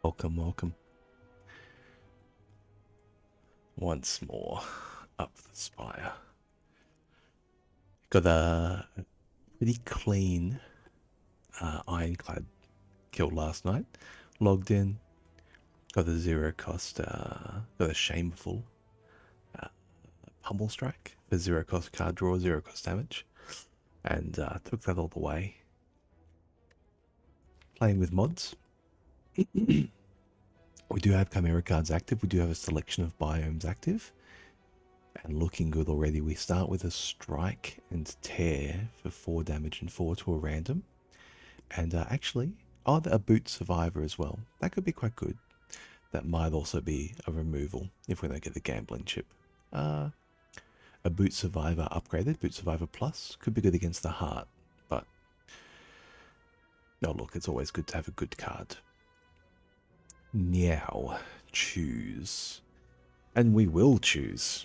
Welcome, welcome. Once more up the spire. Got a pretty clean ironclad kill last night. Logged in, got a zero cost, got a shameful pummel strike for zero cost card draw, zero cost damage, and took that all the way. Playing with mods. We do have Chimera Cards active, we do have a selection of biomes active. And looking good already. We start with a strike and tear for 4 damage and 4 to a random. And actually, a boot survivor as well. That could be quite good. That might also be a removal if we don't get the gambling chip. A boot survivor upgraded, boot survivor plus, could be good against the heart. But, no, look, it's always good to have a good card. Neow, choose. And we will choose.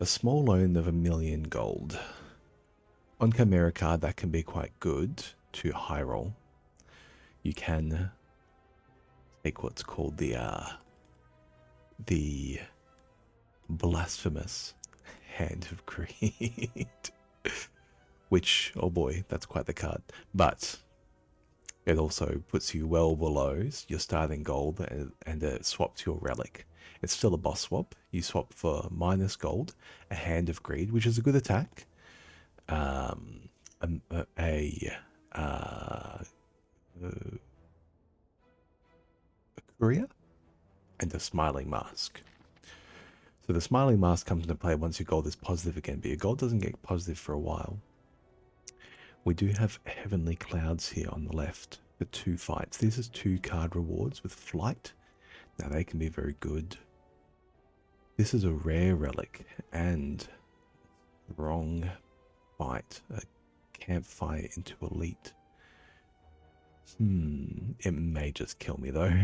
A small loan of 1,000,000 gold. On Chimera card, that can be quite good to high roll. You can take what's called the blasphemous Hand of Greed, which, oh boy, that's quite the card. But it also puts you well below your starting gold and it swaps your relic. It's still a boss swap. You swap for minus gold, a Hand of Greed, which is a good attack, a courier, and a Smiling Mask. So the Smiling Mask comes into play once your gold is positive again, but your gold doesn't get positive for a while. We do have Heavenly Clouds here on the left for 2 fights. This is 2 card rewards with flight. Now they can be very good. This is a rare relic and wrong fight. A campfire into elite. It may just kill me though.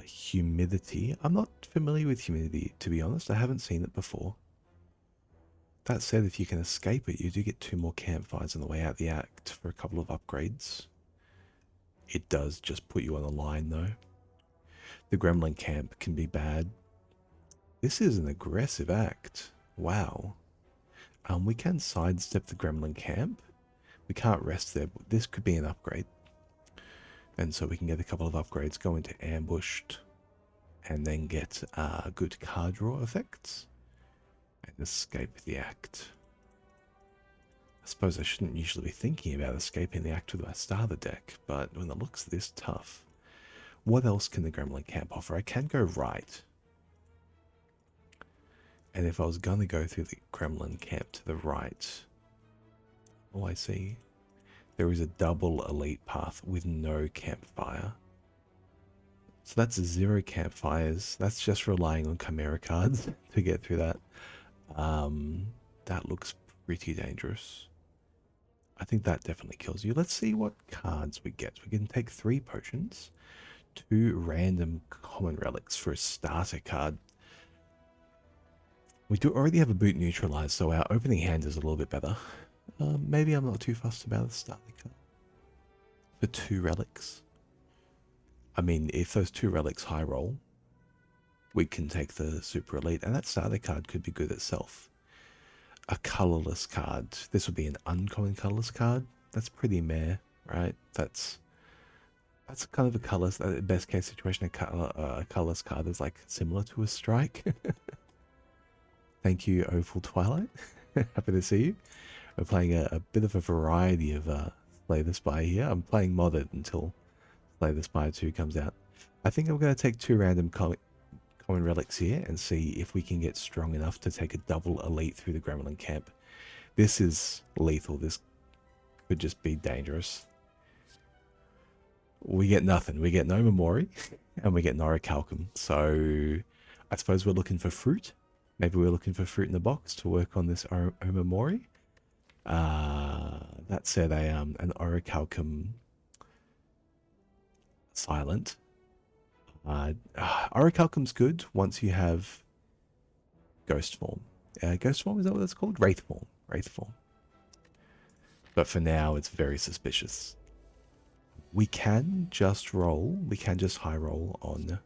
Humidity. I'm not familiar with humidity, to be honest. I haven't seen it before. That said, if you can escape it, you do get 2 more campfires on the way out the act for a couple of upgrades. It does just put you on the line though. The Gremlin Camp can be bad. This is an aggressive act. Wow. We can sidestep the Gremlin Camp. We can't rest there, but this could be an upgrade. And so we can get a couple of upgrades, go into ambushed, and then get good card draw effects, and escape the act. I suppose I shouldn't usually be thinking about escaping the act with my starter deck, but when it looks this tough, what else can the Gremlin Camp offer? I can go right. And if I was going to go through the Gremlin Camp to the right, oh, I see. There is a double elite path with no campfire. So that's 0 campfires. That's just relying on Chimera cards to get through that. That looks pretty dangerous. I think that definitely kills you. Let's see what cards we get. We can take 3 potions, 2 random common relics for a starter card. We do already have a boot neutralized, so our opening hand is a little bit better. Maybe I'm not too fussed about the starter card. For 2 relics. I mean, if those 2 relics high roll, we can take the super elite, and that starter card could be good itself. A colorless card. This would be an uncommon colorless card. That's pretty meh, right? That's kind of a colorless, best case situation. A colorless card is like similar to a strike. Thank you, Opal Twilight. Happy to see you. We're playing a bit of a variety of Slay the Spire here. I'm playing modded until Slay the Spire 2 comes out. I think I'm going to take 2 random common relics here and see if we can get strong enough to take a double elite through the Gremlin Camp. This is lethal. This could just be dangerous. We get nothing. We get no Memori and we get Noricalcum. So I suppose we're looking for fruit. Maybe we're looking for fruit in the box to work on this Omamori. That said, an Orichalcum silent. Orichalcum's good once you have Ghost Form. Ghost Form, is that what it's called? Wraith Form. Wraith Form. But for now, it's very suspicious. We can just roll, we can just high roll on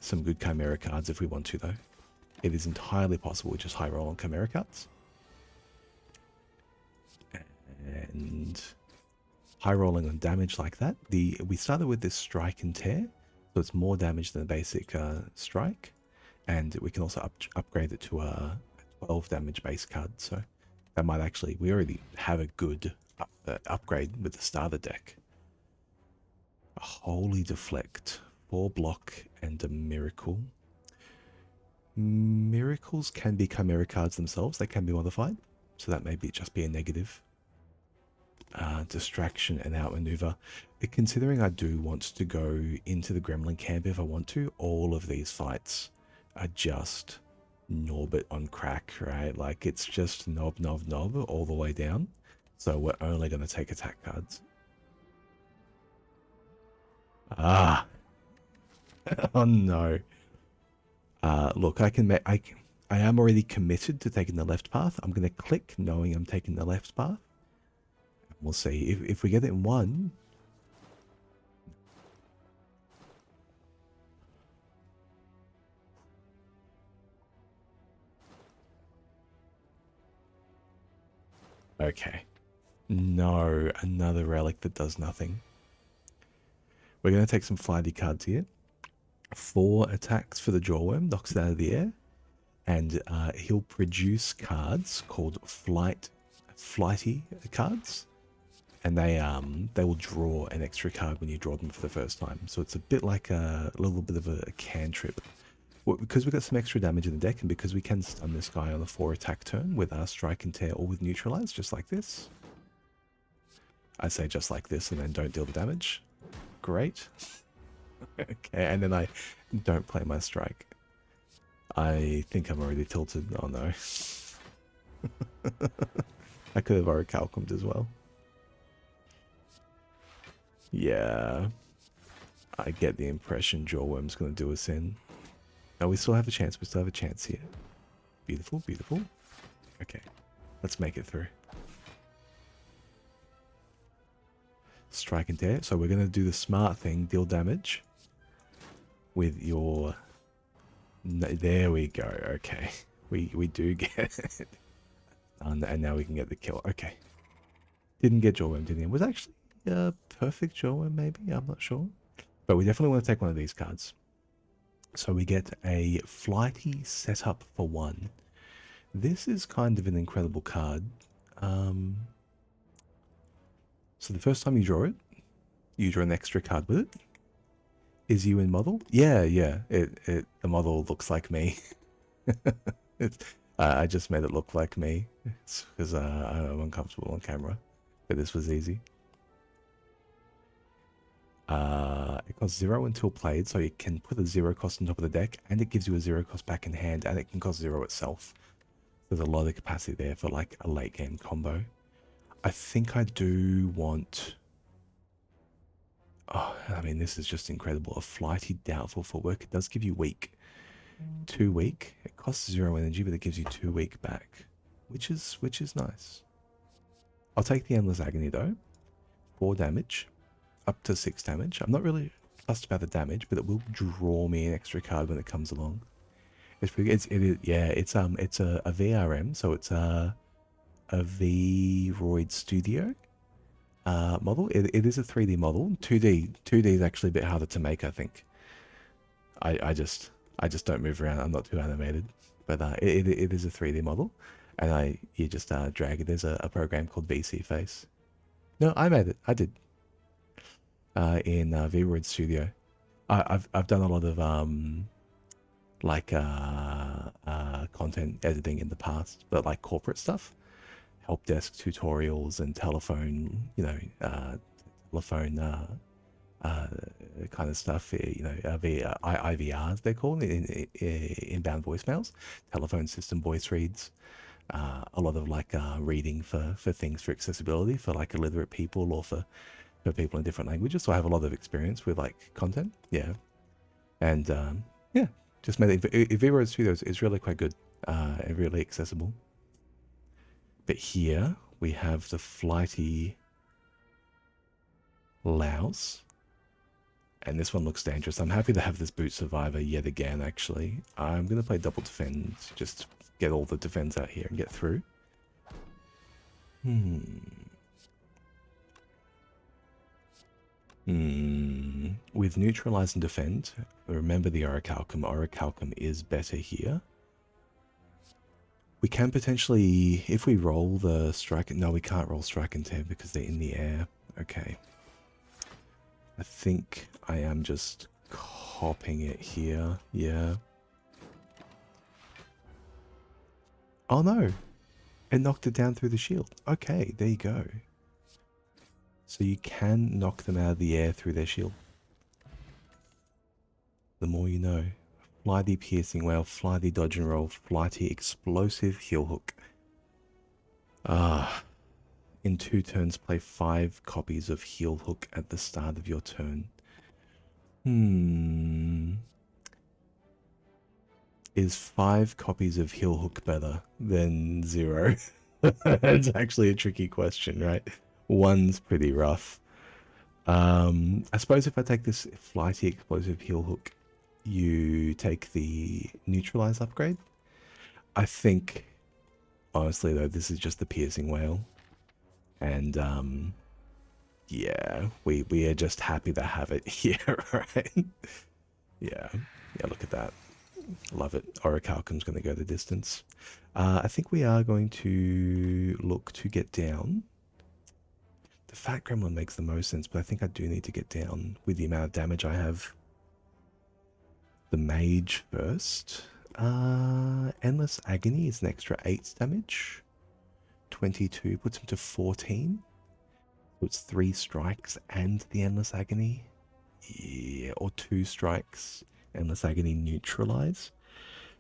some good Chimera cards if we want to, though. It is entirely possible to just high roll on Chimera cards. And high rolling on damage like that. We started with this strike and tear, so it's more damage than a basic strike. And we can also upgrade it to a 12 damage base card. So that might actually, we already have a good upgrade with the starter deck. A Holy Deflect, 4 block, and a Miracle. Miracles can be Chimera cards themselves. They can be modified. So that may just be a negative. Distraction and outmaneuver. Considering I do want to go into the Gremlin camp if I want to, all of these fights are just Norbit on crack, right? Like it's just knob, knob, knob all the way down. So we're only going to take attack cards. Ah. Oh no. Look, I am already committed to taking the left path. I'm going to click knowing I'm taking the left path. We'll see. If we get it in one... Okay. No, another relic that does nothing. We're going to take some flighty cards here. 4 attacks for the Jawworm, knocks it out of the air. And he'll produce cards called flighty cards. And they will draw an extra card when you draw them for the first time. So it's a bit like a little bit of a cantrip. Well, because we've got some extra damage in the deck, and because we can stun this guy on a 4 attack turn with our strike and tear or with neutralize, just like this. I say just like this and then don't deal the damage. Great. Okay, and then I don't play my strike. I think I'm already tilted. Oh no. I could have orichalcumed as well. Yeah. I get the impression Jawworm's going to do us in. No, we still have a chance. We still have a chance here. Beautiful, beautiful. Okay, let's make it through. Strike and tear. So we're going to do the smart thing, deal damage with your... There we go. Okay, we do get it. And now we can get the kill. Okay. Didn't get Jawworm, didn't he? Was actually a perfect Jawworm, maybe? I'm not sure. But we definitely want to take one of these cards. So we get a flighty setup for 1. This is kind of an incredible card. So the first time you draw it, you draw an extra card with it. Is you in model? Yeah. The model looks like me. I just made it look like me. It's because I'm uncomfortable on camera. But this was easy. It costs 0 until played, so you can put a 0 cost on top of the deck, and it gives you a 0 cost back in hand, and it can cost 0 itself. There's a lot of capacity there for like a late game combo. I think I do want... Oh, I mean, this is just incredible. A flighty doubtful footwork. It does give you weak. 2 weak. It costs 0 energy, but it gives you 2 weak back, which is nice. I'll take the Endless Agony though. 4 damage. Up to 6 damage. I'm not really fussed about the damage, but it will draw me an extra card when it comes along. It's pretty good. It's a VRM, so it's a V-Roid Studio model. It is a 3D model. 2D is actually a bit harder to make, I think. I just don't move around. I'm not too animated, but it is a 3D model, and you just drag it. There's a program called VC Face. No, I made it. I did. In V-Roid Studio. I've done a lot of content editing in the past, but like corporate stuff, help desk tutorials and telephone, telephone kind of stuff, IVRs they're called, inbound voicemails, telephone system voice reads, a lot of reading for things for accessibility for like illiterate people or for people in different languages. So I have a lot of experience with content, and just made it. V-Roid Studios is really quite good, and really accessible. But here we have the flighty Laos. And this one looks dangerous. I'm happy to have this boot survivor yet again, actually. I'm going to play double defend. Just get all the defends out here and get through. With neutralize and defend, remember the orichalcum. Orichalcum is better here. We can potentially, if we roll the strike... No, we can't roll strike and tear because they're in the air. Okay. I think I am just copying it here. Yeah. Oh no! It knocked it down through the shield. Okay, there you go. So you can knock them out of the air through their shield. The more you know. Flighty piercing whale, flighty dodge and roll, flighty explosive heel hook. In 2 turns, play 5 copies of heel hook at the start of your turn. Is 5 copies of heel hook better than 0? It's actually a tricky question, right? 1's pretty rough. I suppose if I take this flighty explosive heel hook, you take the neutralize upgrade. I think, honestly though, this is just the piercing whale. And, yeah, we are just happy to have it here, right? Yeah, look at that. Love it. Orichalcum's going to go the distance. I think we are going to look to get down. The Fat Gremlin makes the most sense, but I think I do need to get down with the amount of damage I have. The Mage first. Endless Agony is an extra 8 damage. 22 puts him to 14. So it's 3 strikes and the Endless Agony. Yeah, or 2 strikes, Endless Agony neutralize.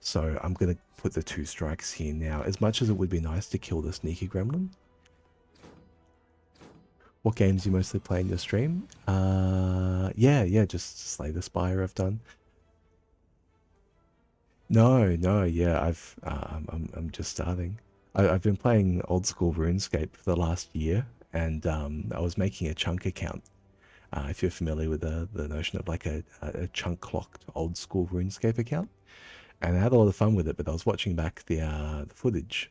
So I'm going to put the 2 strikes here now. As much as it would be nice to kill the Sneaky Gremlin. What games do you mostly play in your stream? Yeah, just Slay the Spire I've done. No, yeah, I'm just starting. I've been playing old school RuneScape for the last year, and I was making a chunk account. If you're familiar with the notion of like a chunk clocked old school RuneScape account, and I had a lot of fun with it. But I was watching back the footage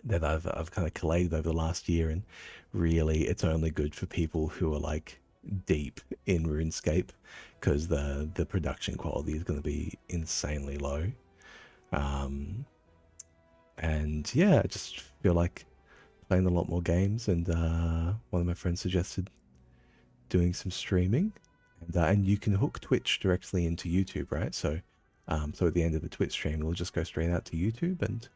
that I've kind of collated over the last year, and really, it's only good for people who are like deep in RuneScape, because the production quality is going to be insanely low. And yeah, I just feel like playing a lot more games, and one of my friends suggested doing some streaming, and you can hook Twitch directly into YouTube, right? So so at the end of the Twitch stream, it'll just go straight out to YouTube, and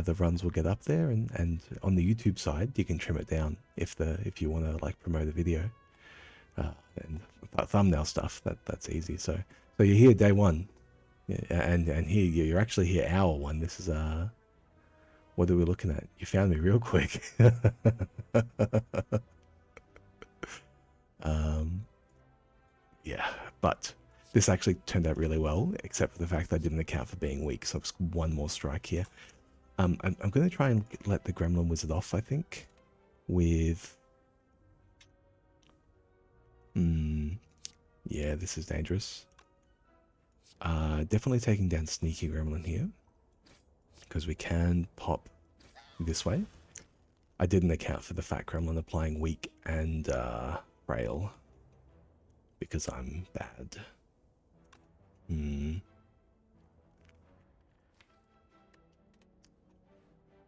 the runs will get up there, and on the YouTube side, you can trim it down if you want to like promote a video. And thumbnail stuff, that's easy. So you're here day 1, yeah, and here you're actually here hour 1. This is what are we looking at? You found me real quick. Yeah, but this actually turned out really well, except for the fact that I didn't account for being weak. So just 1 more strike here. I'm going to try and let the Gremlin Wizard off, I think, with... yeah, this is dangerous. Definitely taking down Sneaky Gremlin here, because we can pop this way. I didn't account for the Fat Gremlin applying weak and frail, because I'm bad.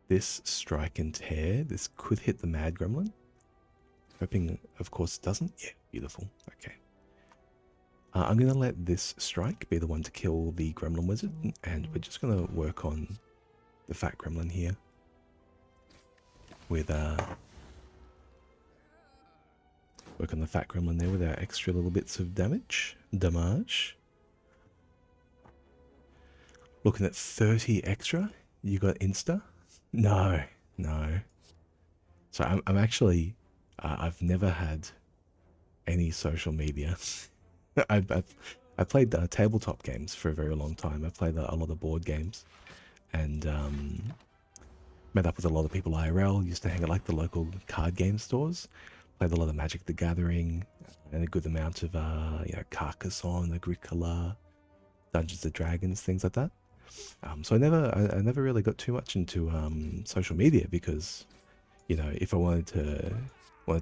This strike and tear, this could hit the Mad Gremlin. Hoping, of course, it doesn't. Yeah, beautiful. Okay. I'm going to let this strike be the one to kill the Gremlin Wizard, and we're just going to work on the Fat Gremlin here with work on the Fat Gremlin there with our extra little bits of damage. Looking at 30 extra. You got Insta? No. So I'm actually... I've never had any social media. I played tabletop games for a very long time. I've played a lot of board games, and met up with a lot of people IRL. Used to hang at like the local card game stores, Played a lot of Magic the Gathering and a good amount of Carcassonne, Agricola, Dungeons and Dragons, things like that. So I never really got too much into social media because, if I wanted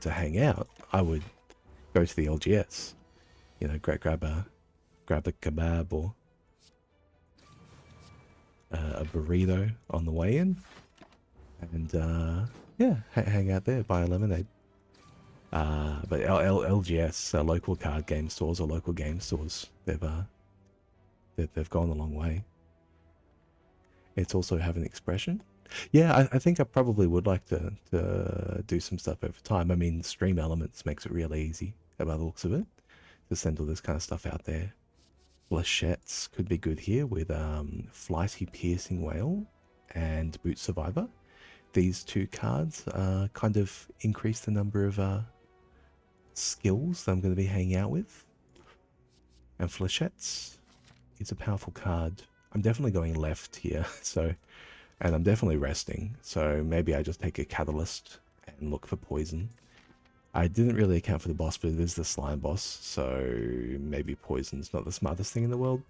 to hang out, I would go to the LGS. Grab a kebab or a burrito on the way in, and hang out there, buy a lemonade. But LGS, local card game stores or local game stores, they've gone a long way. It's also have an expression. Yeah, I think I probably would like to do some stuff over time. I mean, Stream Elements makes it really easy, by the looks of it, to send all this kind of stuff out there. Flechettes could be good here with Flighty Piercing Whale and Boot Survivor. These two cards kind of increase the number of skills that I'm going to be hanging out with. And Flechettes is a powerful card. I'm definitely going left here, and I'm definitely resting, so maybe I just take a Catalyst and look for poison. I didn't really account for the boss, but it is the slime boss, so maybe poison's not the smartest thing in the world.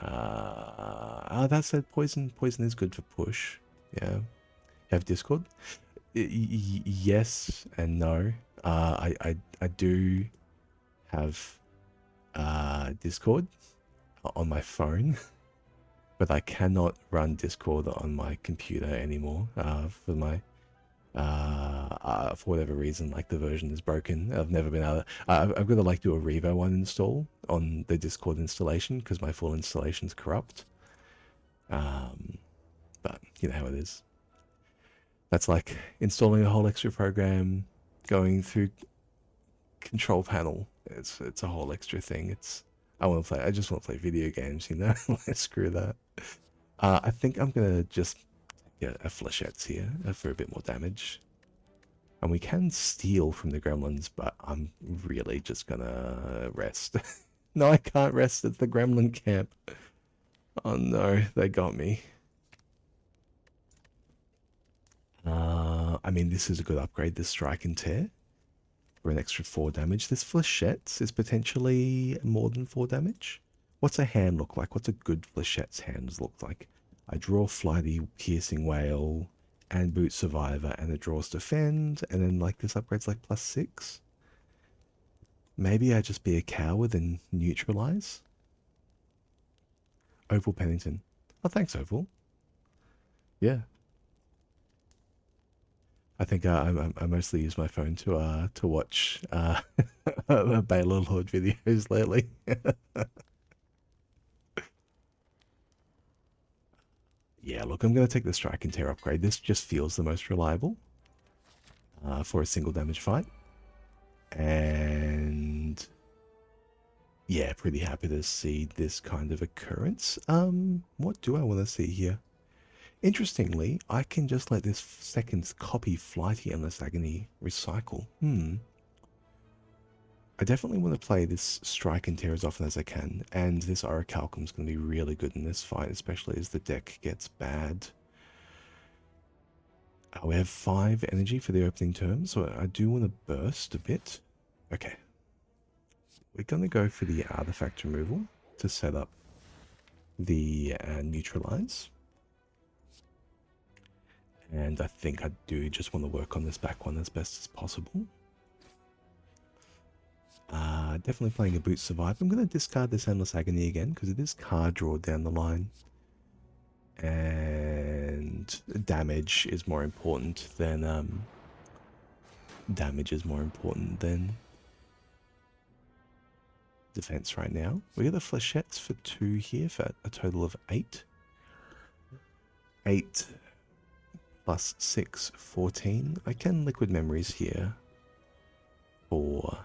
That said, poison is good for push. Yeah. You have Discord? Yes and no. I do have Discord on my phone, but I cannot run Discord on my computer anymore for whatever reason. Like, the version is broken. I've never been able to, I've got to do a Revo uninstall on the Discord installation because my full installation is corrupt. But you know how it is. That's like installing a whole extra program, going through control panel. It's a whole extra thing. I just want to play video games, Screw that. I think I'm gonna just get a Flechettes here for a bit more damage. And we can steal from the gremlins, but I'm really just gonna rest. No, I can't rest at the gremlin camp. Oh no, they got me. I mean, this is a good upgrade, this Strike and Tear, for an extra 4 damage. This Flechettes is potentially more than 4 damage. What's a hand look like? What's a good Flechette's hand look like? I draw Flighty Piercing Whale and Boot Survivor, and it draws Defend, and then this upgrade's +6. Maybe I just be a coward and neutralize? Oval Pennington. Oh, thanks, Oval. Yeah. I think I mostly use my phone to watch Baylor Lord videos lately. Yeah, look, I'm going to take the Strike and Tear upgrade. This just feels the most reliable for a single damage fight. And yeah, pretty happy to see this kind of occurrence. What do I want to see here? Interestingly, I can just let this second copy Flighty Endless Agony recycle. I definitely want to play this Strike and Tear as often as I can, and this Orichalcum is going to be really good in this fight, especially as the deck gets bad. We have 5 energy for the opening turn, so I do want to burst a bit. Okay. We're going to go for the artifact removal to set up the neutralize. And I think I do just want to work on this back one as best as possible. Definitely playing a Boot Survive. I'm going to discard this Endless Agony again because it is card draw down the line. And damage is more important than defense right now. We got the Flechettes for 2 here for a total of 8. 8 plus 6, 14. I can Liquid Memories here for,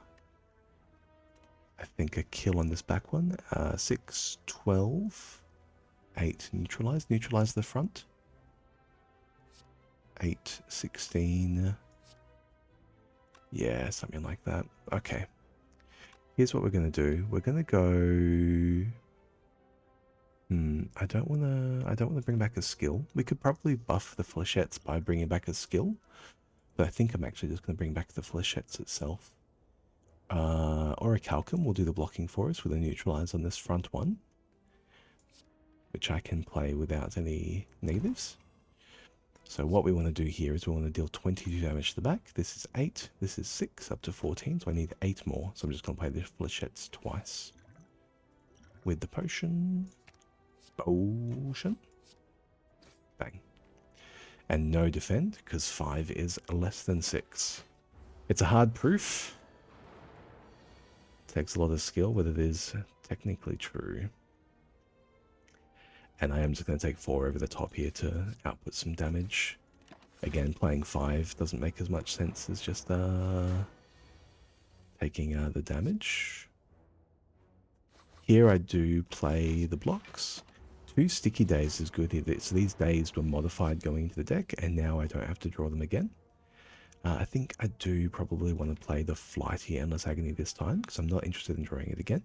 I think, a kill on this back one. 6, 12, 8 neutralize. Neutralize the front. 8, 16. Yeah, something like that. Okay. Here's what we're going to do. We're going to go... I don't want to bring back a skill. We could probably buff the Flechettes by bringing back a skill. But I think I'm actually just going to bring back the flechettes itself. Orichalcum will do the blocking for us with a neutralize on this front one, which I can play without any negatives. So what we want to do here is we want to deal 22 damage to the back. This is 8, this is 6, up to 14, so I need 8 more. So I'm just going to play the flechettes twice. With the potion. Potion. Bang. And no defend, because 5 is less than 6. It's a hard proof. Takes a lot of skill, but it is technically true. And I am just going to take 4 over the top here to output some damage. Again, playing 5 doesn't make as much sense as just taking the damage. Here I do play the blocks. 2 sticky days is good. So these days were modified going into the deck, and now I don't have to draw them again. I think I do probably want to play the Flighty Endless Agony this time, because I'm not interested in drawing it again.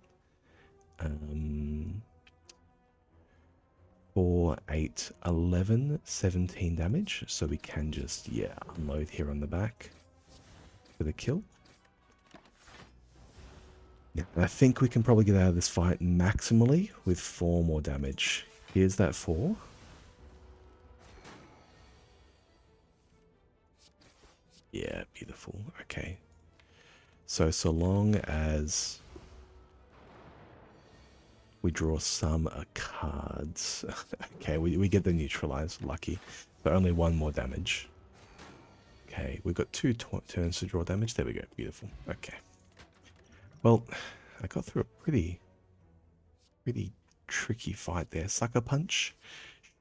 4, 8, 11, 17 damage. So we can just, yeah, unload here on the back for the kill. Yeah, I think we can probably get out of this fight maximally with 4 more damage. Here's that 4. Yeah, beautiful. Okay. So long as we draw some cards. Okay, we get the neutralize, lucky. But only 1 more damage. Okay, we've got 2 turns to draw damage. There we go, beautiful. Okay. Well, I got through a pretty tricky fight there. Sucker Punch.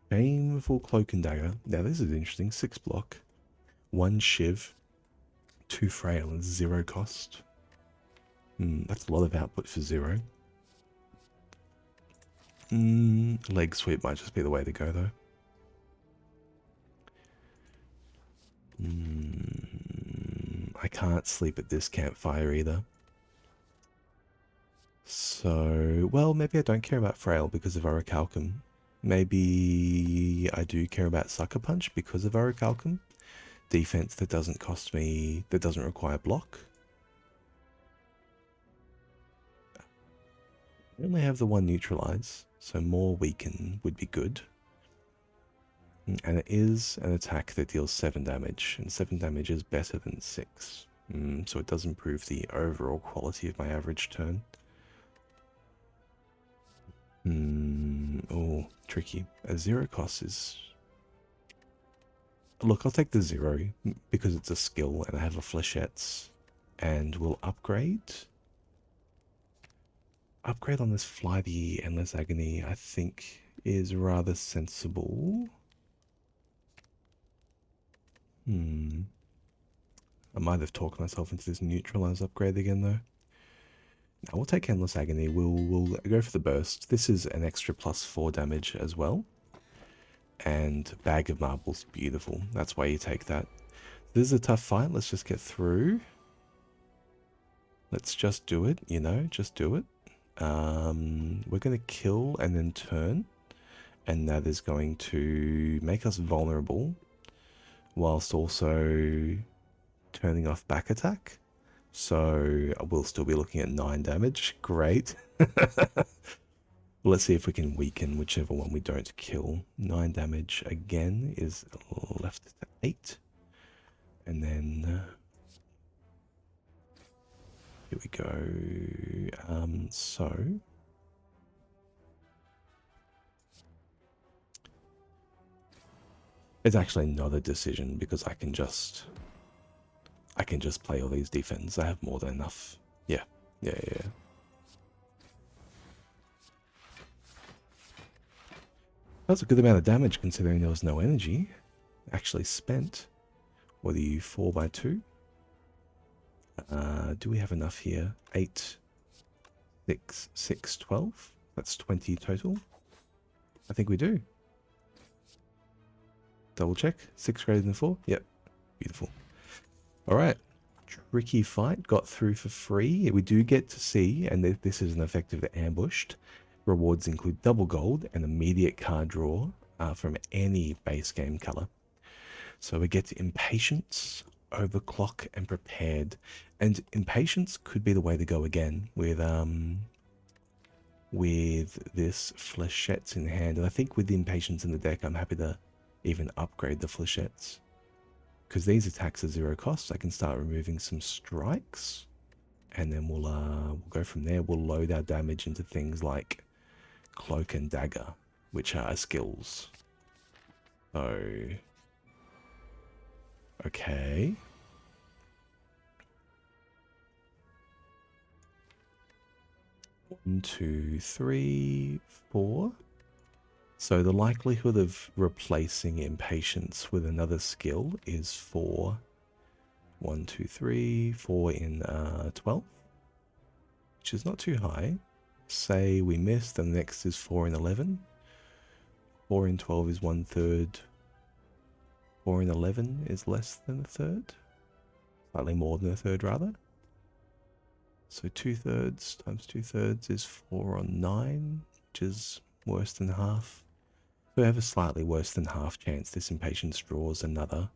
Shameful Cloak and Dagger. Now this is interesting. 6 block. 1 Shiv. 2 Frail and 0 cost. That's a lot of output for 0. Leg sweep might just be the way to go, though. I can't sleep at this campfire either. So, well, maybe I don't care about Frail because of Orichalcum. Maybe I do care about Sucker Punch because of Orichalcum. Defense that doesn't cost me, that doesn't require block. I only have the 1 neutralize, so more weaken would be good. And it is an attack that deals 7 damage, and 7 damage is better than 6. So it does improve the overall quality of my average turn. Oh, tricky. A 0 cost is... Look, I'll take the 0 because it's a skill and I have a flechettes, and we'll upgrade. Upgrade on this Flighty Endless Agony, I think, is rather sensible. I might have talked myself into this neutralize upgrade again, though. Now we'll take Endless Agony. We'll go for the burst. This is an extra +4 damage as well. And Bag of Marbles, beautiful. That's why you take that. This is a tough fight. Let's just get through. Let's just do it, you know, just do it. We're going to kill and then turn. And that is going to make us vulnerable, whilst also turning off back attack. So we'll still be looking at 9 damage. Great. Let's see if we can weaken whichever one we don't kill. 9 damage again is left to 8. And then here we go. So it's actually not a decision because I can just play all these defense. I have more than enough. Yeah. That's a good amount of damage considering there was no energy actually spent. What are you, 4x2? Do we have enough here? 8, 6, 12. That's 20 total. I think we do. Double check. 6 greater than 4. Yep. Beautiful. All right. Tricky fight. Got through for free. We do get to see, and this is an effective ambushed. Rewards include double gold and immediate card draw from any base game color. So we get Impatience, overclock and prepared. And impatience could be the way to go again with this flechettes in hand. And I think with the impatience in the deck, I'm happy to even upgrade the flechettes. Because these attacks are 0 cost, I can start removing some strikes. And then we'll go from there. We'll load our damage into things like Cloak and Dagger, which are skills. So, okay. One, two, three, 4. So the likelihood of replacing impatience with another skill is 4. 1, 2, 3, 4 in 12, which is not too high. Say we missed, and the next is 4 in 11. 4 in 12 is 1/3. 4 in 11 is less than 1/3. Slightly more than 1/3 rather. So 2/3 times 2/3 is 4 on 9, which is worse than half. So we have a slightly worse than half chance this impatience draws another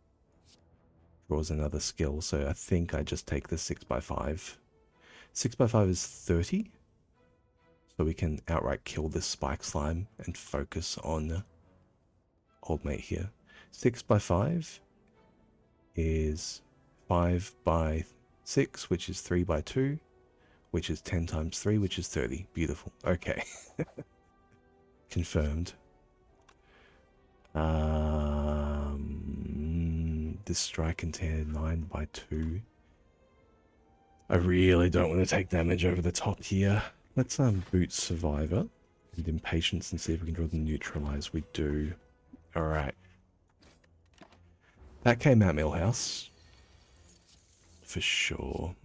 skill. So I think I just take the 6x5. 6x5 is 30. So we can outright kill this spike slime and focus on old mate here. 6x5 is 5x6, which is 3x2, which is 10 times 3, which is 30. Beautiful. Okay. Confirmed. This strike and tear 9x2. I really don't want to take damage over the top here. Let's boot Survivor and Impatience and see if we can draw the Neutralize. We do. Alright. That came out Millhouse. For sure.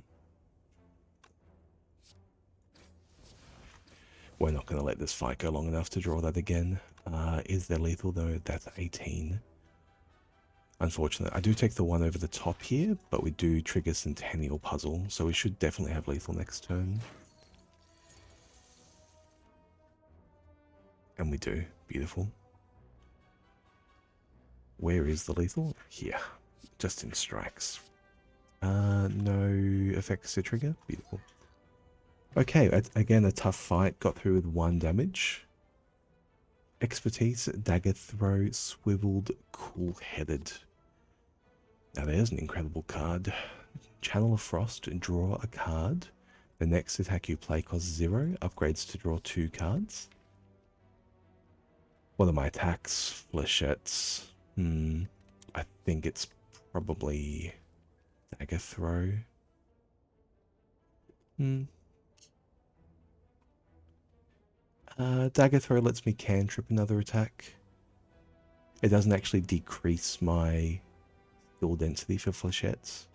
We're not going to let this fight go long enough to draw that again. Is there lethal though? That's 18. Unfortunately, I do take the 1 over the top here, but we do trigger Centennial Puzzle, so we should definitely have lethal next turn. And we do. Beautiful. Where is the lethal? Here. Just in strikes. No effects to trigger. Beautiful. Okay, again a tough fight. Got through with 1 damage. Expertise, Dagger Throw, Swiveled, Cool-Headed. Now there's an incredible card. Channel of Frost, draw a card. The next attack you play costs 0, upgrades to draw 2 cards. What are my attacks? Flechettes. I think it's probably Dagger Throw. Dagger Throw lets me cantrip another attack. It doesn't actually decrease my skill density for flechettes.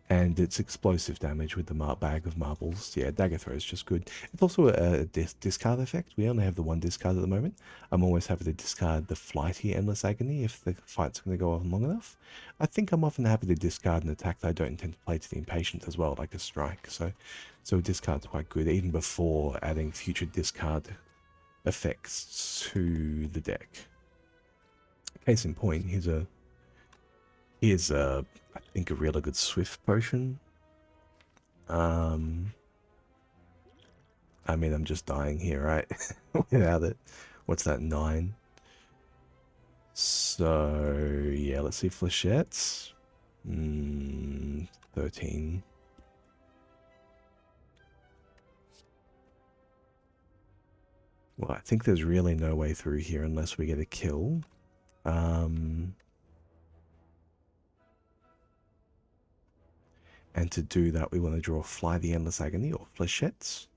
And it's explosive damage with the bag of marbles. Yeah, Dagger Throw is just good. It's also a discard effect. We only have the 1 discard at the moment. I'm always happy to discard the Flighty Endless Agony if the fight's going to go on long enough. I think I'm often happy to discard an attack that I don't intend to play to the Impatient as well, like a Strike. So discard's quite good, even before adding future discard effects to the deck. Case in point, here's I think a really good Swift Potion. I mean, I'm just dying here, right? Without it. What's that, 9? So, yeah, let's see, flechettes. 13. Well, I think there's really no way through here unless we get a kill. And to do that, we want to draw Fly the Endless Agony or Flechettes.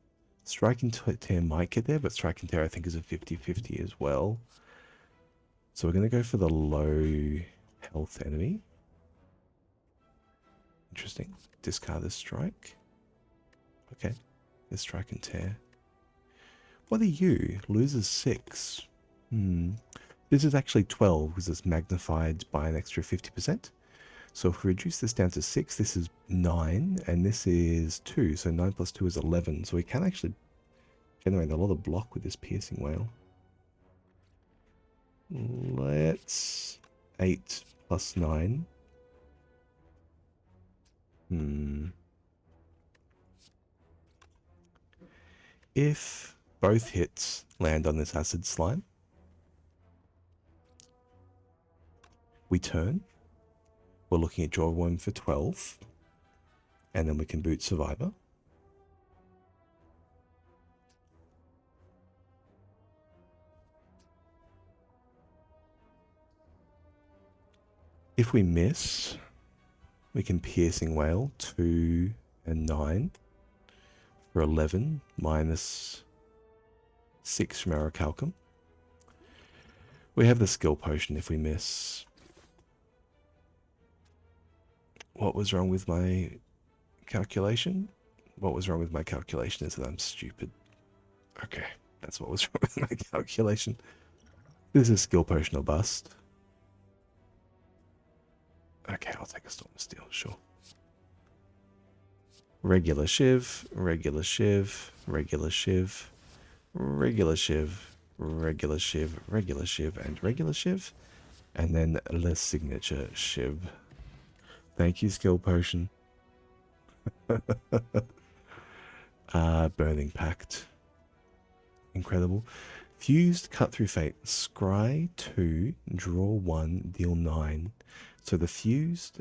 Striking Tear might get there, but Striking Tear I think is a 50-50 as well. So we're going to go for the low health enemy. Interesting. Discard this strike. Okay. Let's Strike and Tear. What are you? Loses 6. This is actually 12 because it's magnified by an extra 50%. So if we reduce this down to 6, this is 9, and this is 2. So 9 plus 2 is 11. So we can actually generate a lot of block with this Piercing Wail. Let's 8 plus 9. If both hits land on this acid slime, we turn. We're looking at draw 1 for 12. And then we can boot Survivor. If we miss, we can Piercing Wail 2 and 9 for 11 minus 6 Chimera Cards. We have the skill potion if we miss. What was wrong with my calculation? What was wrong with my calculation is that I'm stupid. Okay, that's what was wrong with my calculation. This is skill potion or bust. Okay, I'll take a Storm of Steel, sure. Regular Shiv, regular Shiv, regular Shiv, regular Shiv, regular Shiv, regular Shiv, and regular Shiv. And then the signature Shiv. Thank you, skill potion. Burning Pact. Incredible. Fused Cut Through Fate. Scry 2, draw 1, deal 9. So the fused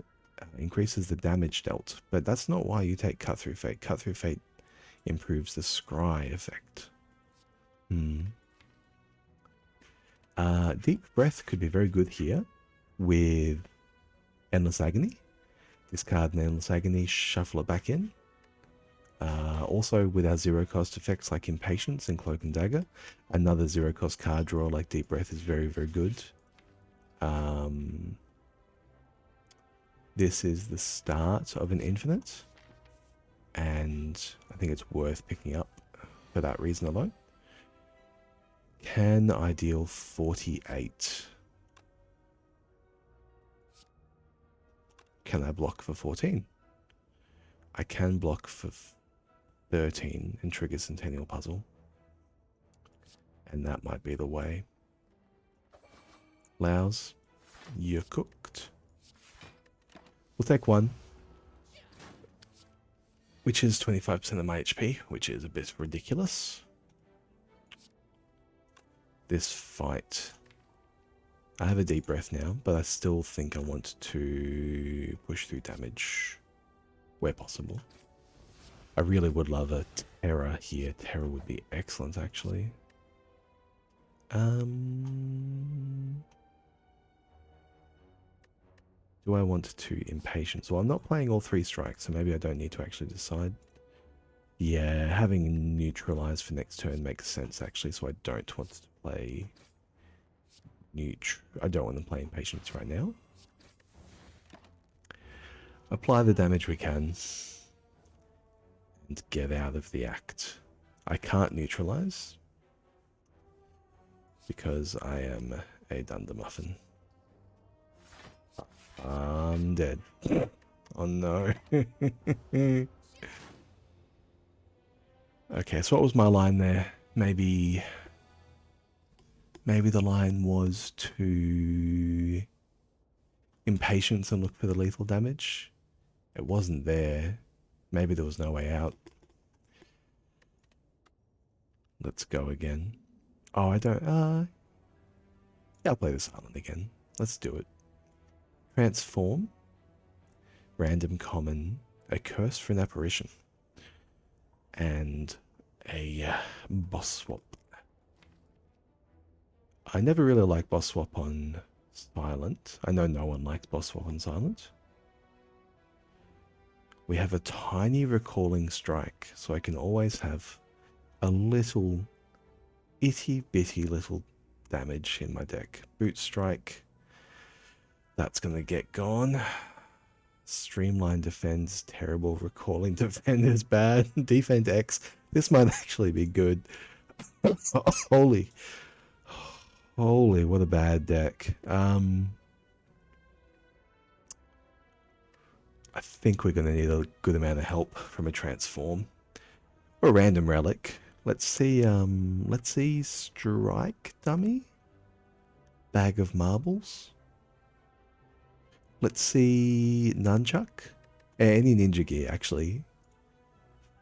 increases the damage dealt, but that's not why you take Cut Through Fate. Cut Through Fate improves the scry effect. Deep Breath could be very good here with Endless Agony. Discard an Endless Agony, shuffle it back in. Also with our zero cost effects like Impatience and Cloak and Dagger, another zero cost card draw like Deep Breath is very, very good. This is the start of an infinite, and I think it's worth picking up for that reason alone. Can I deal 48? Can I block for 14? I can block for 13 and trigger Centennial Puzzle. And that might be the way. Lows, you're cooked. We'll take one, which is 25% of my HP, which is a bit ridiculous. This fight, I have a deep breath now, but I still think I want to push through damage where possible. I really would love a Terror here. Terror would be excellent, actually. Do I want to Impatience? Well, I'm not playing all 3 strikes, so maybe I don't need to actually decide. Yeah, having Neutralize for next turn makes sense, actually, so I don't want to play I don't want to play Impatience right now. Apply the damage we can and get out of the act. I can't Neutralize because I am a Dundermuffin. I'm dead. Oh no. Okay, so what was my line there? Maybe the line was to Impatience and look for the lethal damage. It wasn't there. Maybe there was no way out. Let's go again. Oh, I don't... yeah, I'll play the silent again. Let's do it. Transform. Random common. A curse for an apparition. And a boss swap. I never really liked boss swap on silent. I know no one likes boss swap on silent. We have a tiny recalling strike, so I can always have a little itty bitty little damage in my deck. Boot strike. That's going to get gone. Streamline defends terrible. Recalling defend is bad. Defend X. This might actually be good. Holy, what a bad deck. I think we're going to need a good amount of help from a transform or a random relic. Let's see strike dummy. Bag of marbles. Let's see nunchuck. Any ninja gear, actually.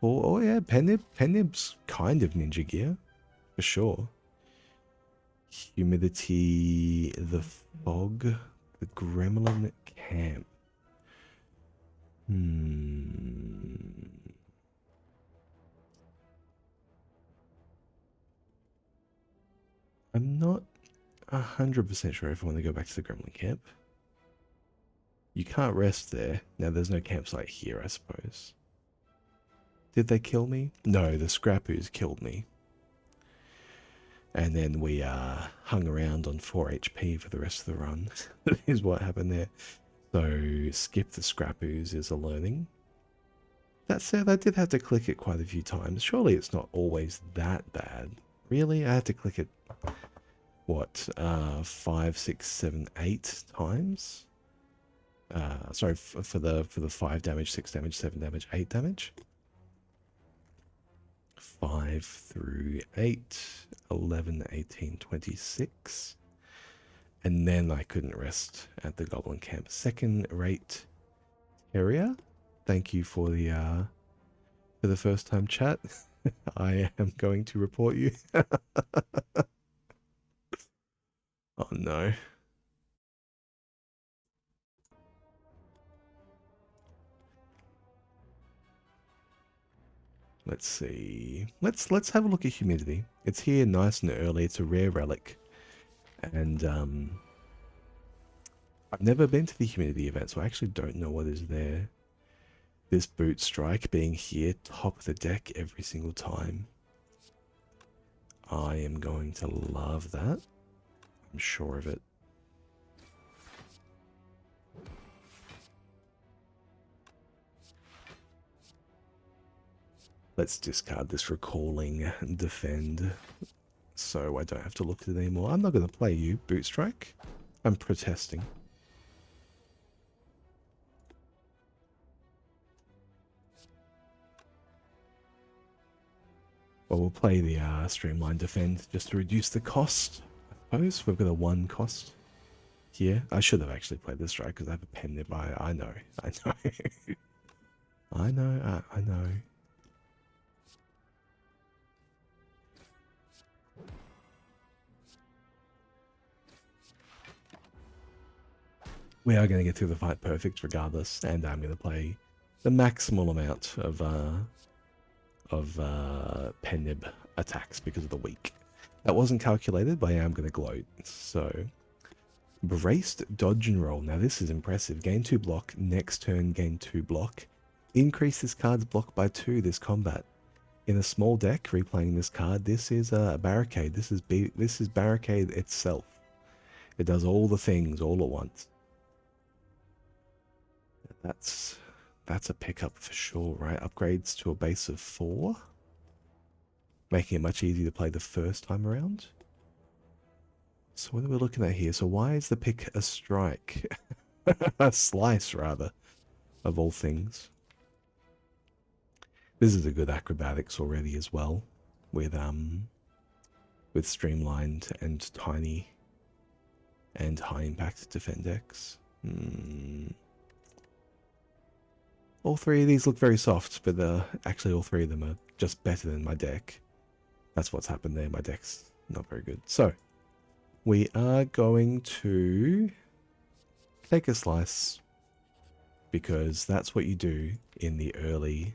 Oh yeah, Penib's kind of ninja gear, for sure. Humidity, the fog, the gremlin camp. I'm not 100% sure if I want to go back to the gremlin camp. You can't rest there. Now there's no campsite here, I suppose. Did they kill me? No, the scrappoos killed me. And then we hung around on 4 HP for the rest of the run. That is what happened there. So skip the scrappoos is a learning. That said, I did have to click it quite a few times. Surely it's not always that bad. Really? I had to click it, what, 5, 6, 7, 8 times? Sorry, for the 5 damage, 6 damage, 7 damage, 8 damage. 5 through 8, 11, 18, 26. And then I couldn't rest at the goblin camp. Second rate area. Thank you for the first time chat. I am going to report you. Oh no. Let's see. Let's have a look at humidity. It's here nice and early. It's a rare relic. And I've never been to the humidity event, so I actually don't know what is there. This boot strike being here, top of the deck every single time. I am going to love that. I'm sure of it. Let's discard this recalling and defend, so I don't have to look at it anymore. I'm not going to play you, boot strike. I'm protesting. Well, we'll play the streamline defend just to reduce the cost. I suppose we've got a 1 cost here. I should have actually played this strike because I have a pen nearby. I know. I know. We are going to get through the fight perfect regardless, and I'm going to play the maximal amount of Penib attacks because of the weak. That wasn't calculated, but I am going to gloat. So, braced dodge and roll. Now this is impressive. Gain 2 block. Next turn, gain 2 block. Increase this card's block by 2 this combat. In a small deck, replaying this card, this is a barricade. This is barricade itself. It does all the things all at once. That's a pickup for sure, right? Upgrades to a base of 4. Making it much easier to play the first time around. So what are we looking at here? So why is the pick a strike? A slice, rather, of all things. This is a good acrobatics already as well, with streamlined and tiny and high impact defend decks. All 3 of these look very soft, but actually all 3 of them are just better than my deck. That's what's happened there. My deck's not very good. So, we are going to take a slice, because that's what you do in the early...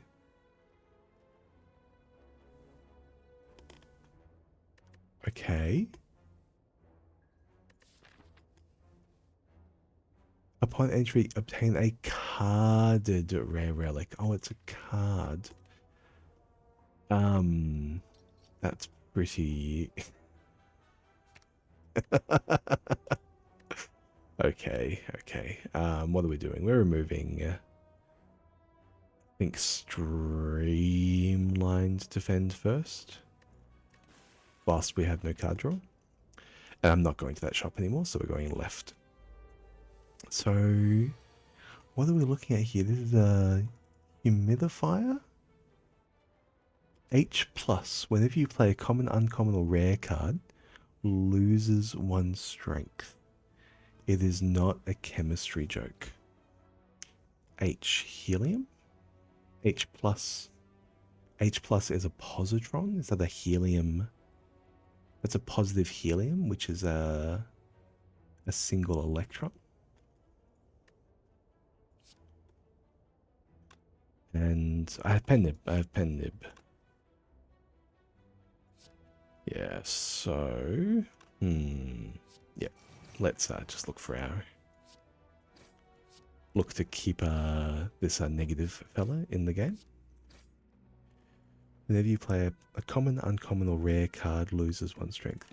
Okay. Upon entry, obtain a carded rare relic. Oh, it's a card. That's pretty... Okay. What are we doing? We're removing, I think, streamlined defend first, whilst we have no card draw. And I'm not going to that shop anymore, so we're going left. So, what are we looking at here? This is a humidifier. H+. Whenever you play a common, uncommon, or rare card, loses 1 strength. It is not a chemistry joke. H helium? H plus. H plus is a positron. Is that a helium? That's a positive helium, which is a single electron. And I have pen nib. Yeah, so yeah. Let's just look for our to keep this negative fella in the game. Whenever you play a common, uncommon, or rare card, loses 1 strength.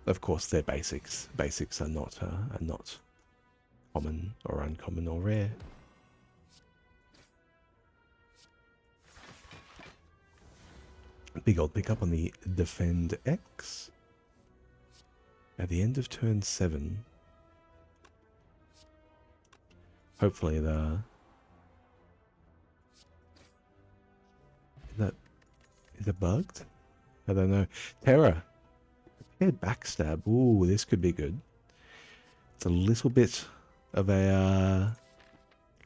Of course, they're basics. Basics are not common or uncommon or rare. Big old pickup on the Defend X. At the end of turn 7. Hopefully is it bugged? I don't know. Terror. Prepared backstab. Ooh, this could be good. It's a little bit of a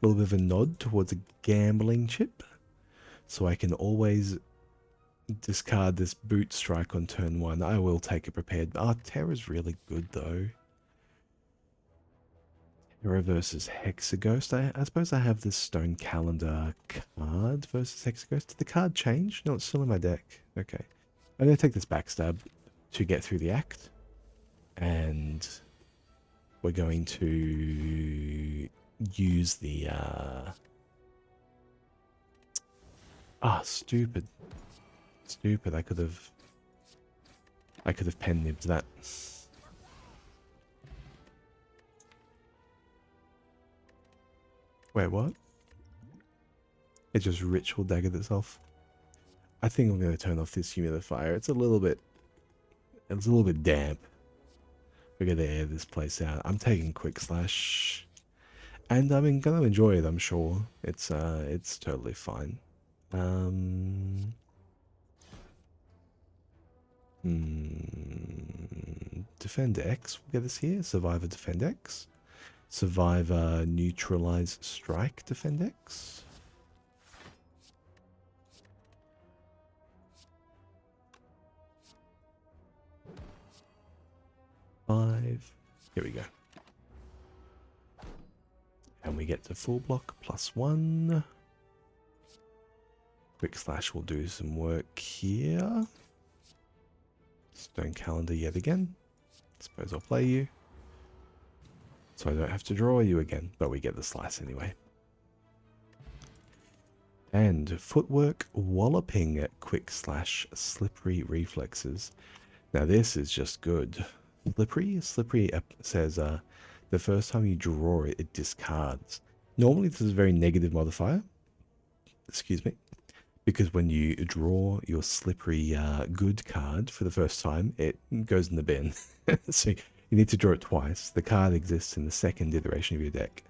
nod towards a gambling chip. So I can always discard this boot strike on turn 1. I will take a prepared. Terror's really good though. Terror versus Hexaghost. I suppose I have this Stone Calendar card versus Hexaghost. Did the card change? No, it's still in my deck. Okay. I'm going to take this backstab to get through the act. And we're going to use the... stupid. Stupid. I could have pen nibbed that. Wait, what? It just ritual daggered itself. I think I'm going to turn off this humidifier. It's a little bit damp. We're going to air this place out. I'm taking Quick Slash, and I'm going to enjoy it. I'm sure it's totally fine. Defend X. We'll get this here. Survivor Defend X. Survivor Neutralize Strike Defend X. Five. Here we go. And we get to full block +1. Quick Slash will do some work here. Stone Calendar yet again. Suppose I'll play you. So I don't have to draw you again, but we get the slice anyway. And Footwork Walloping at Quick Slash Slippery Reflexes. Now this is just good. Slippery says the first time you draw it, it discards. Normally this is a very negative modifier. Excuse me. Because when you draw your slippery good card for the first time, it goes in the bin. So you need to draw it twice. The card exists in the second iteration of your deck.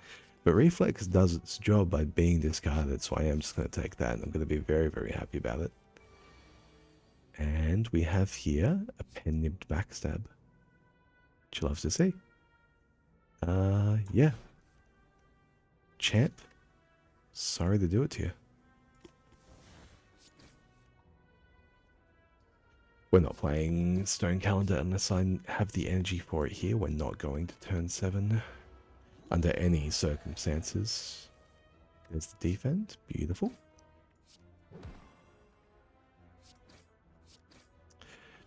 But Reflex does its job by being discarded, so I am just going to take that, and I'm going to be very, very happy about it. And we have here a pen-nibbed backstab, which you love to see. Yeah. Champ, sorry to do it to you. We're not playing Stone Calendar unless I have the energy for it here. We're not going to turn 7 under any circumstances. There's the defend. Beautiful.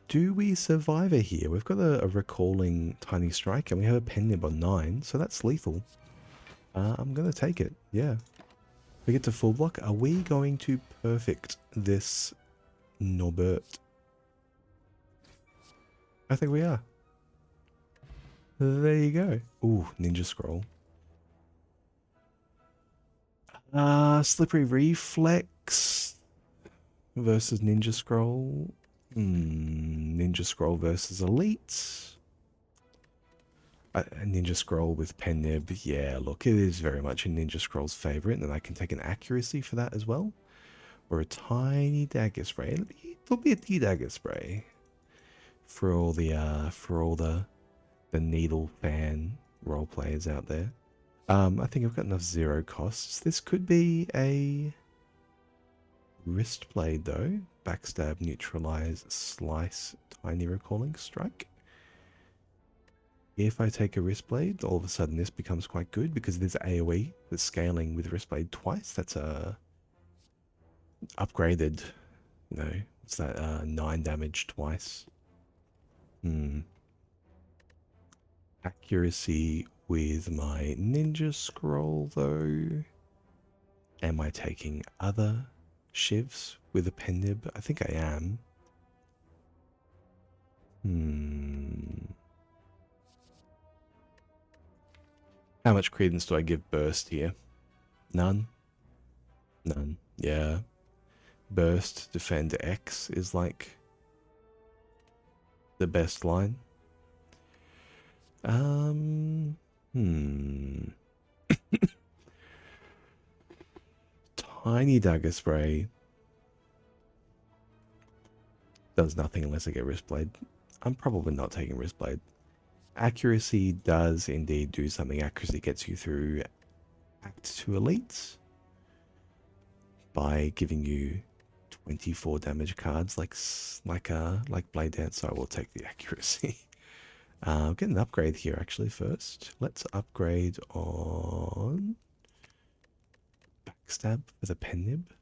Do we survive it here? We've got a recalling Tiny Strike and we have a pen nib on 9, so that's lethal. I'm going to take it, yeah. We get to full block. Are we going to perfect this Norbert? I think we are. There you go. Ooh, Ninja Scroll. Slippery Reflex versus Ninja Scroll. Ninja Scroll versus Elite. Ninja Scroll with pen nib. Yeah, look, it is very much in Ninja Scroll's favorite, and I can take an accuracy for that as well. Or a tiny dagger spray. It'll be a dagger spray. For all the needle fan role players out there. I think I've got enough 0 costs. This could be a wrist blade though. Backstab, neutralize, slice, tiny recalling strike. If I take a wrist blade, all of a sudden this becomes quite good because there's AoE that's scaling with wrist blade twice. That's a upgraded, you know, what's that? 9 damage twice. Accuracy with my ninja scroll though. Am I taking other shivs with a pen nib? I think I am. How much credence do I give burst here? None? None. Yeah. Burst, defend X is like the best line. Tiny dagger spray does nothing unless I get wrist blade. I'm probably not taking wrist blade. Accuracy does indeed do something. Accuracy gets you through Act 2 elites by giving you 24 damage cards like Blade Dance, so I will take the accuracy. I'll get an upgrade here actually first. Let's upgrade on Backstab with a pen nib.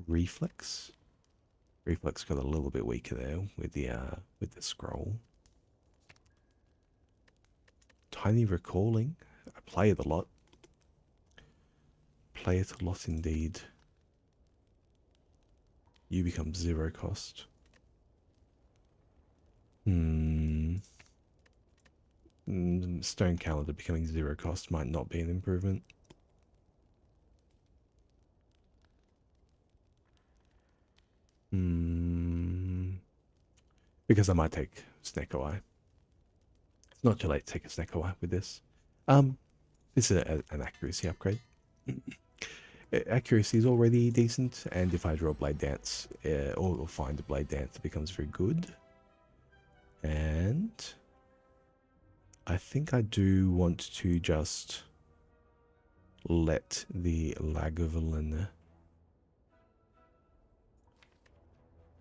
Reflex. Reflex got a little bit weaker there with the scroll. Tiny recalling. I play it a lot. Play it a lot indeed. You become 0 cost. Stone Calendar becoming 0 cost might not be an improvement. Because I might take Snecko Eye. It's not too late to take a Snecko Eye with this. This is an accuracy upgrade. Accuracy is already decent, and if I draw Blade Dance, or find a Blade Dance, it becomes very good. And I think I do want to just let the Lagavulin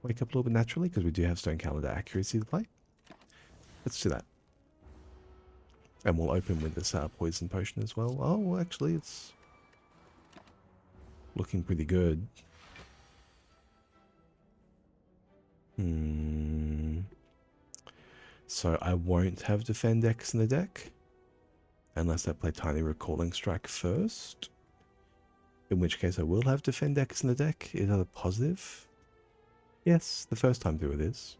wake up a little bit naturally, because we do have Stone Calendar accuracy to play. Let's do that. And we'll open with this poison potion as well. Oh, actually, it's looking pretty good. So I won't have Defend X in the deck, unless I play Tiny Recalling Strike first. In which case I will have Defend X in the deck. Is that a positive? Yes, the first time through it is.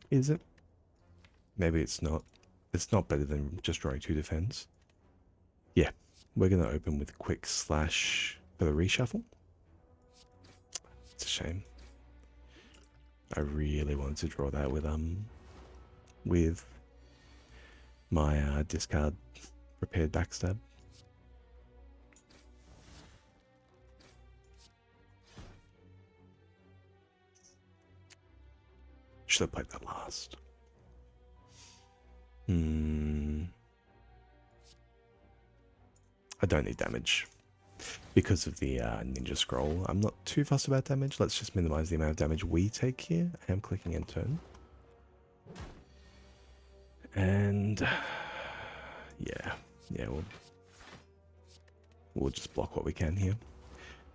Is it? Maybe it's not. It's not better than just drawing 2 defense. Yeah, we're going to open with Quick Slash for the reshuffle. It's a shame. I really wanted to draw that with my discard prepared backstab. Should have played that last. I don't need damage because of the ninja scroll. I'm not too fussed about damage. Let's just minimize the amount of damage we take here. I am clicking end turn. And yeah, we'll just block what we can here.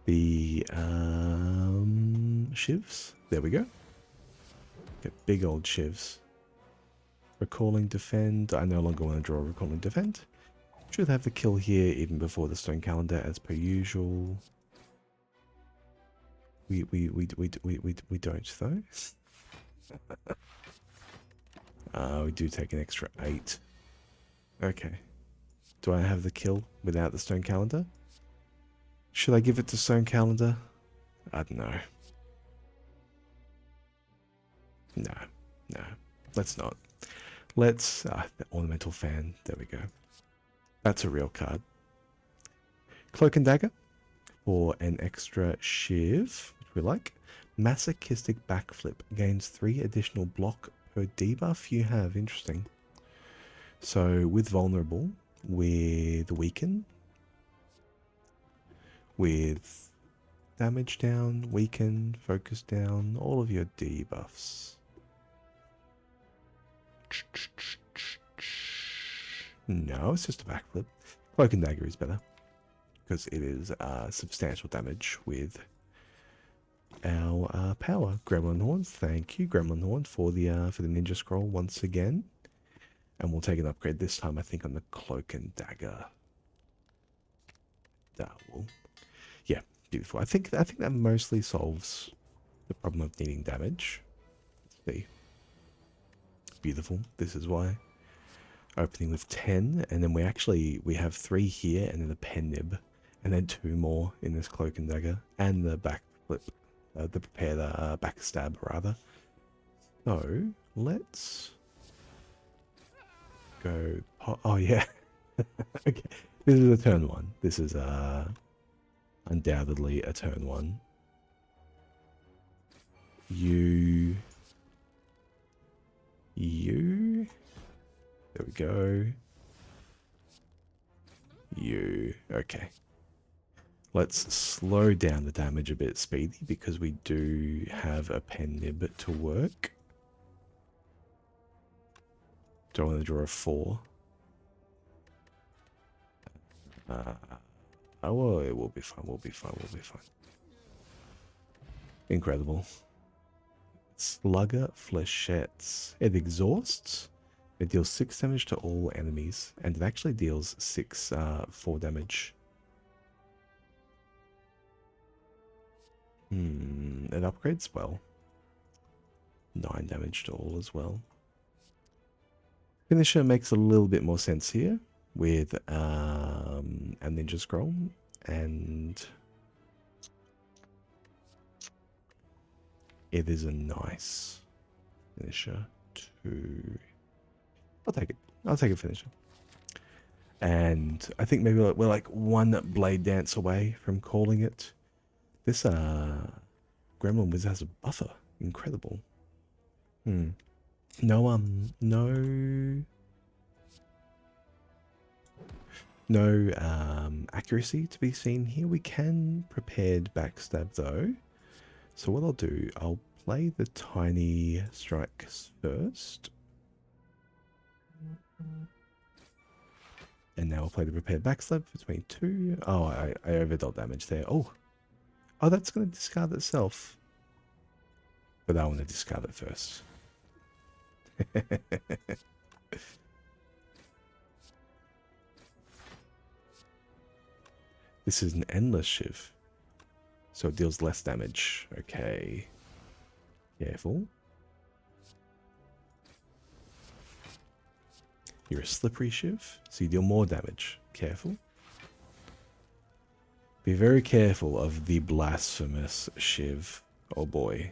The shivs. There we go. Get big old shivs. Recalling defend. I no longer want to draw recalling defend. Should have the kill here even before the Stone Calendar as per usual. We don't though. We do take an extra 8. Okay. Do I have the kill without the Stone Calendar? Should I give it to Stone Calendar? I don't know. No. Let's not. Let's... the Ornamental Fan. There we go. That's a real card. Cloak and Dagger. for an extra shiv, which we like. Masochistic backflip gains 3 additional block per debuff you have. Interesting. So with vulnerable, with weaken, with damage down, weaken, focus down, all of your debuffs. No, it's just a backflip. Cloak and dagger is better because it is substantial damage with our power. Gremlin horn, thank you, Gremlin horn, for the ninja scroll once again, and we'll take an upgrade this time. I think on the cloak and dagger. That will, yeah, beautiful. I think that mostly solves the problem of needing damage. Let's see, beautiful. This is why. Opening with 10, and then we have 3 here, and then the pen nib, and then 2 more in this cloak and dagger, and the back flip, the prepared back stab rather. So let's go. Oh yeah, okay. This is a turn 1. This is undoubtedly a turn 1. You. There we go. You. Okay. Let's slow down the damage a bit, Speedy, because we do have a pen nib to work. Do I want to draw a 4? Oh, well, it will be fine. We'll be fine. We'll be fine. Incredible. Slugger Flechettes. It exhausts. It deals 6 damage to all enemies, and it actually deals 4 damage. It upgrades well. 9 damage to all as well. Finisher makes a little bit more sense here with a ninja scroll, and it is a nice finisher to... I'll take it. I'll take a finisher. And I think maybe we're like 1 blade dance away from calling it. This Gremlin Wizard has a buffer. Incredible. No accuracy to be seen here. We can prepared backstab though. So what I'll do, I'll play the tiny strikes first. And now I'll play the prepared backstab between 2. Oh, I overdealt damage there. Oh, that's going to discard itself. But I want to discard it first. This is an endless shiv. So it deals less damage. Okay. Careful. You're a slippery shiv, so you deal more damage. Careful. Be very careful of the blasphemous shiv. Oh boy.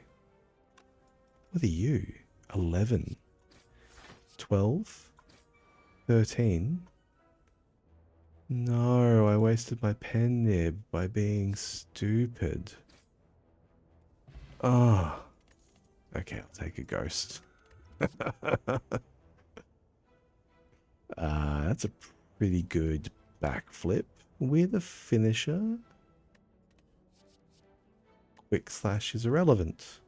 What are you? 11. 12. 13. No, I wasted my pen nib by being stupid. Ah. Oh. Okay, I'll take a ghost. That's a pretty good backflip with a finisher. Quick slash is irrelevant.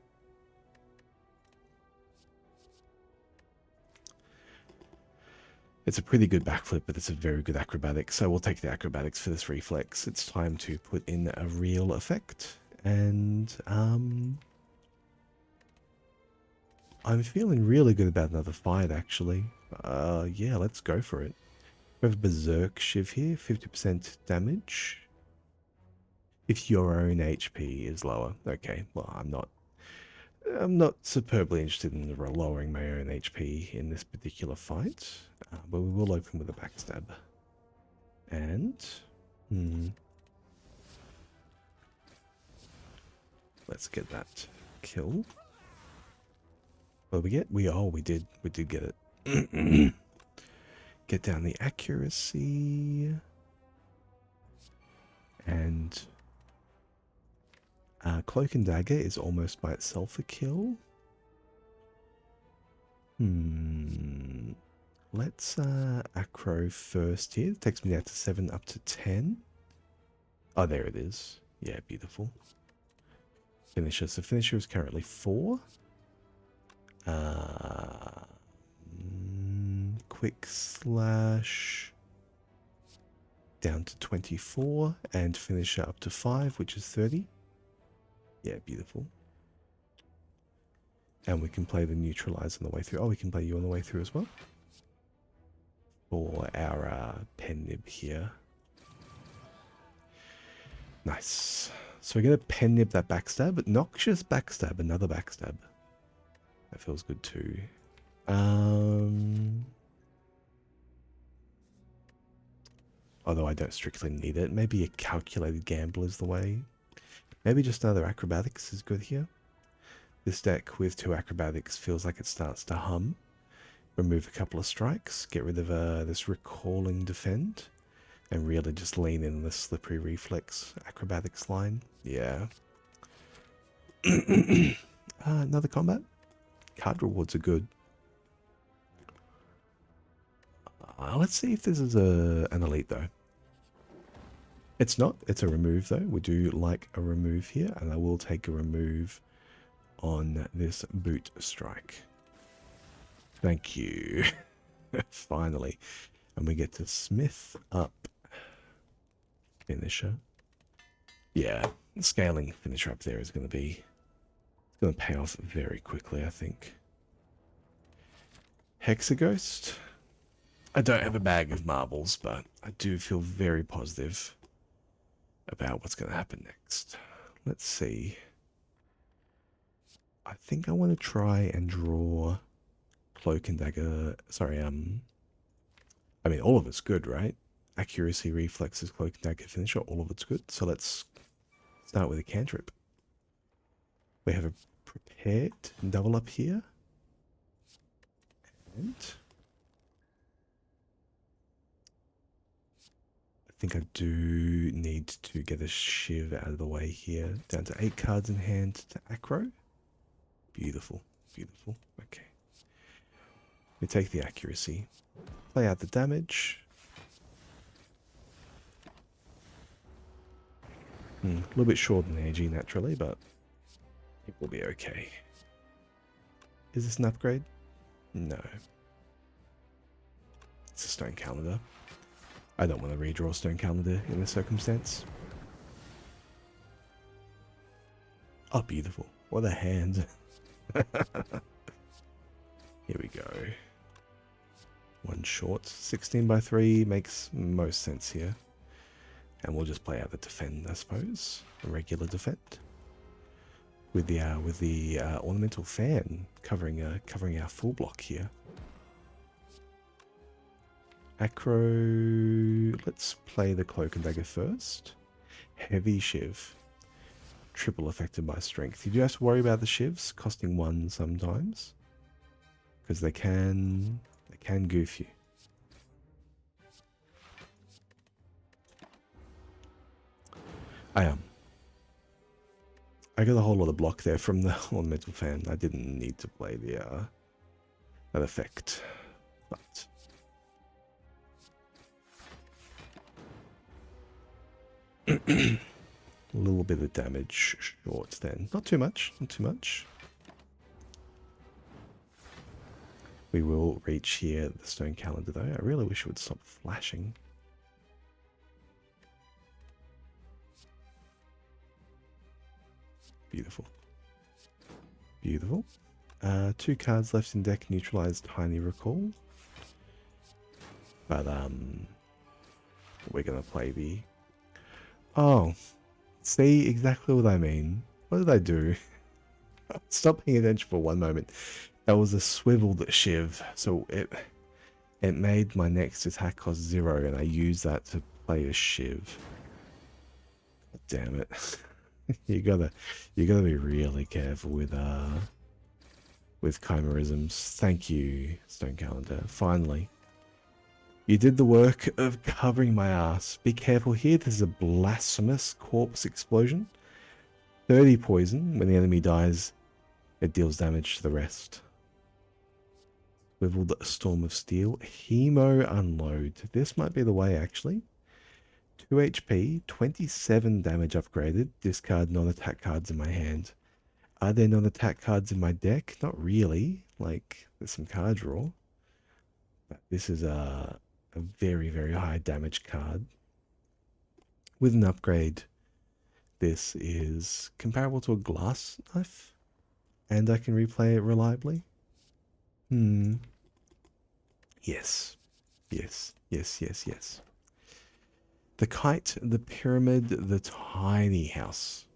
It's a pretty good backflip, but it's a very good acrobatics, so we'll take the acrobatics for this reflex. It's time to put in a real effect, and I'm feeling really good about another fight, actually. Yeah, let's go for it. We have a Berserk Shiv here, 50% damage. If your own HP is lower. Okay, well, I'm not superbly interested in lowering my own HP in this particular fight, but we will open with a backstab. And... let's get that kill. What did we get? We did get it. Get down the accuracy. And Cloak and Dagger is almost by itself a kill. Let's acro first here. It takes me down to 7 up to 10. Oh, there it is. Yeah, beautiful. Finisher. So finisher is currently 4. Quick slash down to 24 and finisher up to 5, which is 30. Yeah, beautiful. And we can play the neutralize on the way through. Oh, we can play you on the way through as well. For our pen nib here. Nice. So we're going to pen nib that backstab, but noxious backstab, another backstab. That feels good too. Although I don't strictly need it. Maybe a calculated gamble is the way. Maybe just another acrobatics is good here. This deck with 2 acrobatics feels like it starts to hum. Remove a couple of strikes. Get rid of this recalling defend. And really just lean in the slippery reflex acrobatics line. Yeah. Another combat. Card rewards are good. Let's see if this is an elite though. It's not. It's a remove though. We do like a remove here. And I will take a remove on this boot strike. Thank you. Finally. And we get to smith up finisher. Yeah, scaling finisher up there is going to be, it's going to pay off very quickly, I think. Hexaghost. I don't have a bag of marbles, but I do feel very positive about what's going to happen next. Let's see. I think I want to try and draw Cloak and Dagger. Sorry, I mean, all of it's good, right? Accuracy, reflexes, Cloak and Dagger, finisher, all of it's good. So let's start with a cantrip. We have a prepared double up here. And I think I do need to get a shiv out of the way here. Down to 8 cards in hand to acro. Beautiful, beautiful. Okay. We take the accuracy. Play out the damage. A little bit short than AG naturally, but it will be okay. Is this an upgrade? No. It's a stone calendar. I don't want to redraw stone calendar in this circumstance. Oh, beautiful. What a hand. Here we go. One short. 16 by 3 makes most sense here. And we'll just play out the defend, I suppose. A regular defend. With the ornamental fan covering our full block here. Acro. Let's play the Cloak and Dagger first. Heavy shiv. Triple affected by strength. You do have to worry about the shivs costing 1 sometimes. Because they can goof you. I got a whole lot of block there from the ornamental fan. I didn't need to play the that effect, but a little bit of damage short then. Not too much, not too much. We will reach here the stone calendar though. I really wish it would stop flashing. Beautiful. Beautiful. 2 cards left in deck, neutralize tiny recall. But we're gonna play the... Oh, see exactly what I mean. What did I do? Stop paying attention for one moment. That was a swiveled shiv, so it made my next attack cost 0, and I used that to play a shiv. Damn it. you gotta be really careful with chimerisms. Thank you, Stone Calendar. Finally. You did the work of covering my ass. Be careful here, there's a blasphemous corpse explosion. 30 poison. When the enemy dies, it deals damage to the rest. Swiveled Storm of Steel. Hemo Unload. This might be the way, actually. 2 HP, 27 damage upgraded. Discard non-attack cards in my hand. Are there non-attack cards in my deck? Not really. Like, there's some card draw. But this is a very, very high damage card. With an upgrade, this is comparable to a glass knife. And I can replay it reliably. Yes. Yes. Yes, yes, yes. The kite, the pyramid, the tiny house.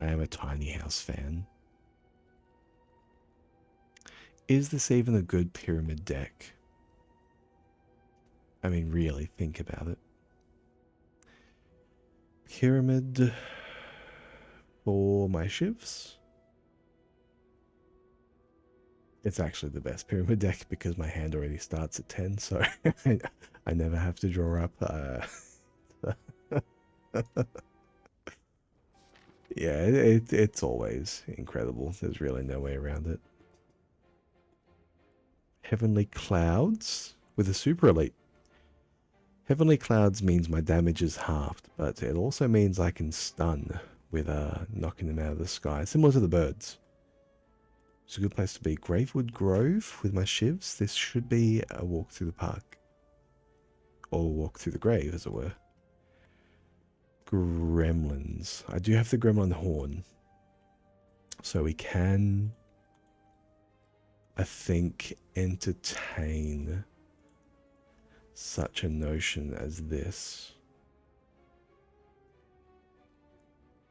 I am a tiny house fan. Is this even a good pyramid deck? I mean, really, think about it. Pyramid for my shivs. It's actually the best pyramid deck because my hand already starts at 10, so I never have to draw up. Yeah, it's always incredible. There's really no way around it. Heavenly Clouds with a super elite. Heavenly Clouds means my damage is halved, but it also means I can stun with knocking them out of the sky, similar to the birds. It's a good place to be. Gravewood Grove with my shivs. This should be a walk through the park. Or a walk through the grave, as it were. Gremlins. I do have the gremlin horn. So we can, I think, entertain such a notion as this.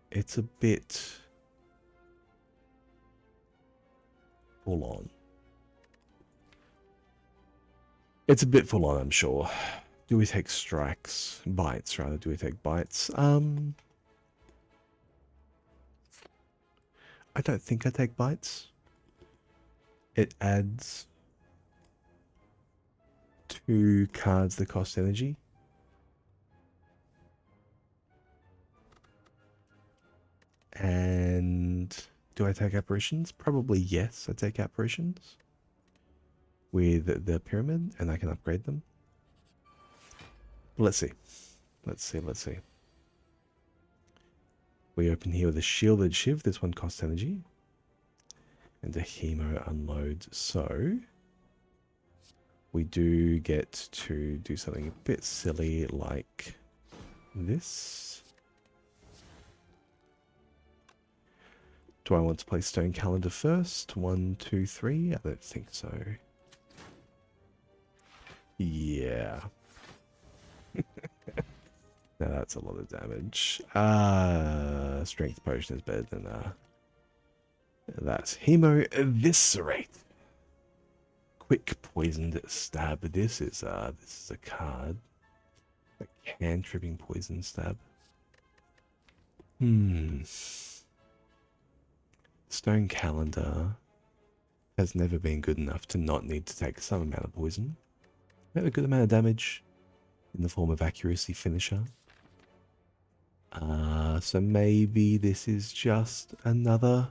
It's a bit full on. It's a bit full on, I'm sure. Do we take strikes? Bites, rather. Do we take bites? I don't think I take bites. It adds 2 cards that cost energy. And do I take apparitions? Probably yes, I take apparitions with the pyramid, and I can upgrade them. Let's see. Let's see, let's see. We open here with a shielded shiv. This one costs energy. And a hemo unload. So we do get to do something a bit silly like this. Do I want to play Stone Calendar first? 1, 2, 3? I don't think so. Yeah. Now that's a lot of damage. Strength Potion is better than that's Hemo Eviscerate. Quick Poisoned Stab. This is a card. A cantripping poison stab. Stone Calendar has never been good enough to not need to take some amount of poison. We have a good amount of damage in the form of Accuracy Finisher. So maybe this is just another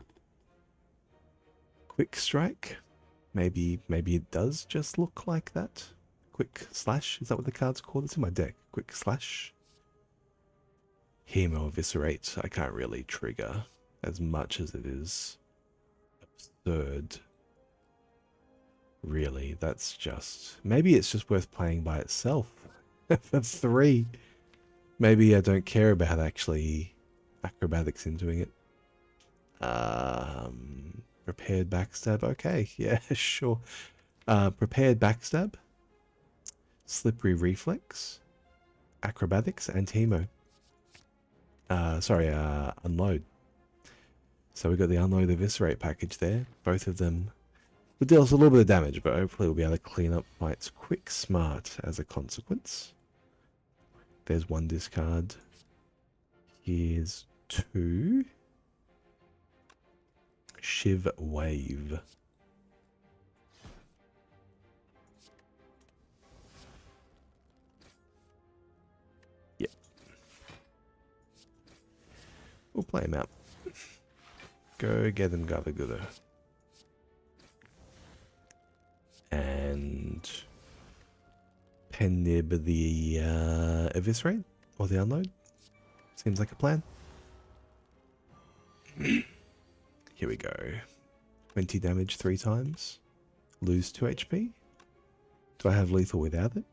quick strike. Maybe it does just look like that. Quick slash, is that what the card's called? It's in my deck. Quick slash. Hemo Eviscerate. I can't really trigger as much as it is absurd. Really, that's just... Maybe it's just worth playing by itself. For 3. Maybe I don't care about actually acrobatics in doing it. Prepared Backstab. Okay, yeah, sure. Prepared Backstab. Slippery Reflex. Acrobatics and Hemo. Unload. So we got the Unload Eviscerate package there. Both of them will deal us a little bit of damage, but hopefully we'll be able to clean up fights quick smart as a consequence. There's 1 discard. Here's 2. Shiv Wave. Yep. We'll play him out. Go get him, gather gooder. And Penib the Eviscerate or the Unload. Seems like a plan. Here we go. 20 damage 3 times. Lose 2 HP. Do I have lethal without it?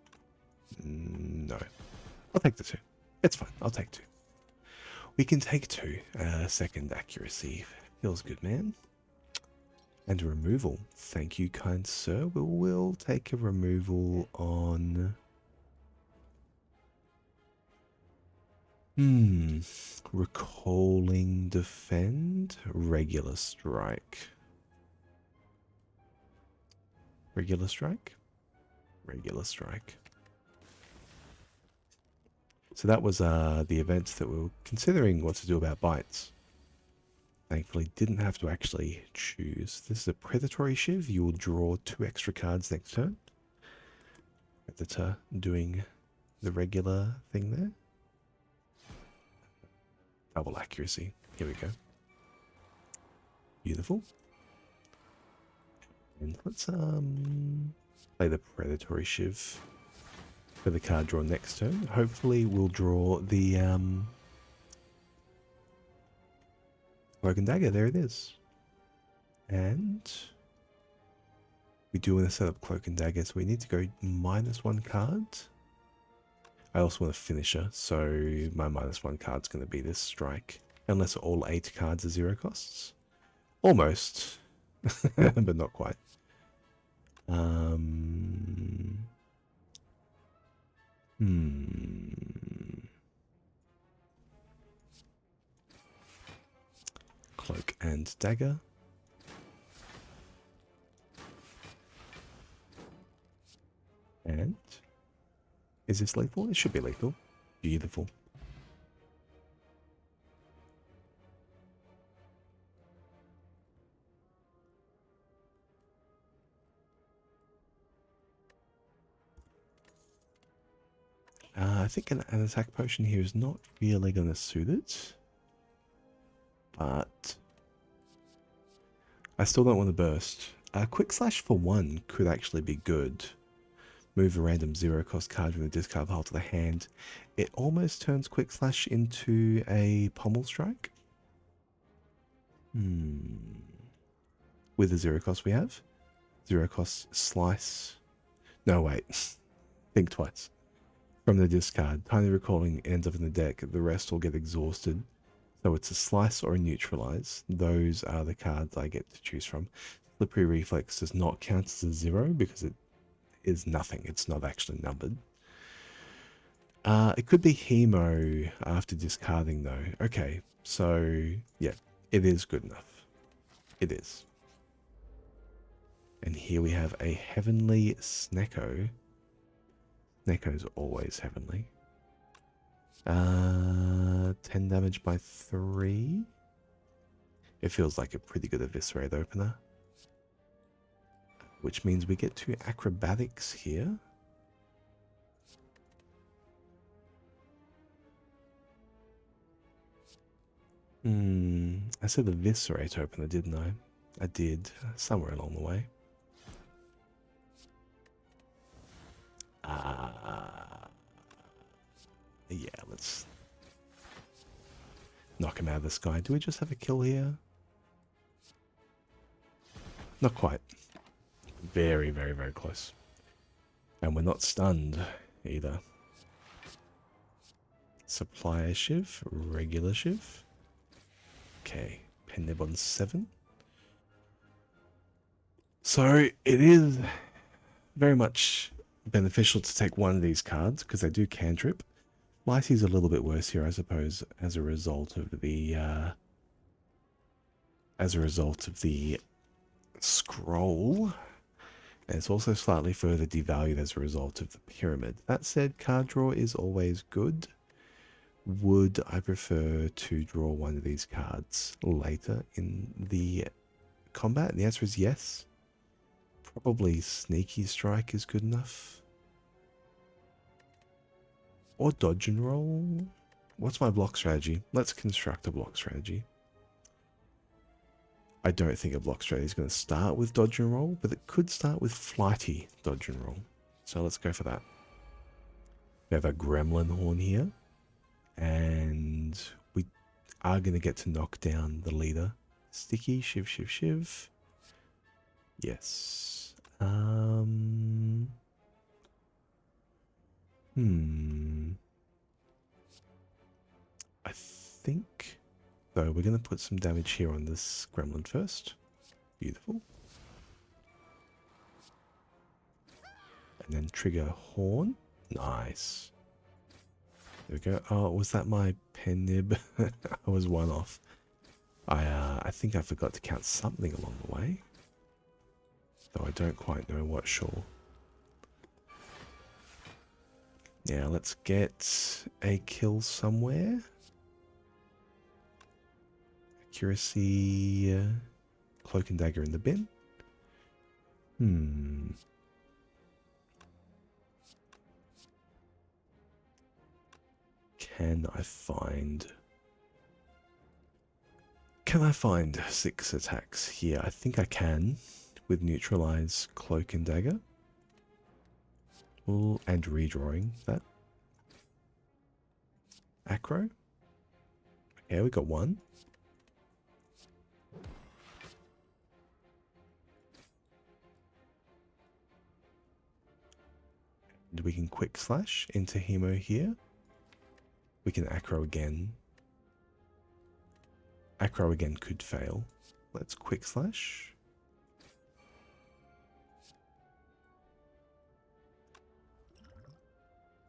No. I'll take the 2. It's fine. I'll take 2. We can take 2. Second accuracy. Feels good, man. And removal. Thank you, kind sir. We'll take a removal on... Recalling defend. Regular strike. Regular strike? Regular strike. So that was the events that we were considering what to do about bites. Thankfully didn't have to actually choose. This is a predatory shiv. You will draw 2 extra cards next turn. Predator doing the regular thing there. Double accuracy. Here we go. Beautiful. And let's play the predatory shiv for the card draw next turn. Hopefully we'll draw the Cloak and Dagger. There it is. And we do want to set up Cloak and Dagger, so we need to go -1 card. I also want a finisher, so my -1 card's going to be this strike. Unless all 8 cards are 0 costs. Almost. But not quite. Cloak and Dagger. And is this lethal? It should be lethal. Beautiful. I think an attack potion here is not really going to suit it. But I still don't want to burst. Quick Slash for 1 could actually be good. Move a random 0 cost card from the discard pile to the hand. It almost turns Quick Slash into a Pommel Strike. With the 0 cost we have. 0 cost Slice. No, wait. Think twice. From the discard. Tiny Recalling ends up in the deck. The rest will get exhausted. So it's a Slice or a Neutralize. Those are the cards I get to choose from. Slippery Reflex does not count as a 0 because it is nothing. It's not actually numbered. It could be Hemo after discarding though. Okay, so yeah, it is good enough. It is. And here we have a Heavenly Snecko. Snecko's always heavenly. 10 damage by 3. It feels like a pretty good Eviscerate opener. Which means we get to acrobatics here. I said Eviscerate opener, didn't I? I did, somewhere along the way. Yeah, let's knock him out of the sky. Do we just have a kill here? Not quite. Very, very, very close. And we're not stunned either. Supplier Shiv, regular Shiv. Okay, Penib on 7. So it is very much beneficial to take one of these cards because they do cantrip. Lycie's a little bit worse here, I suppose, as a result of the scroll. And it's also slightly further devalued as a result of the pyramid. That said, card draw is always good. Would I prefer to draw one of these cards later in the combat? And the answer is yes. Probably Sneaky Strike is good enough. Or Dodge and Roll. What's my block strategy? Let's construct a block strategy. I don't think a block strategy is going to start with dodge and roll, but it could start with flighty dodge and roll. So let's go for that. We have a gremlin horn here, and we are going to get to knock down the leader. Sticky, shiv, shiv, shiv. Yes. I think, though, we're going to put some damage here on this gremlin first. Beautiful. And then trigger horn. Nice. There we go. Oh, was that my pen nib? I was one off. I think I forgot to count something along the way. Though I don't quite know what, sure. Now let's get a kill somewhere. Accuracy, cloak and dagger in the bin. Can I find 6 attacks here? I think I can with neutralize cloak and dagger. Ooh, and redrawing that. Acro. Okay, we got one. And we can quick slash into Hemo here. We can acro again. Acro again could fail. Let's quick slash.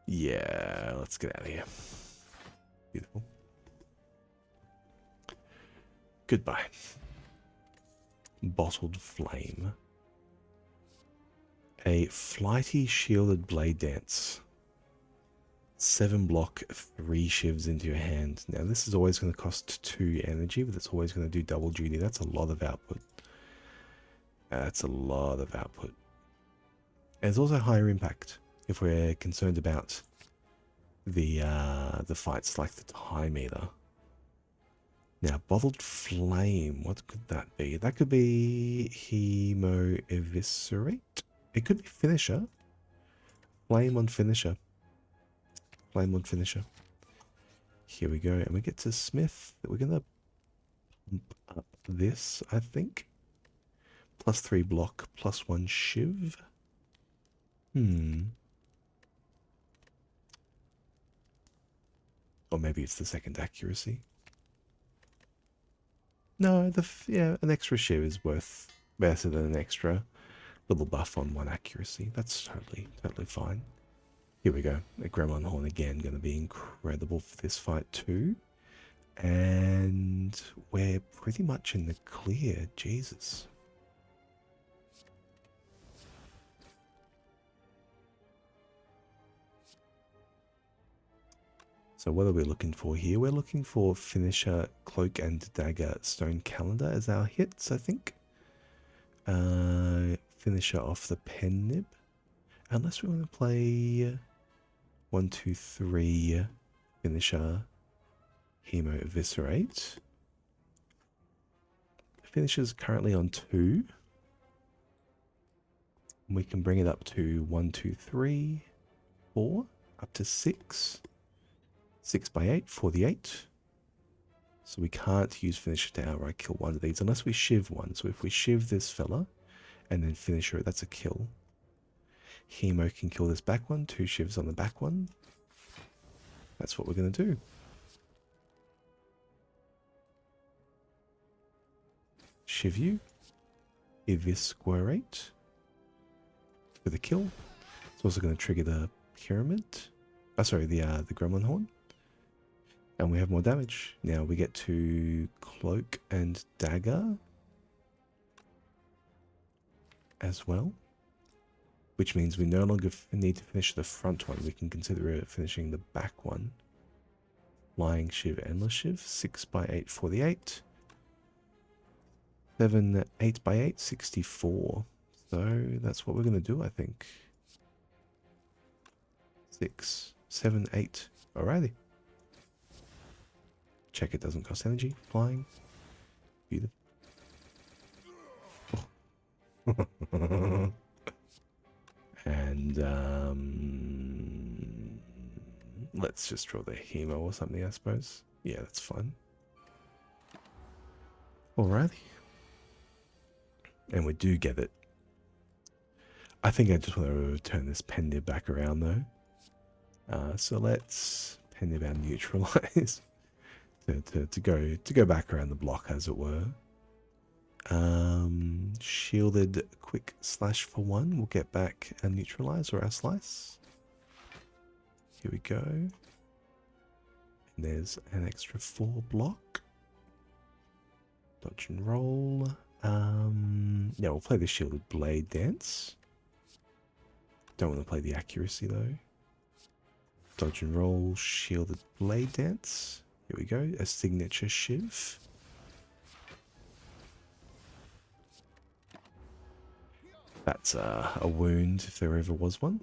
Yeah, let's get out of here. Beautiful. Goodbye. Bottled Flame. A flighty shielded blade dance. 7 block, 3 shivs into your hand. Now this is always going to cost 2 energy, but it's always going to do double duty. That's a lot of output. That's a lot of output. And it's also higher impact if we're concerned about the fights like the time eater. Now, Bottled Flame, what could that be? That could be Hemo Eviscerate. It could be Finisher. Flame on Finisher. Flame on Finisher. Here we go. And we get to Smith. We're going to pump up this, I think. +3 block, +1 shiv. Or maybe it's the second accuracy. No, an extra shiv is worth better than an extra little buff on 1 accuracy. That's totally fine. Here we go. A Gremlin Horn again, going to be incredible for this fight too. And we're pretty much in the clear. Jesus. So what are we looking for here? We're looking for Finisher, Cloak and Dagger, Stone Calendar as our hits, I think. Finisher off the Pen Nib. Unless we want to play 1, 2, 3 Finisher, Hemo Eviscerate. Finisher's currently on 2. We can bring it up to 1, 2, 3, 4, up to 6. 6 by 8 for the 8. So we can't use Finisher to outright kill one of these unless we shiv one. So if we shiv this fella and then Finisher, that's a kill. Hemo can kill this back one. 2 shivs on the back one. That's what we're going to do. Shiv you. Eviscerate for the kill. It's also going to trigger the pyramid. Sorry, the Gremlin Horn. And we have more damage. Now we get to Cloak and Dagger as well. Which means we no longer need to finish the front one. We can consider finishing the back one. Flying Shiv, Endless Shiv. 6 by 8 for the 8. 7, 8 by 8, 64. So that's what we're going to do, I think. 6, 7, 8. Alrighty. Check it doesn't cost energy. Flying. Beautiful. And let's just draw the Hemo or something, I suppose. Yeah, that's fine. Alrighty. And we do get it. I think I just want to turn this Pendiv back around though. So let's Pendiv our neutralize to go back around the block, as it were. Shielded quick slash for 1. We'll get back our neutralize or our slice. Here we go. And there's an extra 4 block. Dodge and roll. Yeah, we'll play the shielded blade dance. Don't want to play the accuracy though. Dodge and roll, shielded blade dance. Here we go, a signature shiv. That's a wound if there ever was one.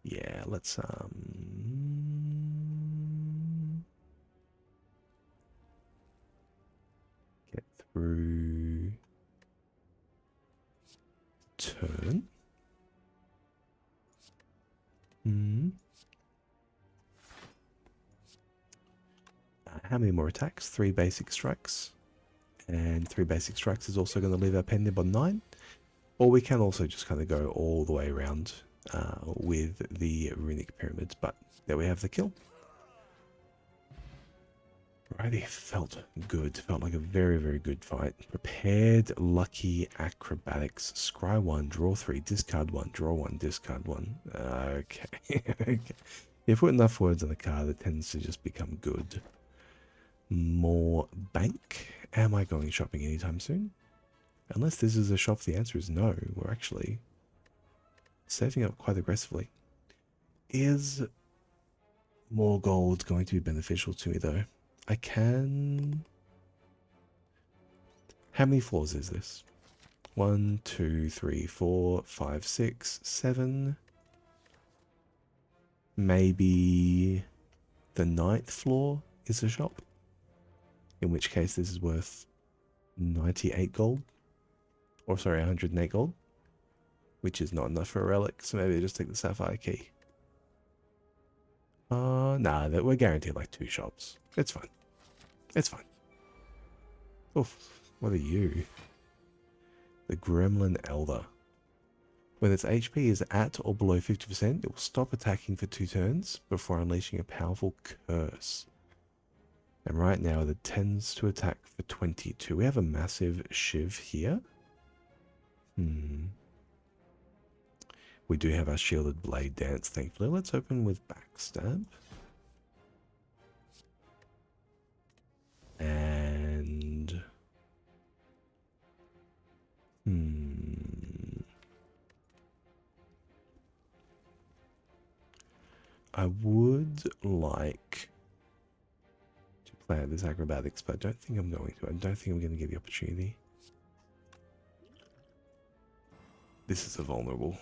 Yeah, let's get through turn. How many more attacks? 3 basic strikes. And 3 basic strikes is also going to leave our Pendiv on 9. Or we can also just kind of go all the way around with the runic pyramids. But there we have the kill. Alrighty, felt good. Felt like a very, very good fight. Prepared, lucky, acrobatics. Scry 1, draw 3, discard 1, draw 1, discard 1. Okay. Okay. You put enough words on a card, it tends to just become good. More bank. Am I going shopping anytime soon? Unless this is a shop, the answer is no. We're actually saving up quite aggressively. Is more gold going to be beneficial to me though? I can... How many floors is this? 1, 2, 3, 4, 5, 6, 7. Maybe the 9th floor is a shop. In which case this is worth 98 gold. Or sorry, 108 gold. Which is not enough for a relic, so maybe I just take the sapphire key. Nah, we're guaranteed like 2 shops. It's fine. It's fine. Oof, what are you? The Gremlin Elder. When its HP is at or below 50%, it will stop attacking for 2 turns before unleashing a powerful curse. And right now it tends to attack for 22. We have a massive shiv here. We do have our shielded blade dance, thankfully. Let's open with backstab. And... I would like to play out this acrobatics, but I don't think I'm going to. I don't think I'm going to get the opportunity. This is a vulnerable.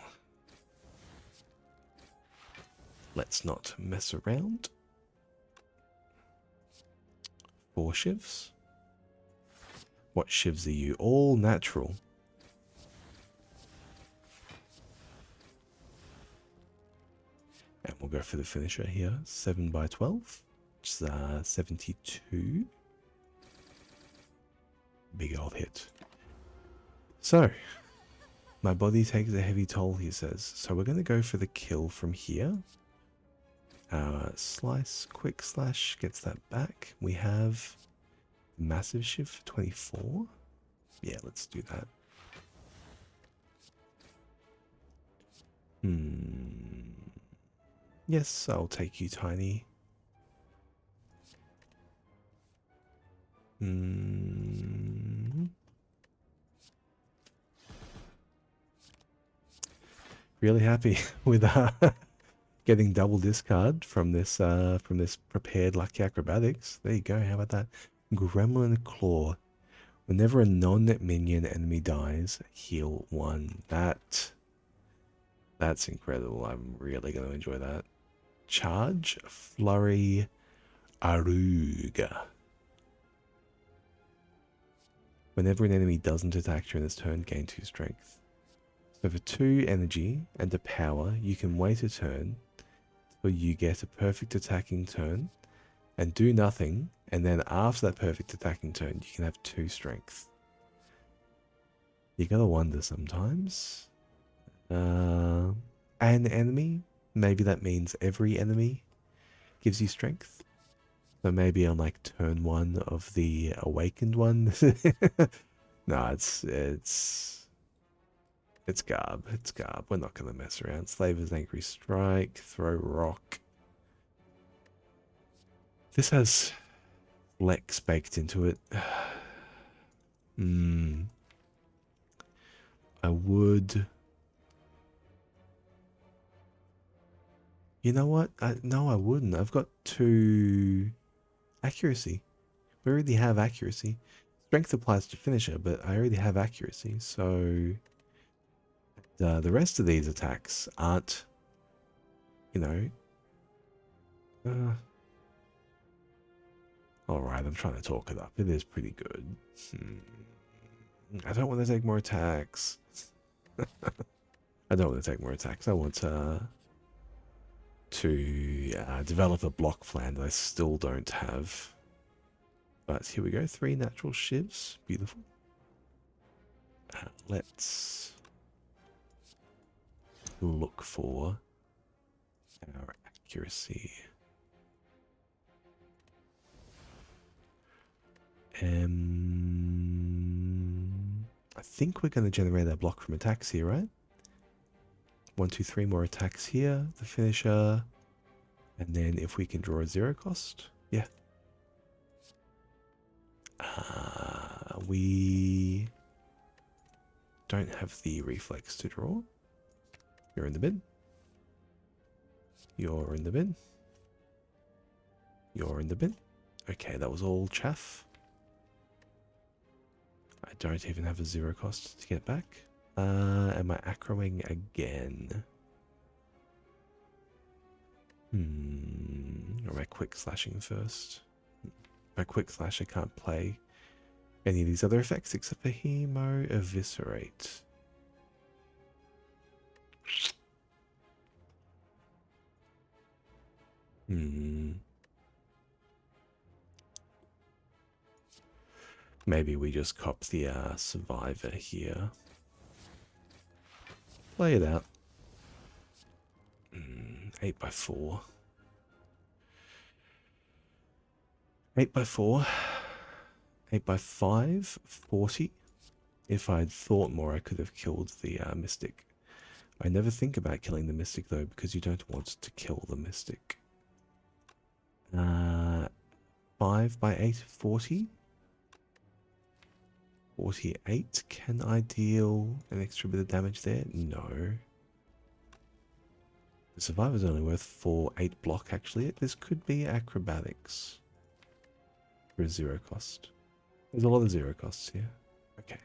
Let's not mess around. 4 shivs. What shivs are you? All natural. And we'll go for the finisher here. 7 by 12. Which is 72. Big old hit. So, my body takes a heavy toll, he says. So we're going to go for the kill from here. Slice, quick slash gets that back. We have massive shift for 24. Yeah, let's do that. Yes, I'll take you, Tiny. Really happy with getting double discard from this prepared lucky acrobatics. There you go. How about that? Gremlin Claw. Whenever a non-minion enemy dies, heal 1. That's incredible. I'm really going to enjoy that. Charge, flurry, Aruga. Whenever an enemy doesn't attack during this turn, gain 2 strength. So for 2 energy and a power, you can wait a turn till you get a perfect attacking turn and do nothing, and then after that perfect attacking turn, you can have 2 strength. You gotta wonder sometimes. An enemy, maybe that means every enemy gives you strength. So maybe on like turn 1 of the awakened one. No, it's garb. It's garb. We're not gonna mess around. Slaver's Angry Strike, throw rock. This has flex baked into it. I would. You know what? No, I wouldn't. I've got 2 accuracy. We already have accuracy. Strength applies to finisher, but I already have accuracy, so the rest of these attacks aren't, you know. Alright, I'm trying to talk it up. It is pretty good. I don't want to take more attacks. I don't want to take more attacks. I want to develop a block plan that I still don't have. But here we go. 3 natural shivs. Beautiful. Let's look for our accuracy. I think we're going to generate our block from attacks here, right? 1, 2, 3 more attacks here. The finisher. And then if we can draw a 0 cost. Yeah. We don't have the reflex to draw. You're in the bin. You're in the bin. You're in the bin. Okay, that was all chaff. I don't even have a 0 cost to get back. Am I acroing again? Or am I quick slashing first? If I quick slash, I can't play any of these other effects except for Hemo Eviscerate. Maybe we just cop the Survivor here. Play it out. 8x4. 8x4. 8x5. 40. If I'd thought more, I could have killed the Mystic. I never think about killing the Mystic though, because you don't want to kill the Mystic. 5x8. 40. 48. Can I deal an extra bit of damage there? No. The Survivor's only worth 4, 8 block actually. This could be acrobatics. For a 0 cost. There's a lot of 0 costs here. Okay.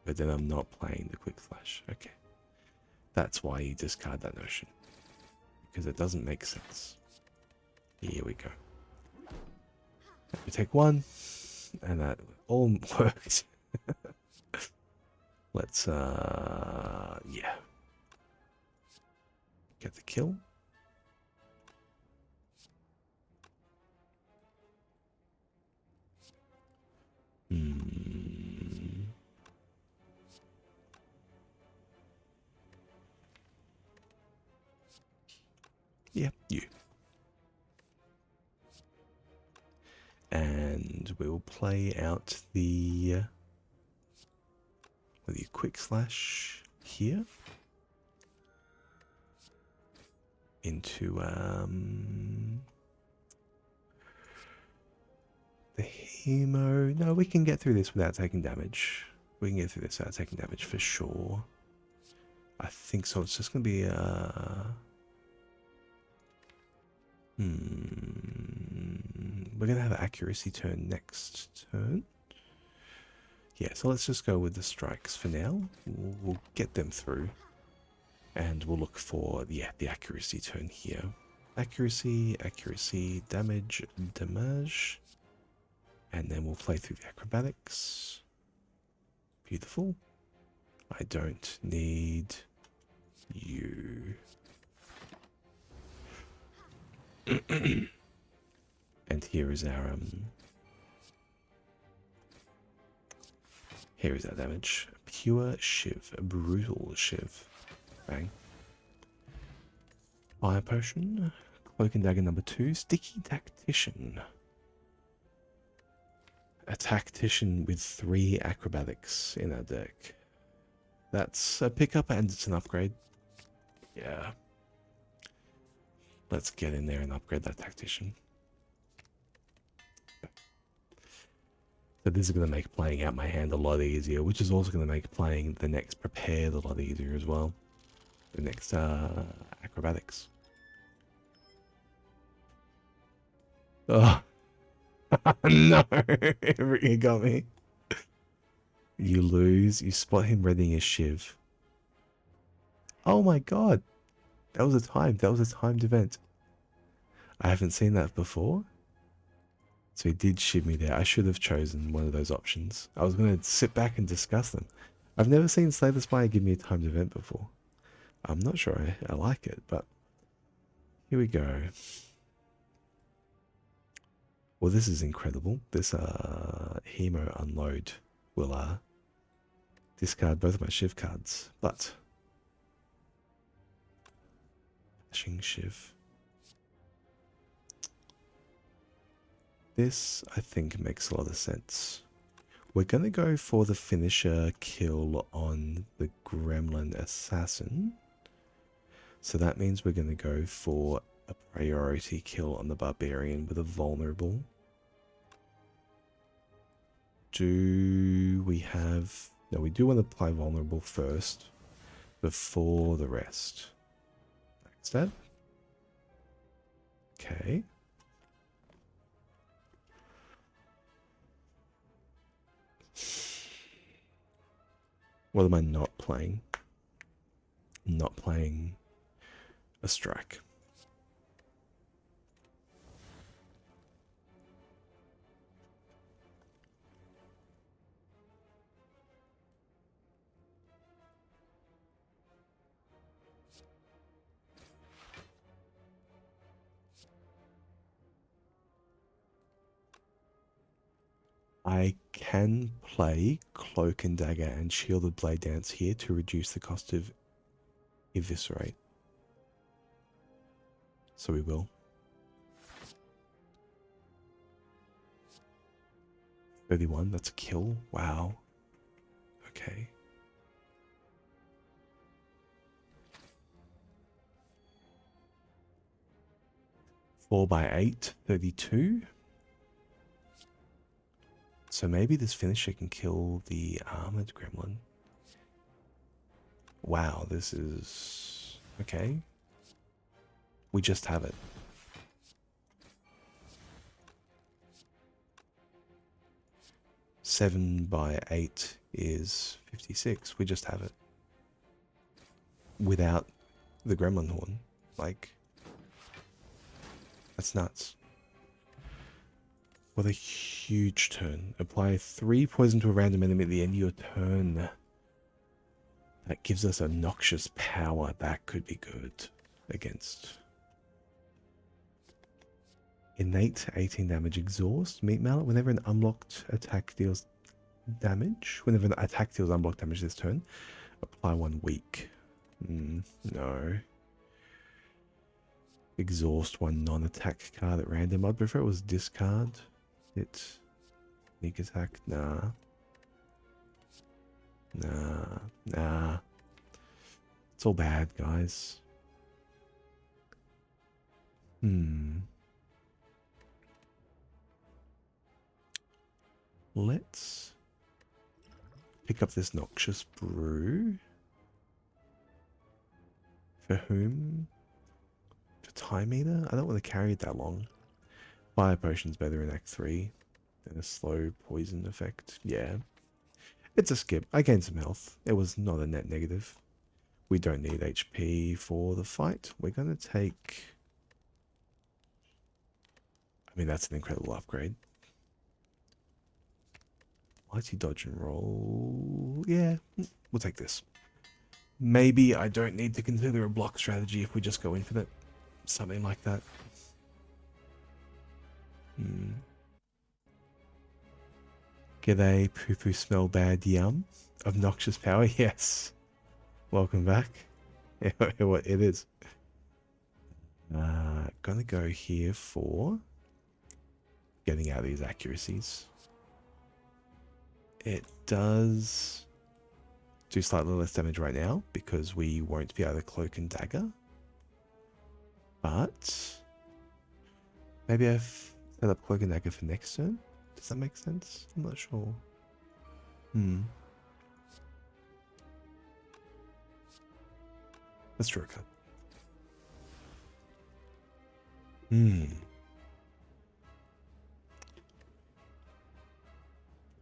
But then I'm not playing the quick flash. Okay. That's why you discard that notion. Because it doesn't make sense. Here we go. We take 1. And that all worked. Let's, yeah. Get the kill. Yeah, you. And we'll play out the quick slash here into the Hemo. No, we can get through this without taking damage. We can get through this without taking damage for sure. I think so. It's just gonna be we're gonna have an accuracy turn next turn. Yeah, so let's just go with the strikes for now. We'll get them through. And we'll look for, yeah, the accuracy turn here. Accuracy, accuracy, damage, damage. And then we'll play through the acrobatics. Beautiful. I don't need you. And here is our here is our damage. Pure Shiv, a brutal Shiv. Bang. Fire Potion, Cloak and Dagger number 2, Sticky Tactician. A Tactician with 3 acrobatics in our deck. That's a pickup and it's an upgrade. Yeah. Let's get in there and upgrade that Tactician. So this is going to make playing out my hand a lot easier, which is also going to make playing the next Prepared a lot easier as well. The next acrobatics. Oh. No, you got me. You lose. You spot him readying his shiv. Oh my god. That was a timed event. I haven't seen that before. So he did shiv me there. I should have chosen one of those options. I was going to sit back and discuss them. I've never seen Slay the Spire give me a timed event before. I'm not sure I like it, but here we go. Well, this is incredible. This Hemo Unload will discard both of my Shiv cards, but Flashing Shiv. This, I think, makes a lot of sense. We're going to go for the finisher kill on the Gremlin Assassin. So that means we're going to go for a priority kill on the Barbarian with a vulnerable. Do we have... No, we do want to apply vulnerable first before the rest. Like that. Okay. What am I not playing? Not playing a strike. I can play Cloak and Dagger and Shielded Blade Dance here to reduce the cost of Eviscerate. So we will. 31, that's a kill. Wow. Okay. Four by 8, 32. So maybe this finisher can kill the armored gremlin. Wow, this is... okay. We just have it. Seven by 8 is 56. We just have it. Without the gremlin horn. Like... that's nuts. What a huge turn. Apply 3 poison to a random enemy at the end of your turn. That gives us a noxious power. That could be good against. Innate 18 damage. Exhaust. Meat Mallet. Whenever an unlocked attack deals damage. Whenever an attack deals unblocked damage this turn. Apply 1 weak. No. Exhaust 1 non-attack card at random. I'd prefer it was discard. It sneak attack. Nah. It's all bad, guys. Let's pick up this noxious brew. For whom? For Time Eater? I don't want to carry it that long. Fire Potion's better in Act 3 than a slow poison effect. Yeah. It's a skip. I gained some health. It was not a net negative. We don't need HP for the fight. We're going to take I mean, that's an incredible upgrade. Mighty dodge and roll. Yeah, we'll take this. Maybe I don't need to consider a block strategy if we just go infinite. Something like that. G'day, poo-poo smell bad yum. Obnoxious power, yes. Welcome back. What it is. Gonna go here for getting out of these accuracies. It does do slightly less damage right now because we won't be able to cloak and dagger. But maybe I've set up cloak and dagger for next turn. Does that make sense? I'm not sure. Let's draw a card.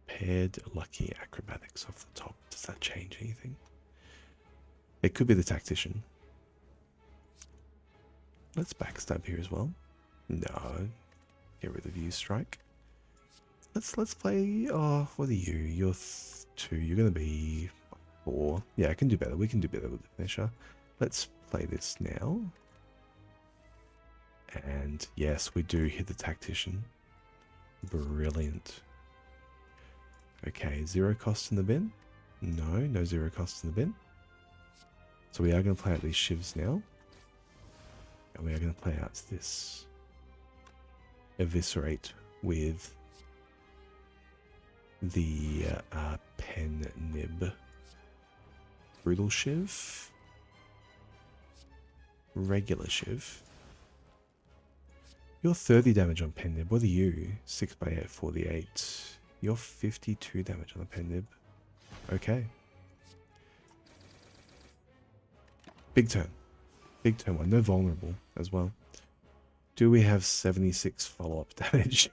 Paired lucky acrobatics off the top. Does that change anything? It could be the tactician. Let's backstab here as well. No. Get rid of you, strike. Let's play. Oh, what are you? You're 2. You're gonna be 4. Yeah, I can do better. We can do better with the finisher. Let's play this now. And yes, we do hit the tactician. Brilliant. Okay, 0 cost in the bin. No 0 cost in the bin. So we are going to play out these shivs now. And we are going to play out this eviscerate with the pen nib. Brutal shiv. Regular shiv. You're 30 damage on pen nib. What are you? 6 by 8, 48. You're 52 damage on the pen nib. Okay. Big turn. Big turn one. No vulnerable as well. Do we have 76 follow-up damage?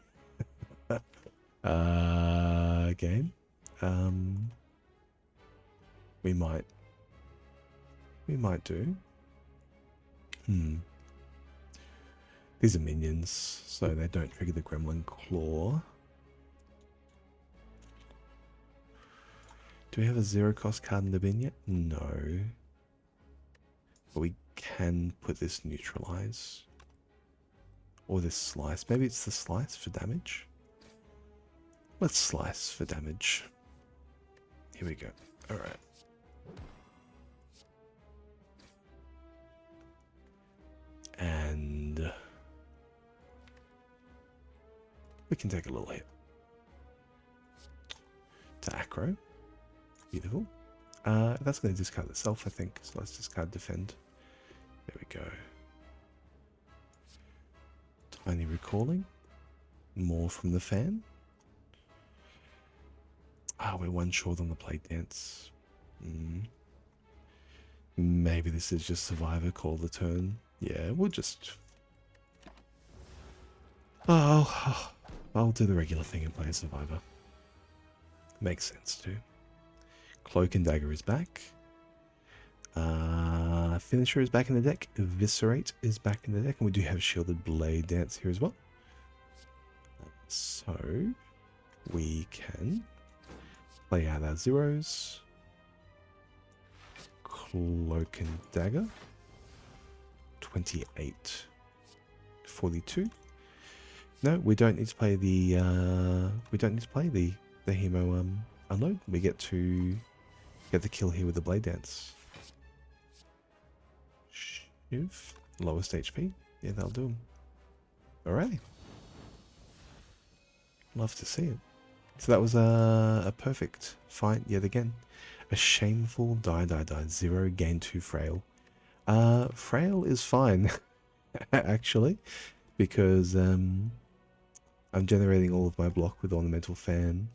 Game? We might. We might do. These are minions, so they don't trigger the Gremlin Claw. Do we have a 0 cost card in the bin yet? No. But we can put this neutralize. Or this slice. Maybe it's the slice for damage. Let's slice for damage. Here we go. Alright. And we can take a little hit. To acro. Beautiful. That's going to discard itself, I think. So let's discard defend. There we go. Tiny recalling. More from the fan. We're one short on the play dance. Maybe this is just survivor, call the turn. Yeah, we'll just... I'll do the regular thing and play a survivor. Makes sense too. Cloak and dagger is back. Finisher is back in the deck. Eviscerate is back in the deck. And we do have shielded blade dance here as well. So we can play out our zeros. Cloak and dagger. 28. 42. No, we don't need to play the the hemo unload. We get to get the kill here with the blade dance. Shiv, lowest HP. Yeah, that'll do him. Alrighty. Love to see it. So that was a perfect fight yet again. A shameful die. 0, gain 2 frail. Frail is fine, actually, because I'm generating all of my block with Ornamental Fan.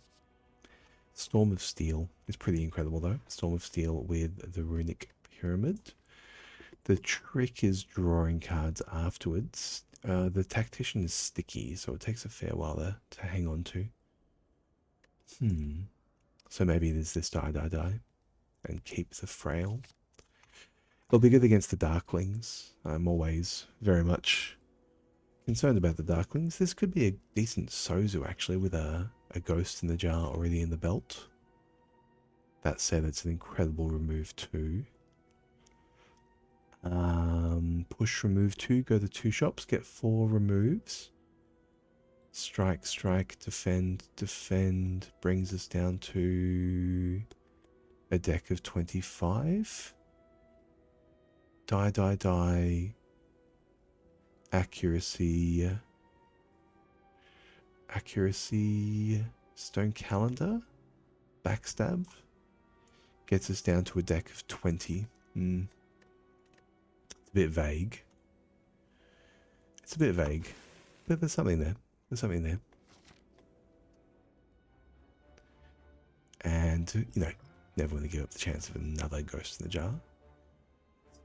Storm of Steel is pretty incredible though. Storm of Steel with the Runic Pyramid. The trick is drawing cards afterwards. The Tactician is sticky, so it takes a fair while to hang on to. So maybe it is this die. And keep the Frail. It'll be good against the Darklings. I'm always very much Concerned about the Darklings. This could be a decent Sozu actually with a ghost in the jar already in the belt. That said, it's an incredible remove 2. Push remove 2, go to 2 shops, get 4 removes. Strike, strike, defend, defend, brings us down to a deck of 25. Die, die, die. Accuracy. Accuracy. Stone Calendar. Backstab. Gets us down to a deck of 20. It's a bit vague. It's a bit vague. But there's something there. There's something there. And, you know, never want to give up the chance of another ghost in the jar.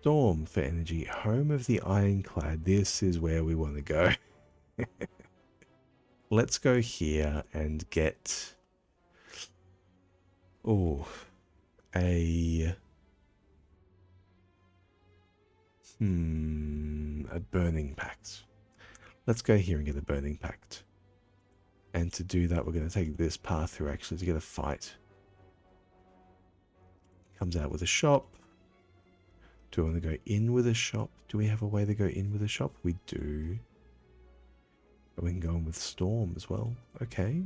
Storm for energy. Home of the Ironclad. This is where we want to go. Let's go here and get... Oh, a Burning Pact. Let's go here and get a Burning Pact. And to do that, we're going to take this path through actually to get a fight. Comes out with a shop. Do I want to go in with a shop? Do we have a way to go in with a shop? We do. But we can go in with Storm as well. Okay.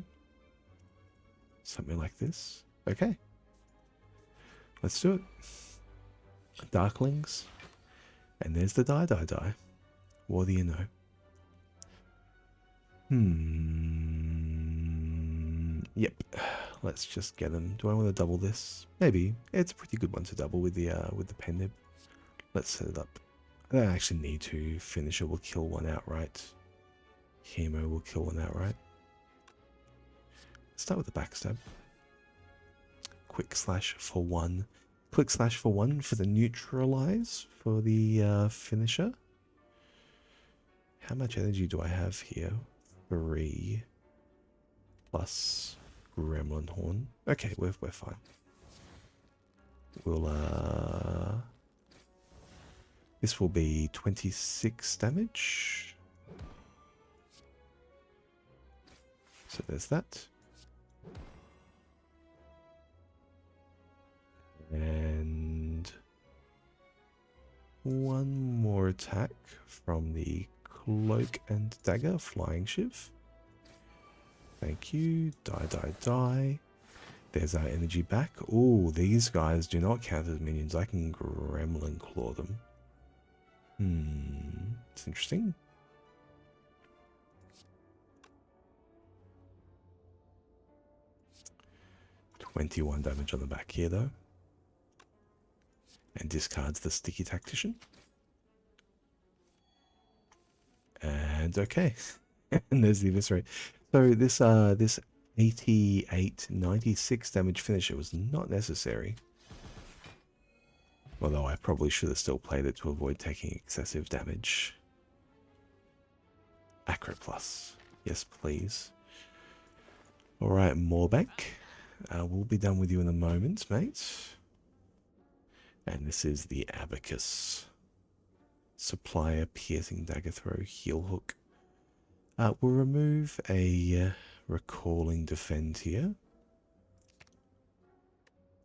Something like this. Okay. Let's do it. Darklings. And there's the die, die, die. What do you know? Yep. Let's just get them. Do I want to double this? Maybe. It's a pretty good one to double with the pen nib. Let's set it up. I don't actually need to. Finisher will kill one outright. Hemo will kill one outright. Let's start with the backstab. Quick slash for 1. Quick slash for 1 for the neutralize for the finisher. How much energy do I have here? 3 plus Gremlin Horn. Okay, we're fine. We'll this will be 26 damage. So there's that. And one more attack from the Cloak and Dagger Flying Shiv. Thank you. Die, die, die. There's our energy back. Oh, these guys do not count as minions. I can Gremlin Claw them. It's interesting. $21 damage on the back here, though. And discards the Sticky Tactician. And okay. And there's the Eviscerate. So this 96 damage finisher was not necessary. Although I probably should have still played it to avoid taking excessive damage. Acro Plus. Yes, please. Alright, Moorbank. We'll be done with you in a moment, mate. And this is the Abacus. Supplier, Piercing Dagger Throw, Heel Hook. We'll remove a Recalling Defend here.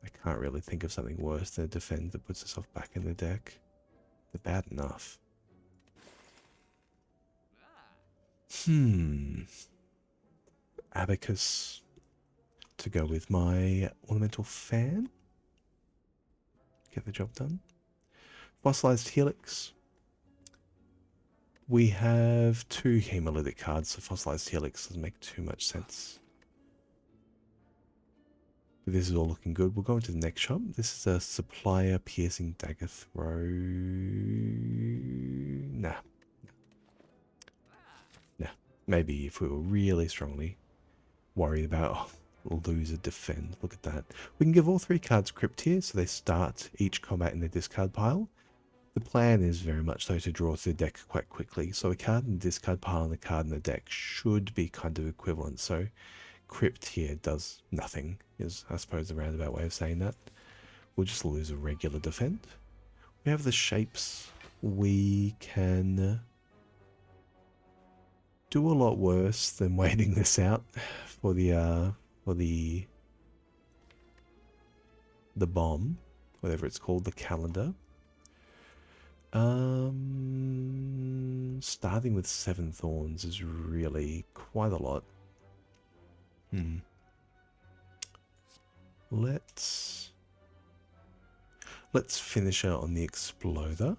I can't really think of something worse than a Defend that puts itself back in the deck. They're bad enough. Abacus to go with my Ornamental Fan. Get the job done. Fossilized Helix. We have 2 Hemolytic cards, so Fossilized Helix doesn't make too much sense. But this is all looking good. We'll go into the next shop. This is a Supplier Piercing Dagger Throw. Nah. Nah. Maybe if we were really strongly worried about lose a defend. Look at that. We can give all 3 cards Crypt here, so they start each combat in the discard pile. The plan is very much though to draw to the deck quite quickly, so a card in the discard pile and a card in the deck should be kind of equivalent. So Crypt here does nothing, is I suppose the roundabout way of saying that. We'll just lose a regular defend. We have the shapes. We can do a lot worse than waiting this out for the bomb, whatever it's called, the calendar. Starting with 7 thorns is really quite a lot. Let's finish her on the exploder.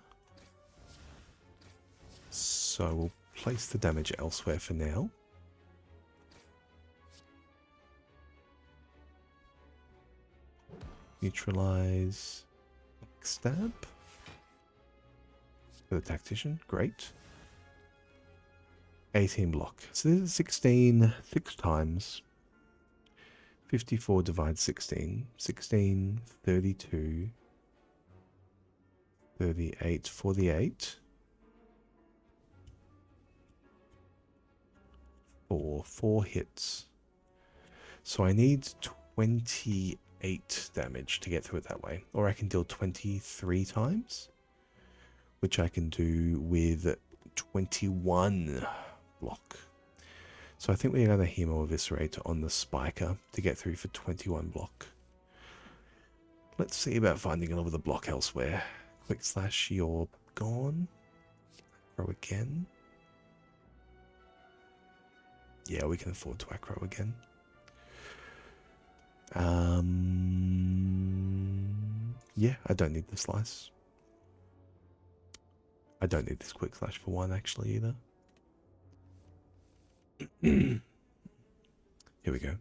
So we'll place the damage elsewhere for now. Neutralize. Stab. For the tactician, great. 18 block. So this is 16, 6 times. 54 divides 16. 16, 32, 38, 48. For 4 hits. So I need 28 damage to get through it that way. Or I can deal 23 times, which I can do with 21 block. So I think we're going to Hemo Eviscerate on the Spiker to get through for 21 block. Let's see about finding another block elsewhere. Quick slash, you're gone. Throw again. Yeah, we can afford to acro again. Yeah, I don't need the slice. I don't need this quick slash for 1 actually either. Here we go.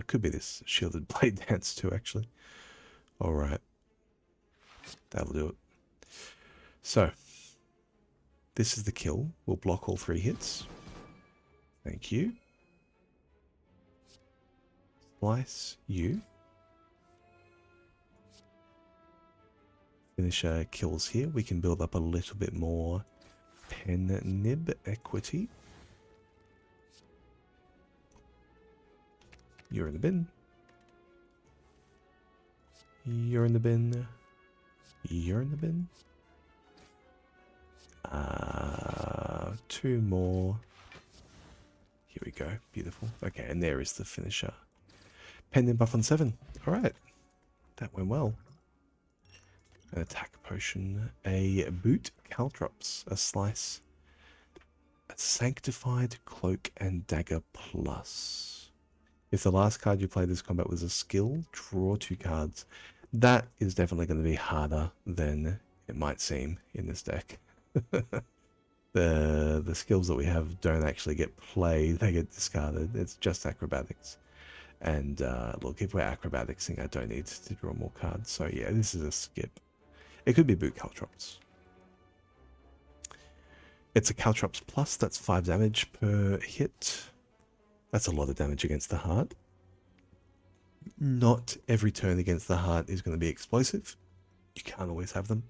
Could be this shielded blade dance too actually. Alright. That'll do it. So, this is the kill. We'll block all 3 hits. Thank you. Slice you. Finisher kills here. We can build up a little bit more pen nib equity. You're in the bin. You're in the bin. You're in the bin. 2 more. Here we go. Beautiful. Okay, and there is the finisher. Pen nib buff on 7. Alright. That went well. An attack potion, a boot, caltrops, a slice, a sanctified cloak and dagger plus. If the last card you played this combat was a skill, draw 2 cards. That is definitely going to be harder than it might seem in this deck. The skills that we have don't actually get played, they get discarded. It's just acrobatics. And look, if we're acrobaticsing, I don't need to draw more cards. So yeah, this is a skip. It could be boot caltrops. It's a caltrops plus, that's 5 damage per hit. That's a lot of damage against the heart. Not every turn against the heart is going to be explosive. You can't always have them.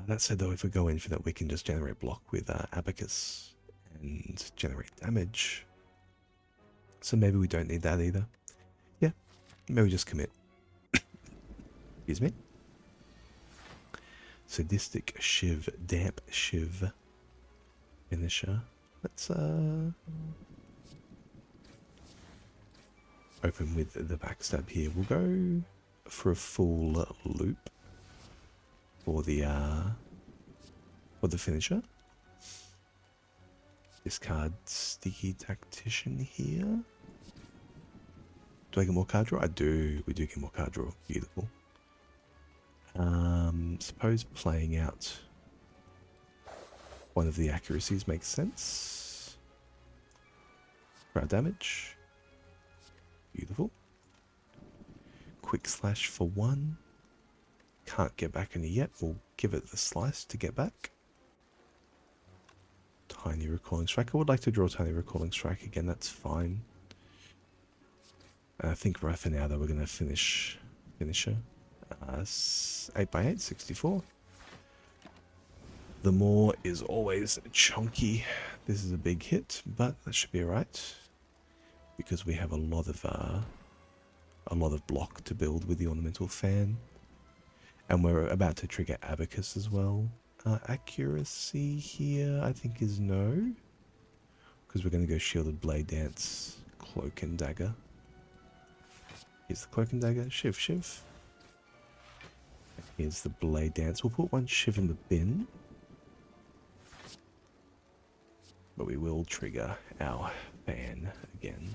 That said though, if we go infinite, we can just generate block with Abacus and generate damage. So maybe we don't need that either. Yeah, maybe just commit. Excuse me. Sadistic Shiv, Damp Shiv. Finisher. Let's open with the backstab here. We'll go for a full loop for the finisher. Discard Sticky Tactician here. Do I get more card draw? I do. We do get more card draw. Beautiful. Suppose playing out one of the accuracies makes sense. For our damage. Beautiful. Quick slash for 1. Can't get back any yet. We'll give it the slice to get back. Tiny Recalling Strike. I would like to draw Tiny Recalling Strike again. That's fine. I think right for now though we're going to finisher. 8x8, 64. The more is always chunky. This is a big hit, but that should be alright. Because we have a lot of block to build with the Ornamental Fan. And we're about to trigger Abacus as well. Accuracy here, I think, is no. Because we're going to go Shielded Blade Dance, Cloak and Dagger. Here's the Cloak and Dagger, Shiv, Shiv. And here's the Blade Dance. We'll put one Shiv in the bin. But we will trigger our fan again.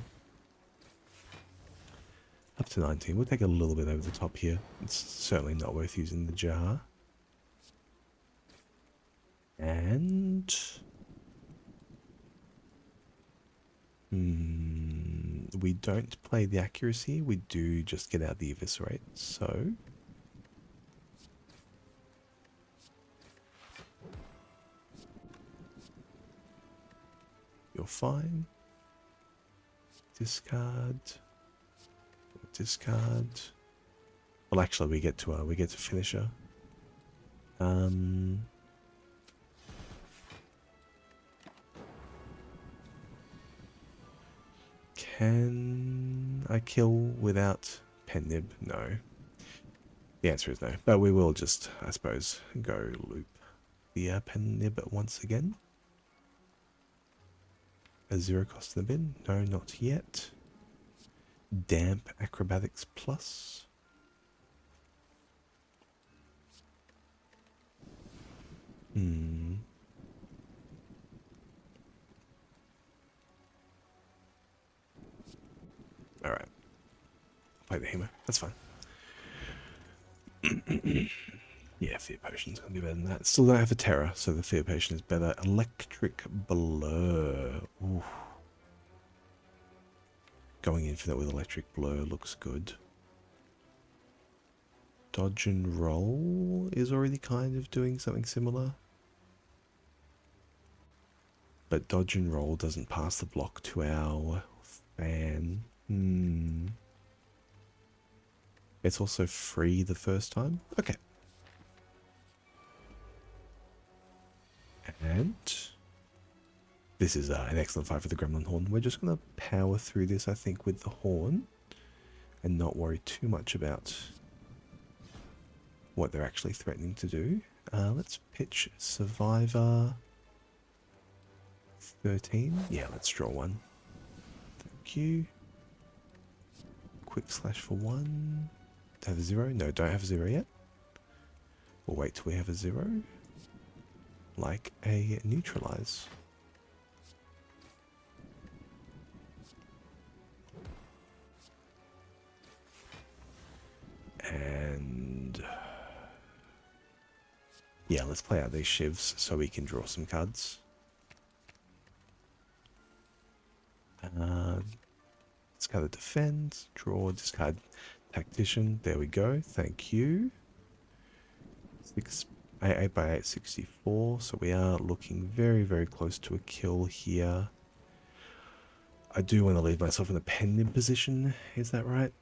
Up to 19. We'll take a little bit over the top here. It's certainly not worth using the jar. And... we don't play the accuracy. We do just get out the eviscerate. So... you're fine. Discard. Discard. Well, actually, we get to finisher. Can I kill without pen nib? No. The answer is no. But we will just, I suppose, go loop the pen nib once again. A 0 cost in the bin? No, not yet. Damp acrobatics plus. Alright. Play the Hemo. That's fine. Yeah, Fear Potion's gonna be better than that. Still don't have a Terror, so the Fear Potion is better. Electric Blur. Ooh. Going infinite with Electric Blur looks good. Dodge and Roll is already kind of doing something similar. But Dodge and Roll doesn't pass the block to our fan. It's also free the first time. Okay. And this is an excellent fight for the Gremlin Horn. We're just going to power through this, I think, with the Horn and not worry too much about what they're actually threatening to do. Let's pitch Survivor 13. Yeah, let's draw one. Thank you. Quick slash for one. Have a 0? No, don't have a 0 yet. We'll wait till we have a 0. Like a neutralize. And yeah, let's play out these shivs so we can draw some cards. Discard the defend, draw, discard tactician. There we go. Thank you. 8 by 8, 64. So we are looking very, very close to a kill here. I do want to leave myself in a pen nib position. Is that right?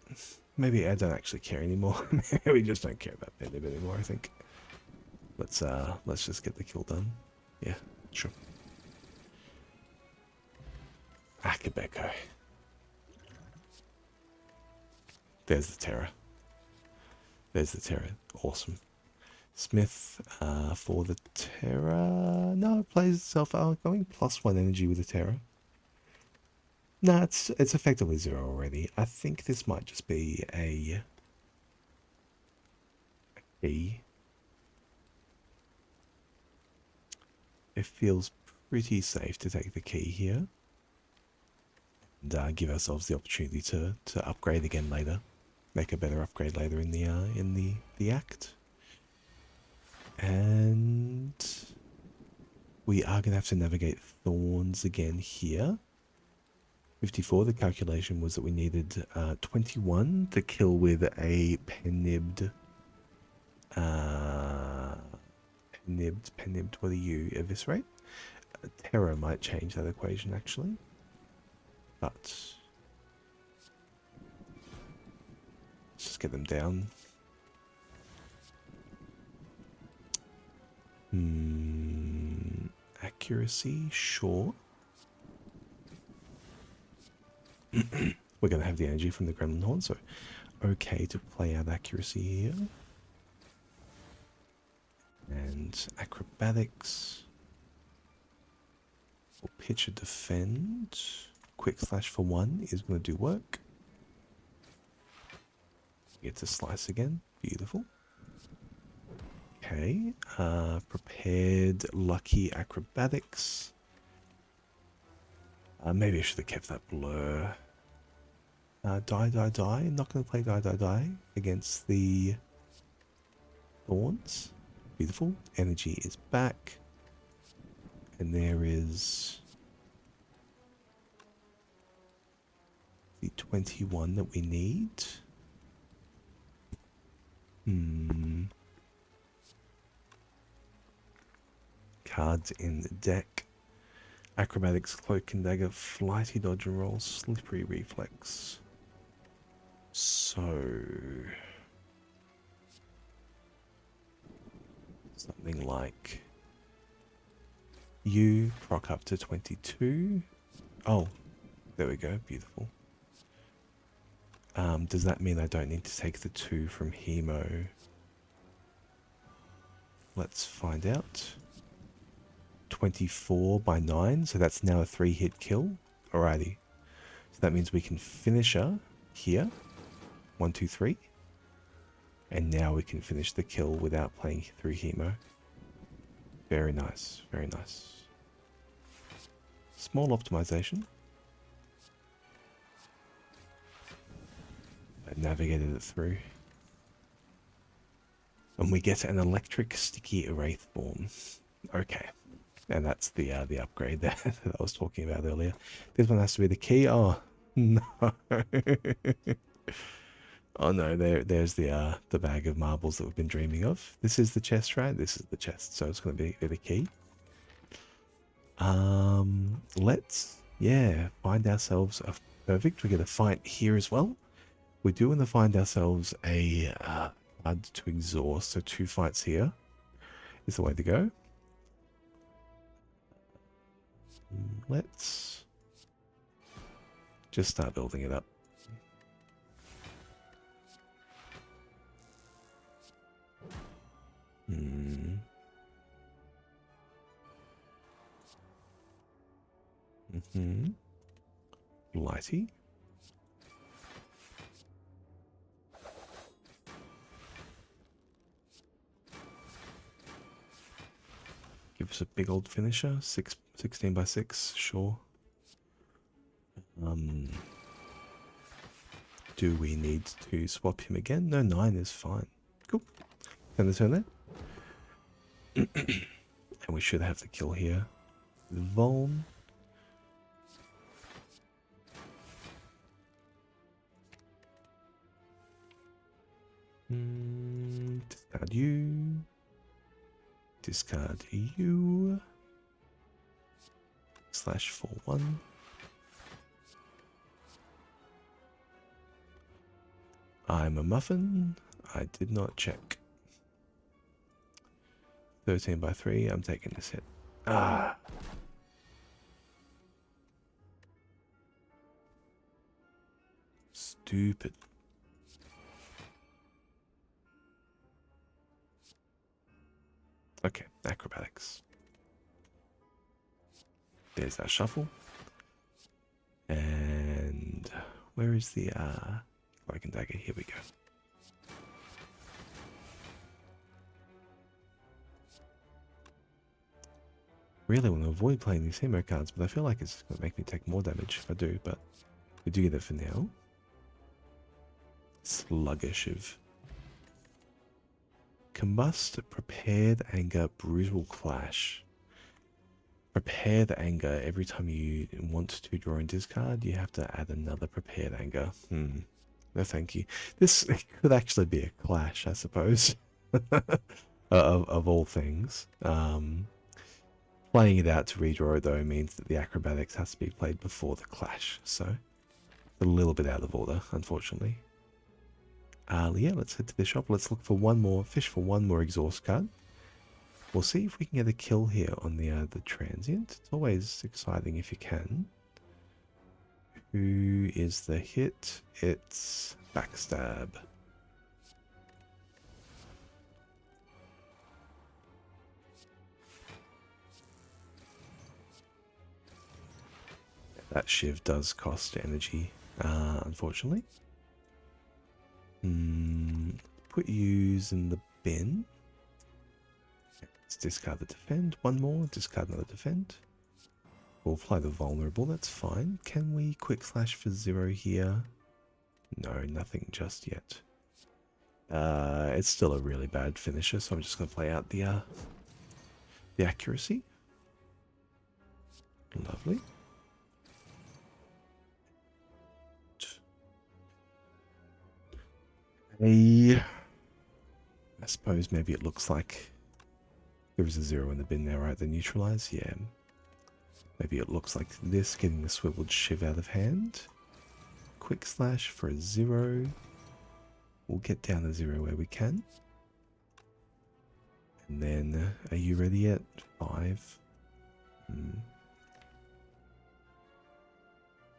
Maybe I don't actually care anymore. Maybe we just don't care about pen nib anymore, I think. Let's just get the kill done. Yeah, sure. Akabeko. There's the Terror. There's the Terror. Awesome. Smith for the Terror. No, it plays itself out. Going +1 energy with the Terror. No, it's effectively 0 already. I think this might just be a key. It feels pretty safe to take the key here. And give ourselves the opportunity to upgrade again later. Make a better upgrade later in the act. And we are going to have to navigate Thorns again here. 54, the calculation was that we needed 21 to kill with a pen-nibbed, what are you, eviscerate? Terror might change that equation actually. But let's just get them down. Accuracy, sure. We're going to have the energy from the Gremlin Horn, so okay to play out accuracy here. And acrobatics. Or pitch or defend. Quick slash for 1 is going to do work. Get to slice again. Beautiful. Okay. Prepared lucky acrobatics. Maybe I should have kept that blur. Die, die, die. Not going to play die, die, die against the thorns. Beautiful. Energy is back. And there is the 21 that we need. Cards in the deck. Acrobatics, cloak and dagger, flighty dodge and roll, slippery reflex. So something like you proc up to 22. Oh, there we go. Beautiful. Does that mean I don't need to take the 2 from Hemo? Let's find out. 24 by 9, so that's now a 3-hit kill. Alrighty. So that means we can finish her here. 1, 2, 3. And now we can finish the kill without playing through Hemo. Very nice, very nice. Small optimization. I navigated it through. And we get an electric sticky wraith form. Okay. And that's the upgrade that I was talking about earlier. This one has to be the key. Oh no. Oh no, there's the bag of marbles that we've been dreaming of. This is the chest, right? This is the chest, so it's gonna be the key. Let's find ourselves a perfect. We get a fight here as well. We do want to find ourselves a card to exhaust, so 2 fights here is the way to go. Let's just start building it up. Blighty. Give us a big old finisher. 16 by 6, sure. Do we need to swap him again? No, 9 is fine. Cool. End the turn there. And we should have the kill here. Vuln. Discard you. Discard you. Slash for 1. I'm a muffin. I did not check. 13 by 3. I'm taking this hit. Ah. Stupid. Okay, acrobatics. There's our shuffle. And where is the cloak and dagger? Here we go. Really want to avoid playing these Chimera cards, but I feel like it's going to make me take more damage if I do, but we do get it for now. Sluggish of Combust, Prepared Anger, Brutal Clash. Prepared Anger, every time you want to draw and discard, you have to add another Prepared Anger. No thank you. This could actually be a clash, I suppose, of all things. Playing it out to redraw though means that the acrobatics has to be played before the clash, so a little bit out of order, unfortunately. Yeah, let's head to the shop. Let's look for one more, fish for one more exhaust card. We'll see if we can get a kill here on the transient. It's always exciting if you can. Who is the hit? It's Backstab. That shiv does cost energy, unfortunately. Put yous in the bin. Let's discard the defend. One more, discard another defend. We'll apply the vulnerable, that's fine. Can we quick slash for 0 here? No, nothing just yet. It's still a really bad finisher, so I'm just going to play out the accuracy. Lovely. I suppose maybe it looks like there is a 0 in the bin now, right? The neutralize, yeah. Maybe it looks like this, getting the swiveled shiv out of hand. Quick slash for a 0. We'll get down to 0 where we can. And then, are you ready yet? 5.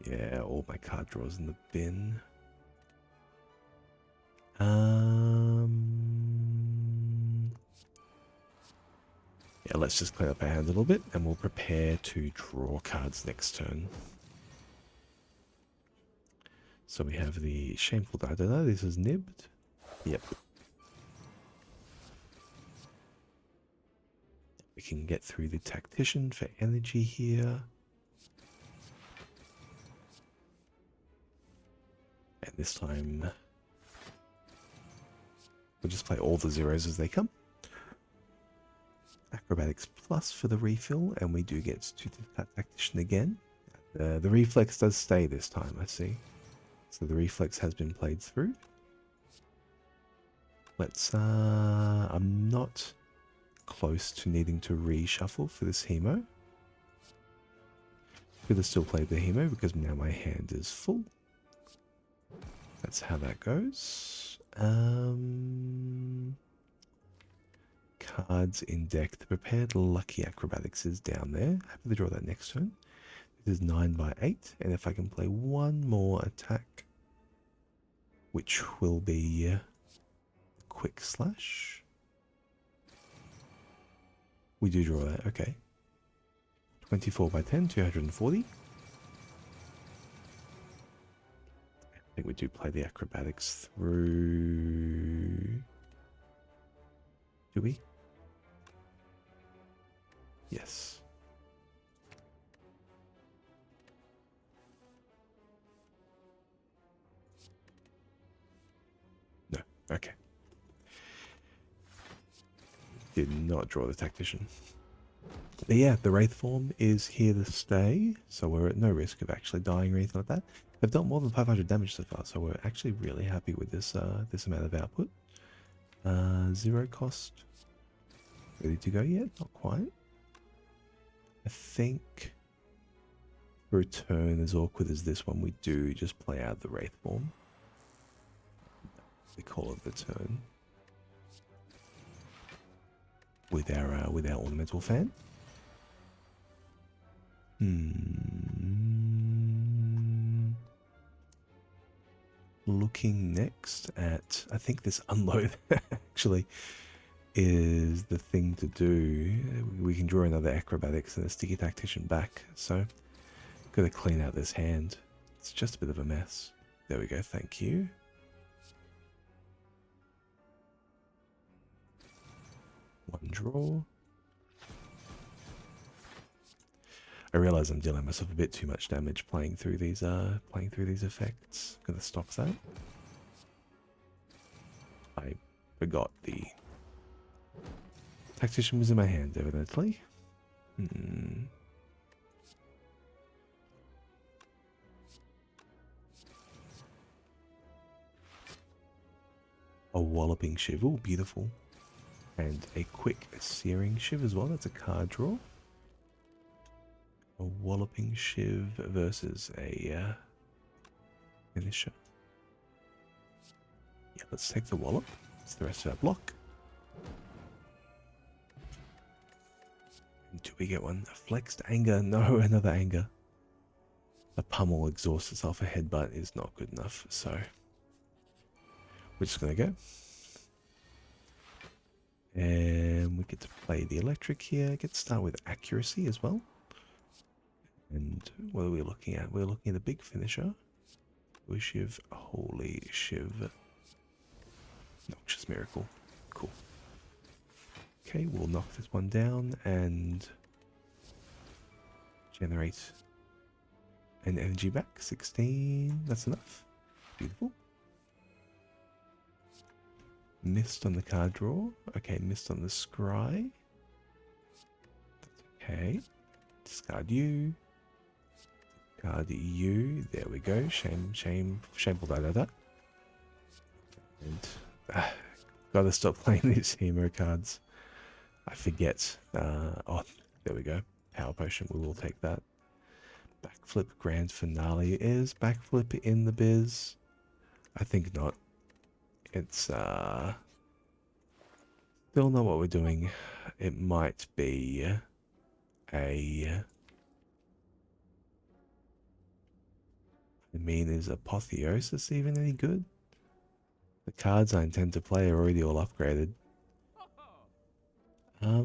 Yeah, all my card draws in the bin. Yeah, let's just clean up our hand a little bit and we'll prepare to draw cards next turn. So we have the Shameful Didono. This is nibbed. Yep. We can get through the Tactician for energy here. And this time we'll just play all the 0s as they come. Acrobatics plus for the refill, and we do get to that Tactician again. The reflex does stay this time, I see. So the reflex has been played through. Let's, I'm not close to needing to reshuffle for this Hemo. Could have still played the Hemo because now my hand is full. That's how that goes. Cards in deck. The prepared lucky acrobatics is down there. Happy to draw that next turn. This is 9 by 8, and if I can play one more attack, which will be quick slash. We do draw that, okay. 24 by 10, 240. I think we do play the acrobatics through. Do we? Yes. No. Okay. Did not draw the Tactician. But yeah, the Wraith form is here to stay, so we're at no risk of actually dying or anything like that. They've done more than 500 damage so far, so we're actually really happy with this this amount of output. 0 cost. Ready to go yet? Not quite. I think for a turn as awkward as this one, we do just play out the Wraith form. We call it the turn. With our ornamental fan. Looking next at, I think this unload actually is the thing to do. We can draw another acrobatics and a sticky tactician back, so gotta clean out this hand. It's just a bit of a mess. There we go, thank you. One draw. I realize I'm dealing myself a bit too much damage playing through these effects. I'm gonna stop that. I forgot the Tactician was in my hand, evidently. A walloping shiv, ooh, beautiful. And a quick searing shiv as well, that's a card draw. A walloping shiv versus a finisher. Yeah, let's take the wallop. It's the rest of our block. And do we get one? A flexed anger? No, another anger. A pummel exhausts itself. A headbutt is not good enough, so we're just gonna go. And we get to play the electric here. Get to start with accuracy as well. And what are we looking at? We're looking at a big finisher. We Shiv. Holy Shiv. Noxious Miracle. Cool. Okay, we'll knock this one down and generate an energy back. 16. That's enough. Beautiful. Missed on the card draw. Okay, missed on the scry. That's okay. Discard you. Discard you. There we go. Shameful that. And gotta stop playing these hero cards. I forget. Oh, there we go. Power Potion. We will take that. Backflip Grand Finale. Is backflip in the biz? I think not. It's still not what we're doing. It might be a... I mean, is Apotheosis even any good? The cards I intend to play are already all upgraded. I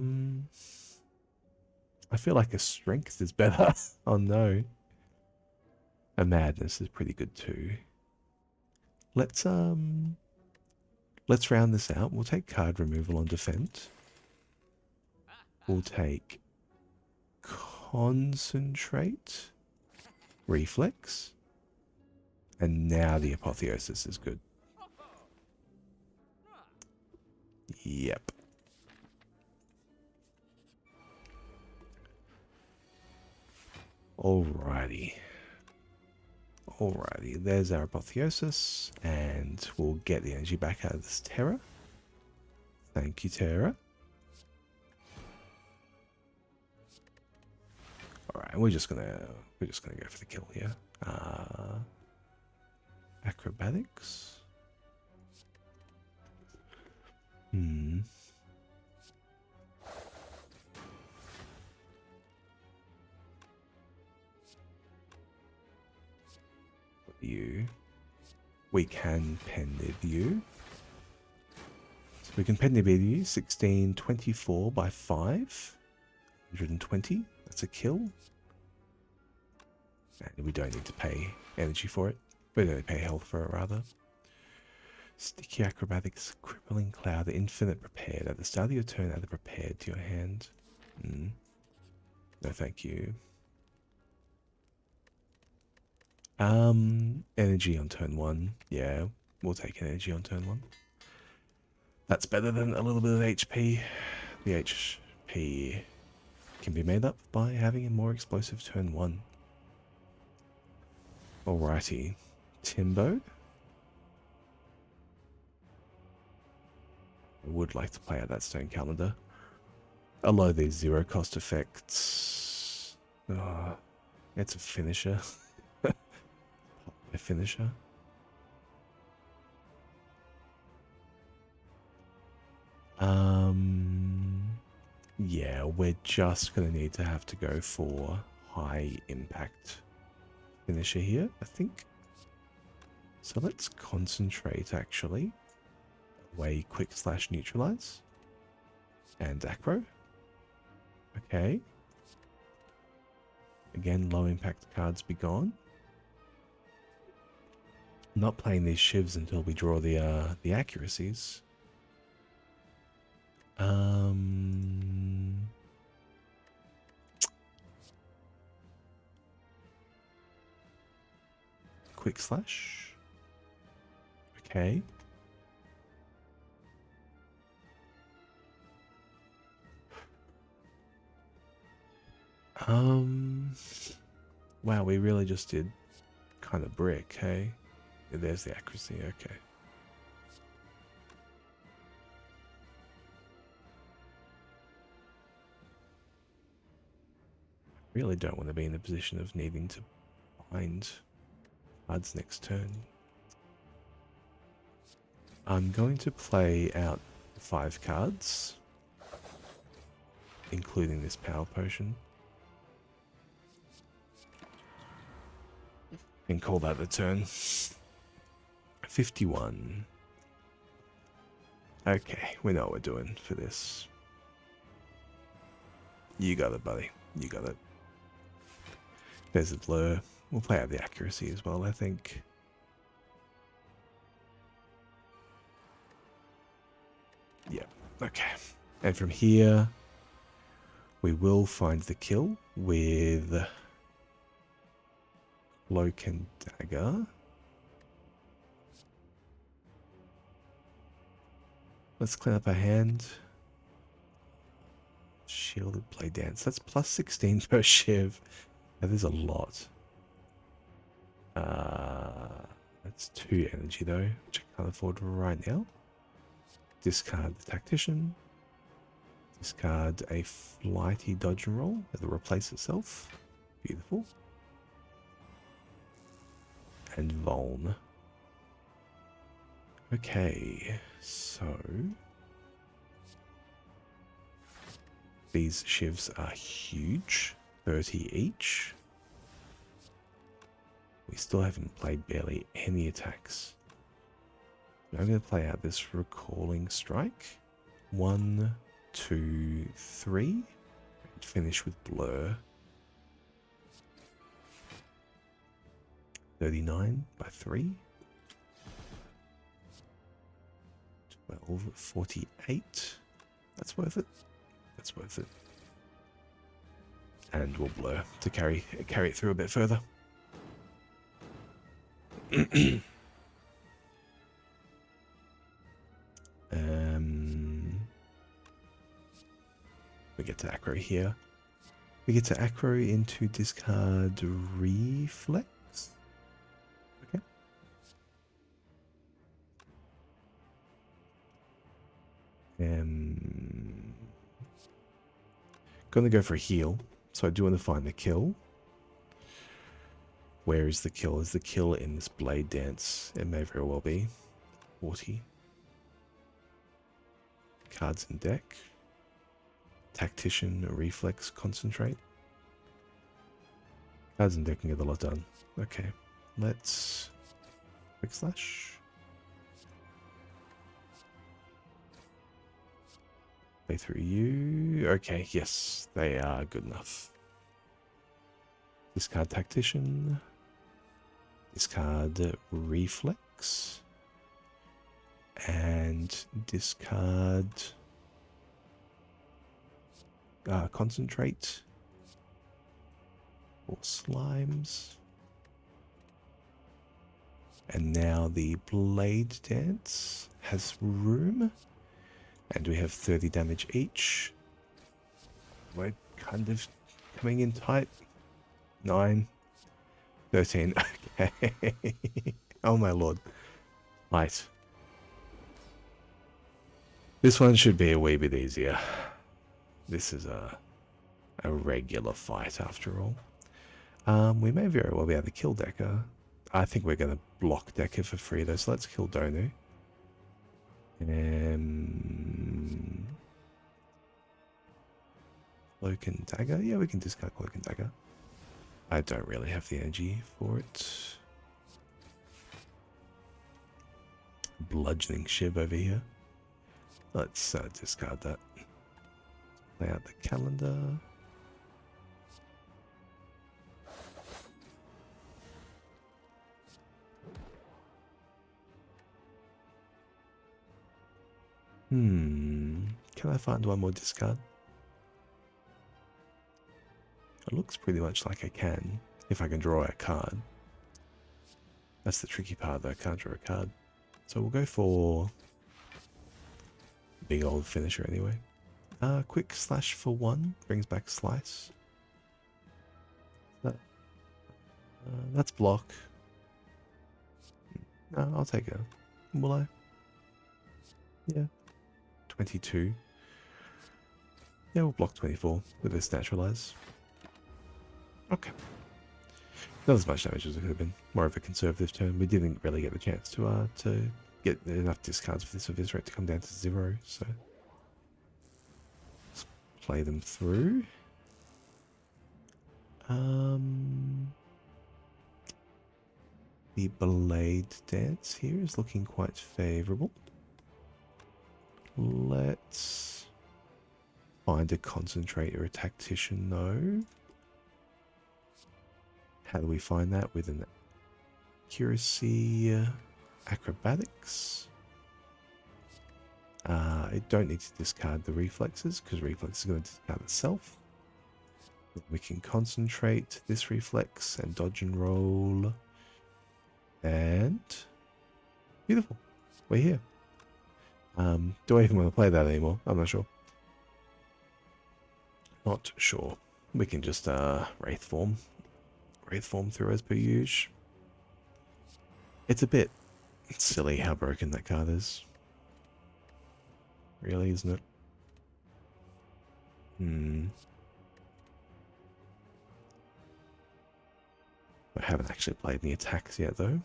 feel like a Strength is better. Oh no. A Madness is pretty good too. Let's round this out. We'll take card removal on Defend. We'll take Concentrate, Reflex, and now the Apotheosis is good. Yep. Alrighty. Alrighty, there's our Apotheosis, and we'll get the energy back out of this Terra. Thank you, Terra. Alright, we're just gonna go for the kill here. Acrobatics. You. We can pen the view. So we can pen the view. 1624 by 5. 120. That's a kill. And we don't need to pay energy for it. We don't pay health for it, rather. Sticky Acrobatics, Crippling Cloud, Infinite Prepared. At the start of your turn, add the Prepared to your hand. No, thank you. Energy on turn 1. Yeah, we'll take energy on turn 1. That's better than a little bit of HP. The HP can be made up by having a more explosive turn 1. Alrighty. Timbo. I would like to play out that Stone Calendar. A lot of these zero cost effects. Oh, it's a finisher. A finisher. Yeah, we're just gonna need to have to go for high impact finisher here, I think. So let's concentrate actually. Away quick / neutralize. And acro. Okay. Again, low impact cards be gone. Not playing these shivs until we draw the accuracies. Quick slash. Okay. Wow, we really just did kind of brick, hey? Yeah, there's the accuracy, okay. Really don't want to be in the position of needing to find cards next turn. I'm going to play out 5 cards, including this power potion, and call that the turn. 51. Okay, we know what we're doing for this. You got it, buddy. You got it. There's a blur. We'll play out the accuracy as well, I think. Yeah, okay. And from here, we will find the kill with Cloak and Dagger. Let's clean up our hand. Shielded Play Dance. That's plus 16 per shiv. That is a lot. That's 2 energy though, which I can't afford right now. Discard the Tactician. Discard a Flighty Dodge and Roll. It'll replace itself. Beautiful. And Vuln. Okay, so these shivs are huge. 30 each. We still haven't played barely any attacks. I'm going to play out this Recalling Strike. 1, 2, 3. And finish with Blur. 39 by 3. 12, 48. That's worth it. That's worth it. And we'll Blur to carry it through a bit further. We get to Acro here. We get to Acro into discard Reflex. Okay. Gonna go for a heal. So I do want to find the kill. Where is the kill? Is the kill in this Blade Dance? It may very well be. 40. Cards in deck. Tactician, Reflex, Concentrate. Cards in deck can get a lot done. Okay. Let's Quick Slash. Play through you. Okay, yes, they are good enough. Discard Tactician. Discard Reflex. And discard Concentrate. Or Slimes. And now the Blade Dance has room. And we have 30 damage each. We're kind of coming in tight. 9. 13. Okay. Oh my lord. Right. This one should be a wee bit easier. This is a regular fight after all. We may very well be able to kill Decker. I think we're going to block Decker for free though, so let's kill Donu. Cloak and Dagger? Yeah, we can discard Cloak and Dagger. I don't really have the energy for it. Bludgeoning Shiv over here. Let's discard that. Play out the calendar. Can I find one more discard? It looks pretty much like I can, if I can draw a card. That's the tricky part though, I can't draw a card. So we'll go for big old finisher anyway. Quick Slash for 1, brings back Slice. That's block. No, I'll take it. Will I? Yeah. 22. Yeah, we'll block 24 with this Naturalize. Okay. Not as much damage as it could have been. More of a conservative turn. We didn't really get the chance to get enough discards for this rate to come down to 0, so let's play them through. The Blade Dance here is looking quite favourable. Let's find a Concentrate or a Tactician though. How do we find that? With an accuracy acrobatics. I don't need to discard the reflexes because reflex is going to discard itself. We can concentrate this reflex and dodge and roll. And beautiful. We're here. Do I even want to play that anymore? I'm not sure. Not sure. We can just Wraith form through as per usual. It's a bit silly how broken that card is. Really, isn't it? I haven't actually played any attacks yet though.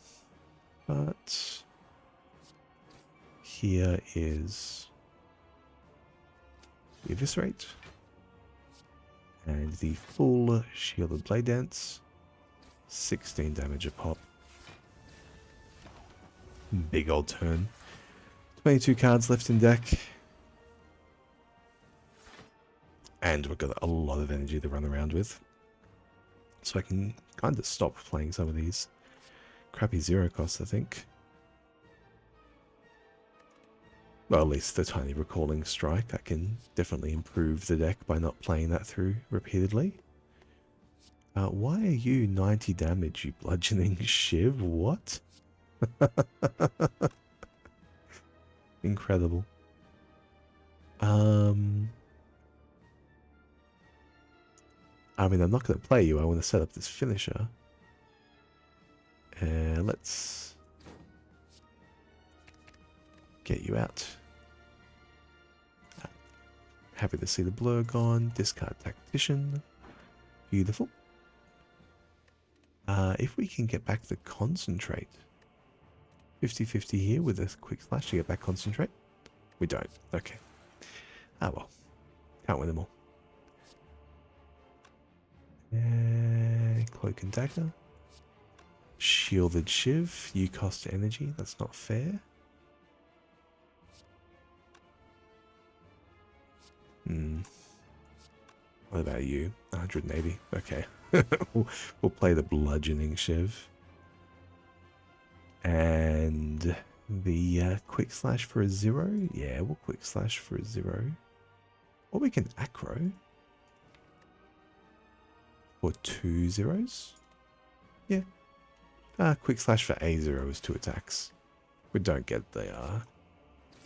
But here is the Eviscerate and the full Shielded Blade Dance. 16 damage a pop. Big old turn. 22 cards left in deck. And we've got a lot of energy to run around with. So I can kind of stop playing some of these crappy zero costs, I think. Well, at least the tiny Recalling Strike. I can definitely improve the deck by not playing that through repeatedly. Why are you 90 damage, you bludgeoning shiv? What? Incredible. I mean, I'm not going to play you. I want to set up this finisher. Let's get you out. Happy to see the blur gone. Discard Tactician. Beautiful. If we can get back the Concentrate. 50-50 here with a quick slash to get back Concentrate. We don't. Okay. Ah well. Can't win them all. Cloak and Dagger. Shielded Shiv. You cost energy. That's not fair. What about you? 180. Okay. we'll play the Bludgeoning Shiv. And the quick slash for a 0. Yeah, we'll quick slash for a 0. Or we can acro. For 2 zeros. Yeah. Quick slash for a 0 is 2 attacks. We don't get the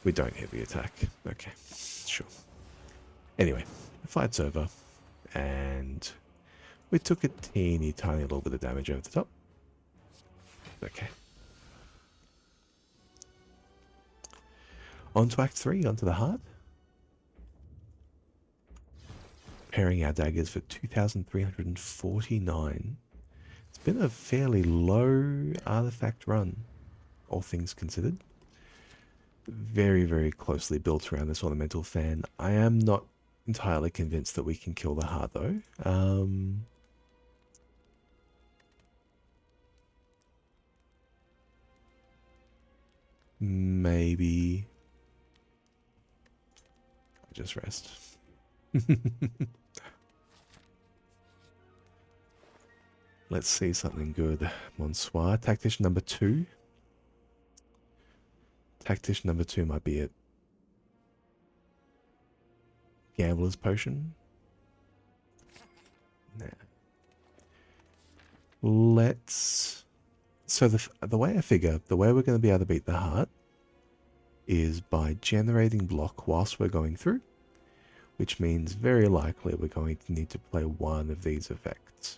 we don't hit the attack. Okay. Sure. Anyway, the fight's over. And we took a tiny little bit of damage over the top. Okay. On to Act 3, onto the heart. Pairing our daggers for 2,349. It's been a fairly low artifact run, all things considered. Very, very closely built around this ornamental fan. I am not entirely convinced that we can kill the heart though. Maybe just rest. Let's see something good. Bonsoir. Tactician number 2. Tactician number 2 might be it. Gambler's Potion. Nah. Let's... So the way I figure, the way we're going to be able to beat the heart is by generating block whilst we're going through, which means very likely we're going to need to play one of these effects.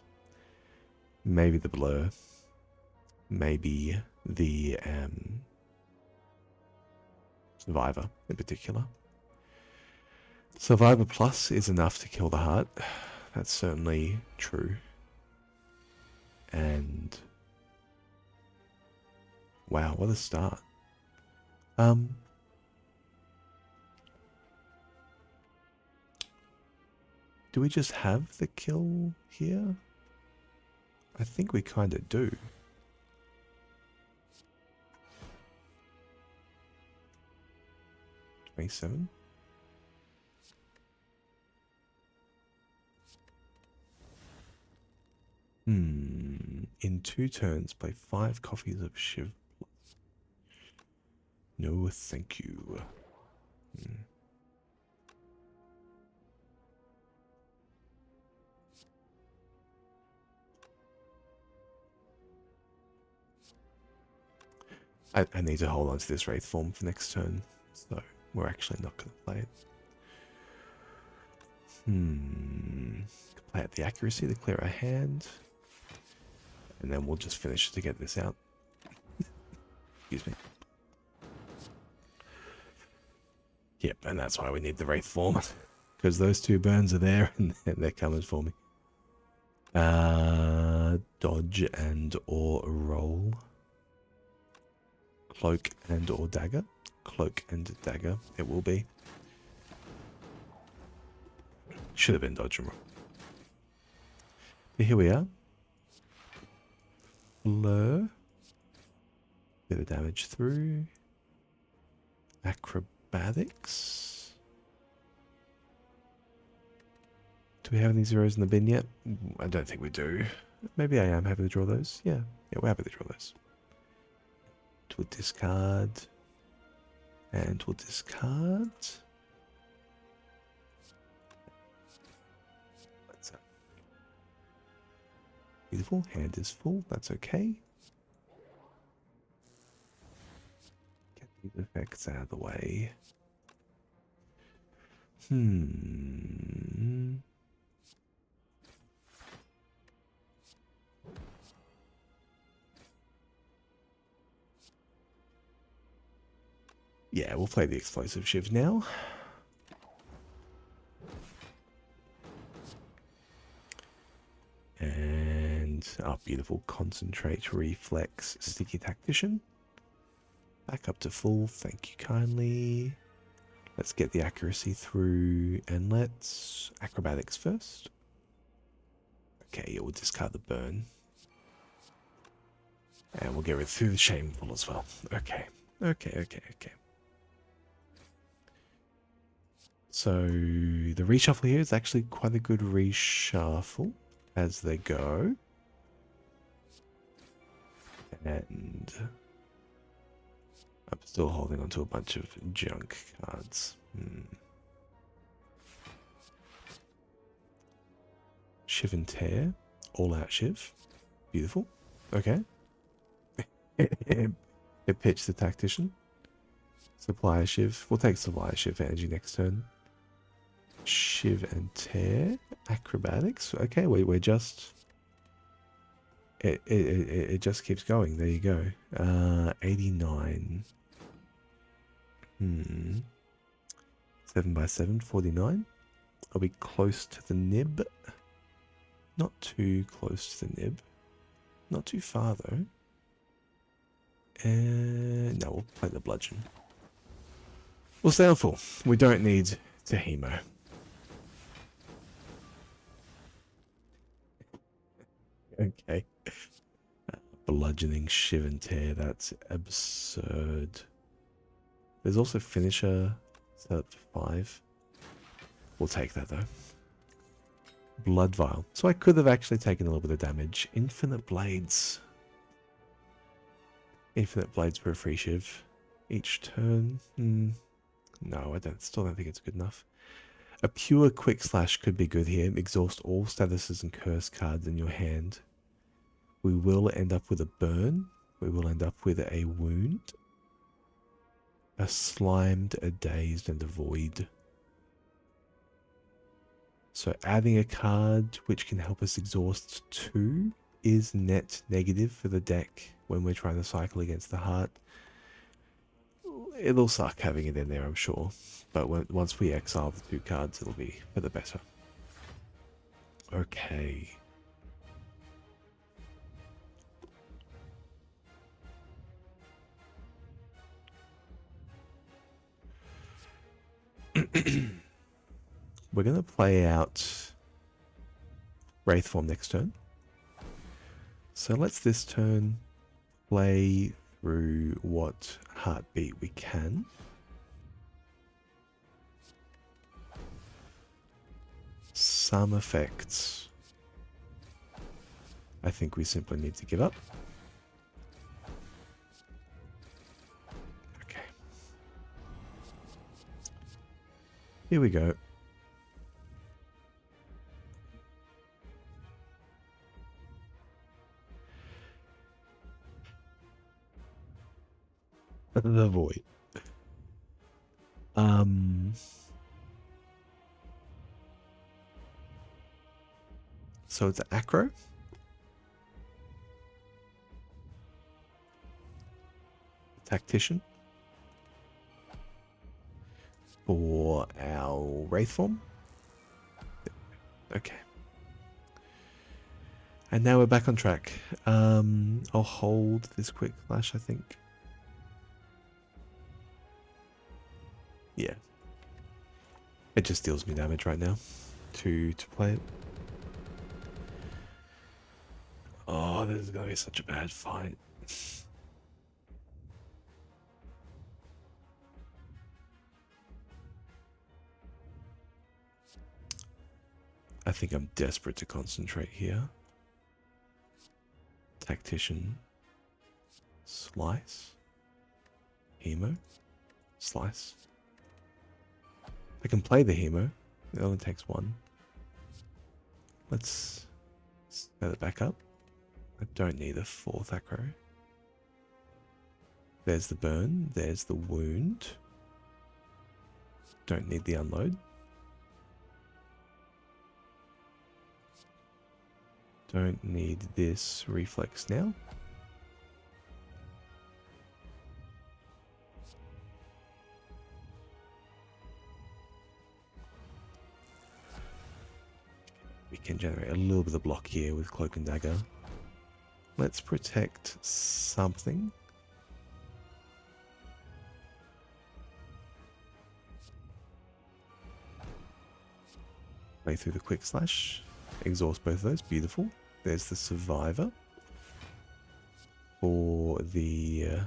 Maybe the blur, maybe the Survivor in particular. Survivor Plus is enough to kill the heart. That's certainly true. And wow, what a start. Do we just have the kill here? I think we kind of do. $27. in 2 turns, play 5 copies of Shiv. No, thank you. I need to hold on to this Wraith form for next turn, so we're actually not going to play it. Play out the accuracy to clear our hand, and then we'll just finish to get this out. Excuse me. Yep, and that's why we need the Wraith form, because those 2 burns are there, and they're coming for me. Dodge and or roll. Cloak and or dagger. Cloak and dagger it will be. Should have been dodge and roll. But here we are. Blur. Bit of damage through. Acrobatics. Do we have any zeros in the bin yet? I don't think we do. Maybe I am happy to draw those. Yeah, we're happy to draw those. We'll discard. And we'll discard. That's beautiful. Hand is full. That's okay. Get these effects out of the way. Yeah, we'll play the explosive Shiv now. And our beautiful concentrate, reflex, sticky tactician. Back up to full, thank you kindly. Let's get the accuracy through, and let's acrobatics first. Okay, we'll discard the burn. And we'll get rid through the shameful as well. Okay. So the reshuffle here is actually quite a good reshuffle as they go. And I'm still holding on to a bunch of junk cards. Shiv and Tear. All out Shiv. Beautiful. Okay. It pitched the Tactician. Supplier Shiv. We'll take Supplier Shiv for energy next turn. Shiv and Tear. Acrobatics. Okay, we're just... It just keeps going. There you go. 89. 7x7, 49. I'll be close to the nib. Not too close to the nib. Not too far though. And no, we'll play the bludgeon. We'll stay on full. We don't need to hemo. Okay. Bludgeoning Shiv and Tear, that's absurd. There's also Finisher, set up to 5. We'll take that though. Blood Vial. So I could have actually taken a little bit of damage. Infinite Blades. Infinite Blades for a free Shiv. Each turn. No, still don't think it's good enough. A pure Quick Slash could be good here. Exhaust all statuses and curse cards in your hand. We will end up with a burn. We will end up with a wound. A slimed, a dazed, and a void. So adding a card which can help us exhaust 2 is net negative for the deck when we're trying to cycle against the heart. It'll suck having it in there, I'm sure. But once we exile the 2 cards, it'll be for the better. Okay. We're going to play out Wraith form next turn. So let's this turn play through what heartbeat we can. Some effects. I think we simply need to give up. Okay. Here we go. The void. So it's acro. Tactician. For our Wraith form. Okay. And now we're back on track. I'll hold this quick flash, I think. Yeah. It just deals me damage right now to play it. Oh, this is going to be such a bad fight. I think I'm desperate to concentrate here. Tactician. Slice. Hemo. Slice. I can play the Hemo. It only takes one. Let's set it back up. I don't need a fourth acro. There's the burn. There's the wound. Don't need the unload. Don't need this reflex now. We can generate a little bit of block here with Cloak and Dagger. Let's protect something. Play through the quick slash. Exhaust both of those. Beautiful. There's the survivor. For the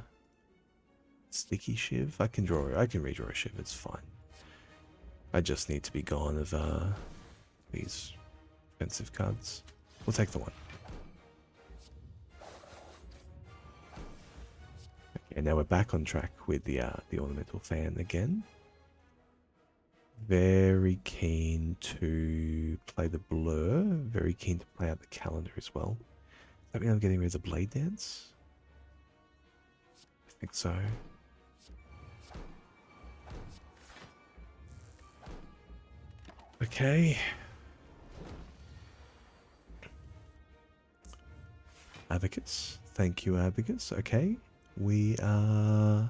sticky shiv. I can redraw a shiv, it's fine. I just need to be gone of these expensive cards. We'll take the one. Okay, now we're back on track with the ornamental fan again. Very keen to play the blur. Very keen to play out the calendar as well. Does that mean I'm getting rid of the blade dance? I think so. Okay. Advocates. Thank you, Advocates. Okay. We are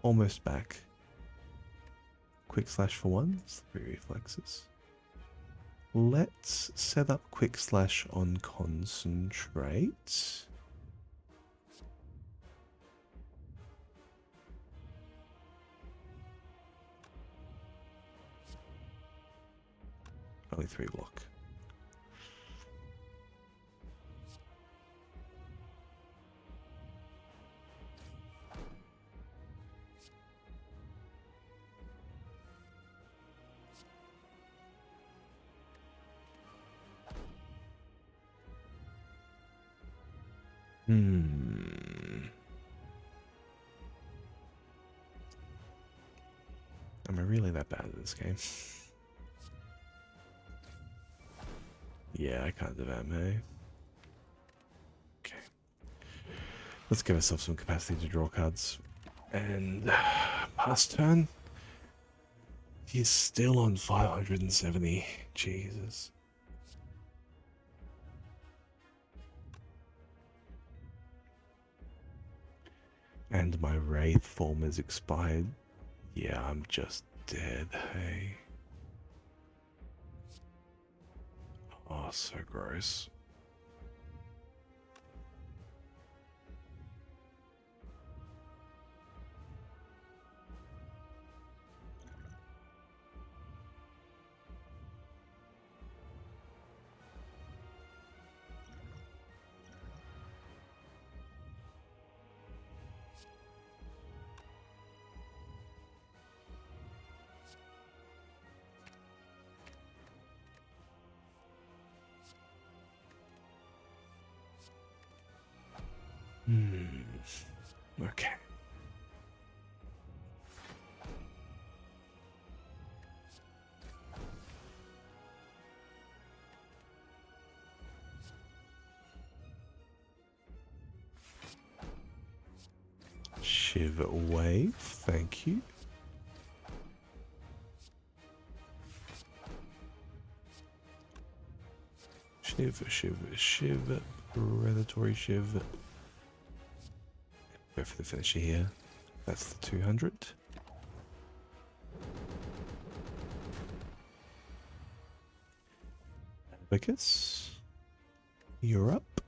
almost back. Quick slash for one. 3 reflexes. Let's set up quick slash on concentrate. Only 3 block. Am I really that bad at this game? Yeah, I kind of am, hey? Okay. Let's give ourselves some capacity to draw cards. And pass turn. He's still on 570. Jesus. And my Wraith form has expired. Yeah, I'm just dead, hey. Oh, so gross. Okay. Shiv wave, thank you. Shiv, predatory Shiv. Go for the finisher here. That's the 200. Abacus, you're up.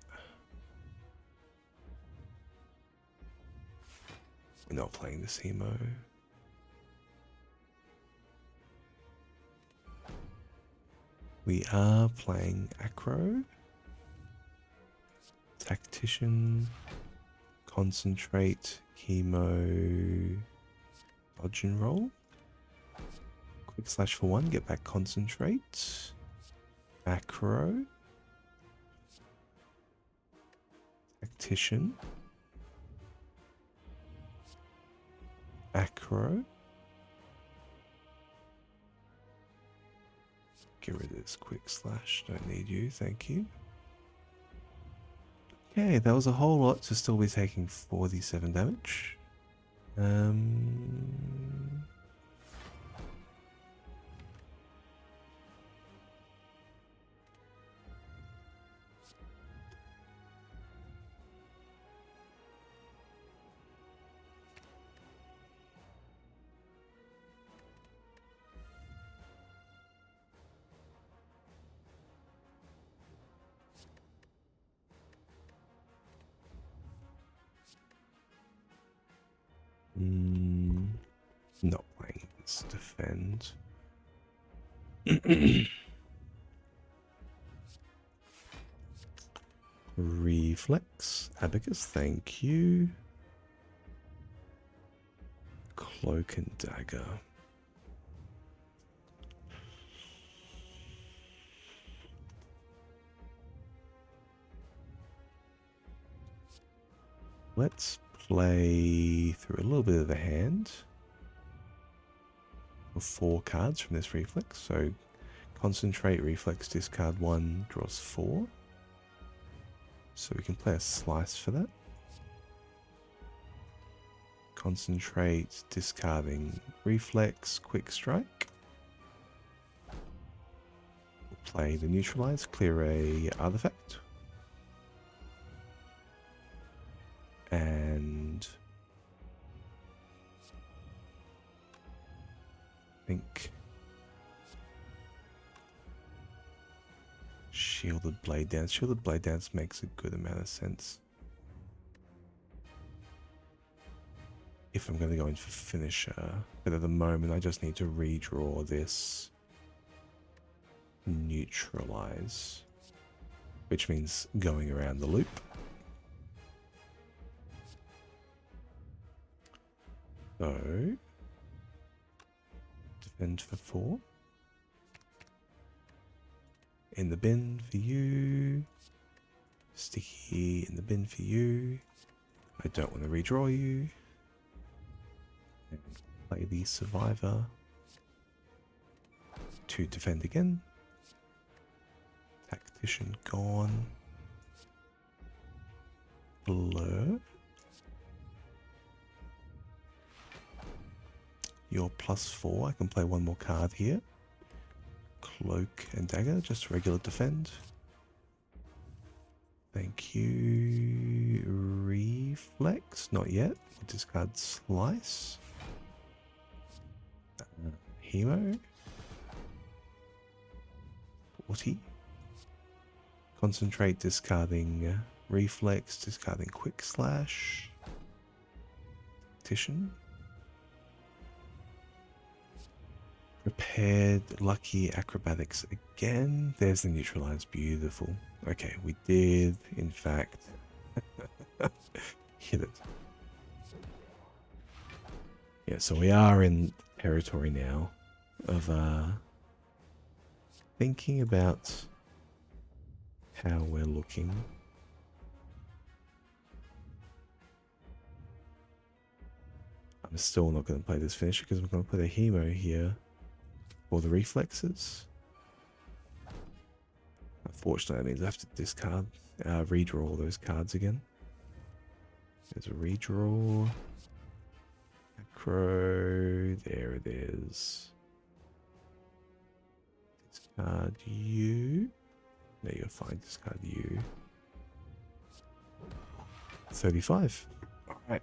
We're not playing this emo. We are playing Acro, Tactician, Concentrate, Chemo, Dodge and Roll. Quick slash for 1, get back Concentrate. Acro. Tactician. Acro. Get rid of this quick slash. Don't need you, thank you. Okay, that was a whole lot to still be taking 47 damage. Not playing this defend. Reflex, Abacus, thank you. Cloak and Dagger. Let's play through a little bit of the hand. 4 cards from this reflex. So concentrate, reflex, discard 1, draws 4. So we can play a slice for that. Concentrate, discarding reflex, quick strike. We'll play the neutralize, clear a artifact. And I think Shielded Blade Dance. Shielded Blade Dance makes a good amount of sense. If I'm going to go in for finisher, but at the moment I just need to redraw this neutralize, which means going around the loop. So, defend for 4. In the bin for you. Sticky in the bin for you. I don't want to redraw you. And play the survivor. To defend again. Tactician gone. Blur. You're +4. I can play one more card here. Cloak and Dagger, just regular defend. Thank you. Reflex, not yet. We'll discard Slice. Hemo. 40. Concentrate, discarding Reflex, discarding Quick Slash. Tactician. Prepared, lucky, acrobatics again. There's the neutralize, beautiful. Okay, we did, in fact, hit it. Yeah, so we are in territory now of thinking about how we're looking. I'm still not going to play this finisher because I'm going to put a hemo here for the reflexes. Unfortunately, that means I have to discard, redraw all those cards again. There's a redraw. Acro, there it is. Discard you. No, you're fine. Discard you. 35. Alright.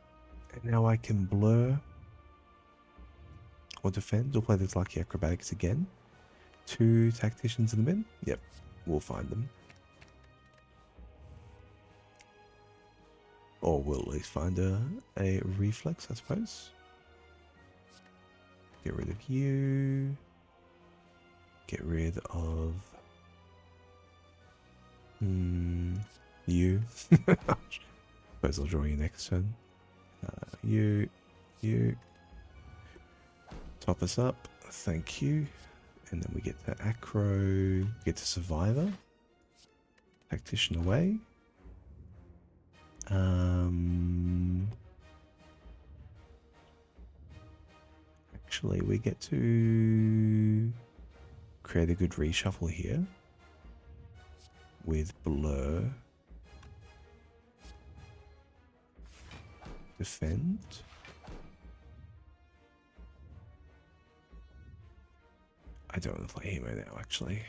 And now I can blur or defend or play this lucky acrobatics again. 2 tacticians in the mid. Yep, we'll find them. Or we'll at least find a reflex, I suppose. Get rid of you. Get rid of... you. Suppose I'll draw you next turn. You. Top us up. Thank you. And then we get to Acro. Get to Survivor. Tactician away. Actually, we get to create a good reshuffle here with Blur. Defend. I don't want to play Hemo now, actually.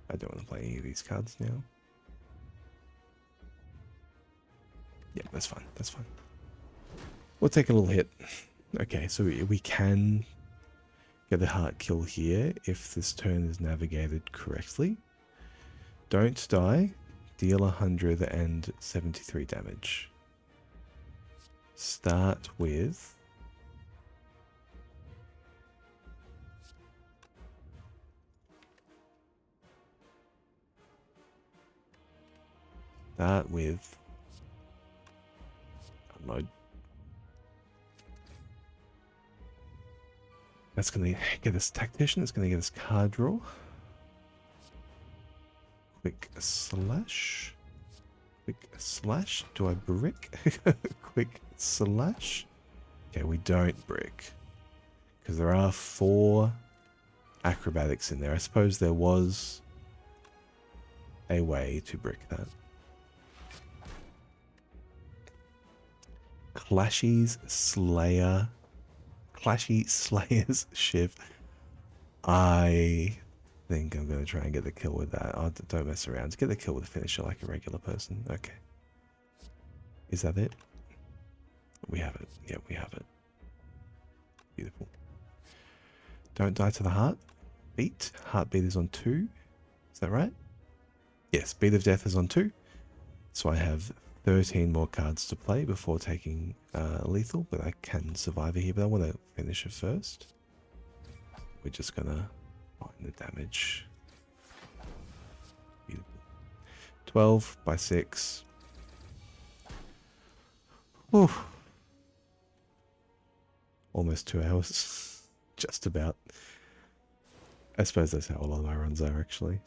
I don't want to play any of these cards now. Yeah, that's fine. That's fine. We'll take a little hit. Okay, so we can get the heart kill here if this turn is navigated correctly. Don't die. Deal 173 damage. Start with... I don't know. That's going to get us Tactician. It's going to get us card draw. Quick slash. Quick slash. Do I brick? Quick slash. Okay, we don't brick. Because there are 4 acrobatics in there. I suppose there was a way to brick that. Clashy Slayer's Shift. I think I'm going to try and get the kill with that. Oh, don't mess around. Just get the kill with the finisher like a regular person. Okay. Is that it? We have it. Yeah, we have it. Beautiful. Don't die to the heart. Beat. Heartbeat is on 2. Is that right? Yes, Beat of Death is on 2. So I have 13 more cards to play before taking lethal, but I can survive it here, but I want to finish it first. We're just going to find the damage. Beautiful. 12 by 6. Oof. Almost 2 hours. Just about. I suppose that's how long my runs are, actually.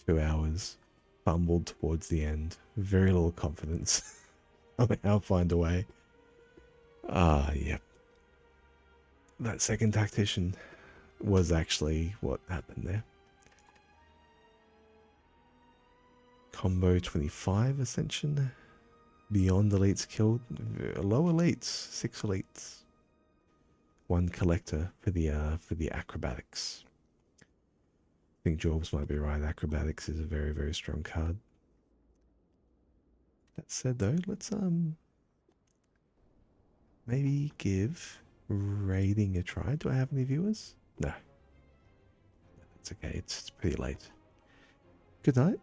2 hours. Fumbled towards the end. Very little confidence. I'll find a way. Yep. That second tactician was actually what happened there. Combo 25 Ascension. Beyond elites killed. Low elites. 6 elites. 1 collector for the acrobatics. I think Jorbs might be right. Acrobatics is a very, very strong card. That said, though, let's maybe give raiding a try. Do I have any viewers? No. It's okay. It's pretty late. Good night,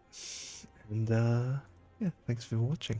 and yeah, thanks for watching.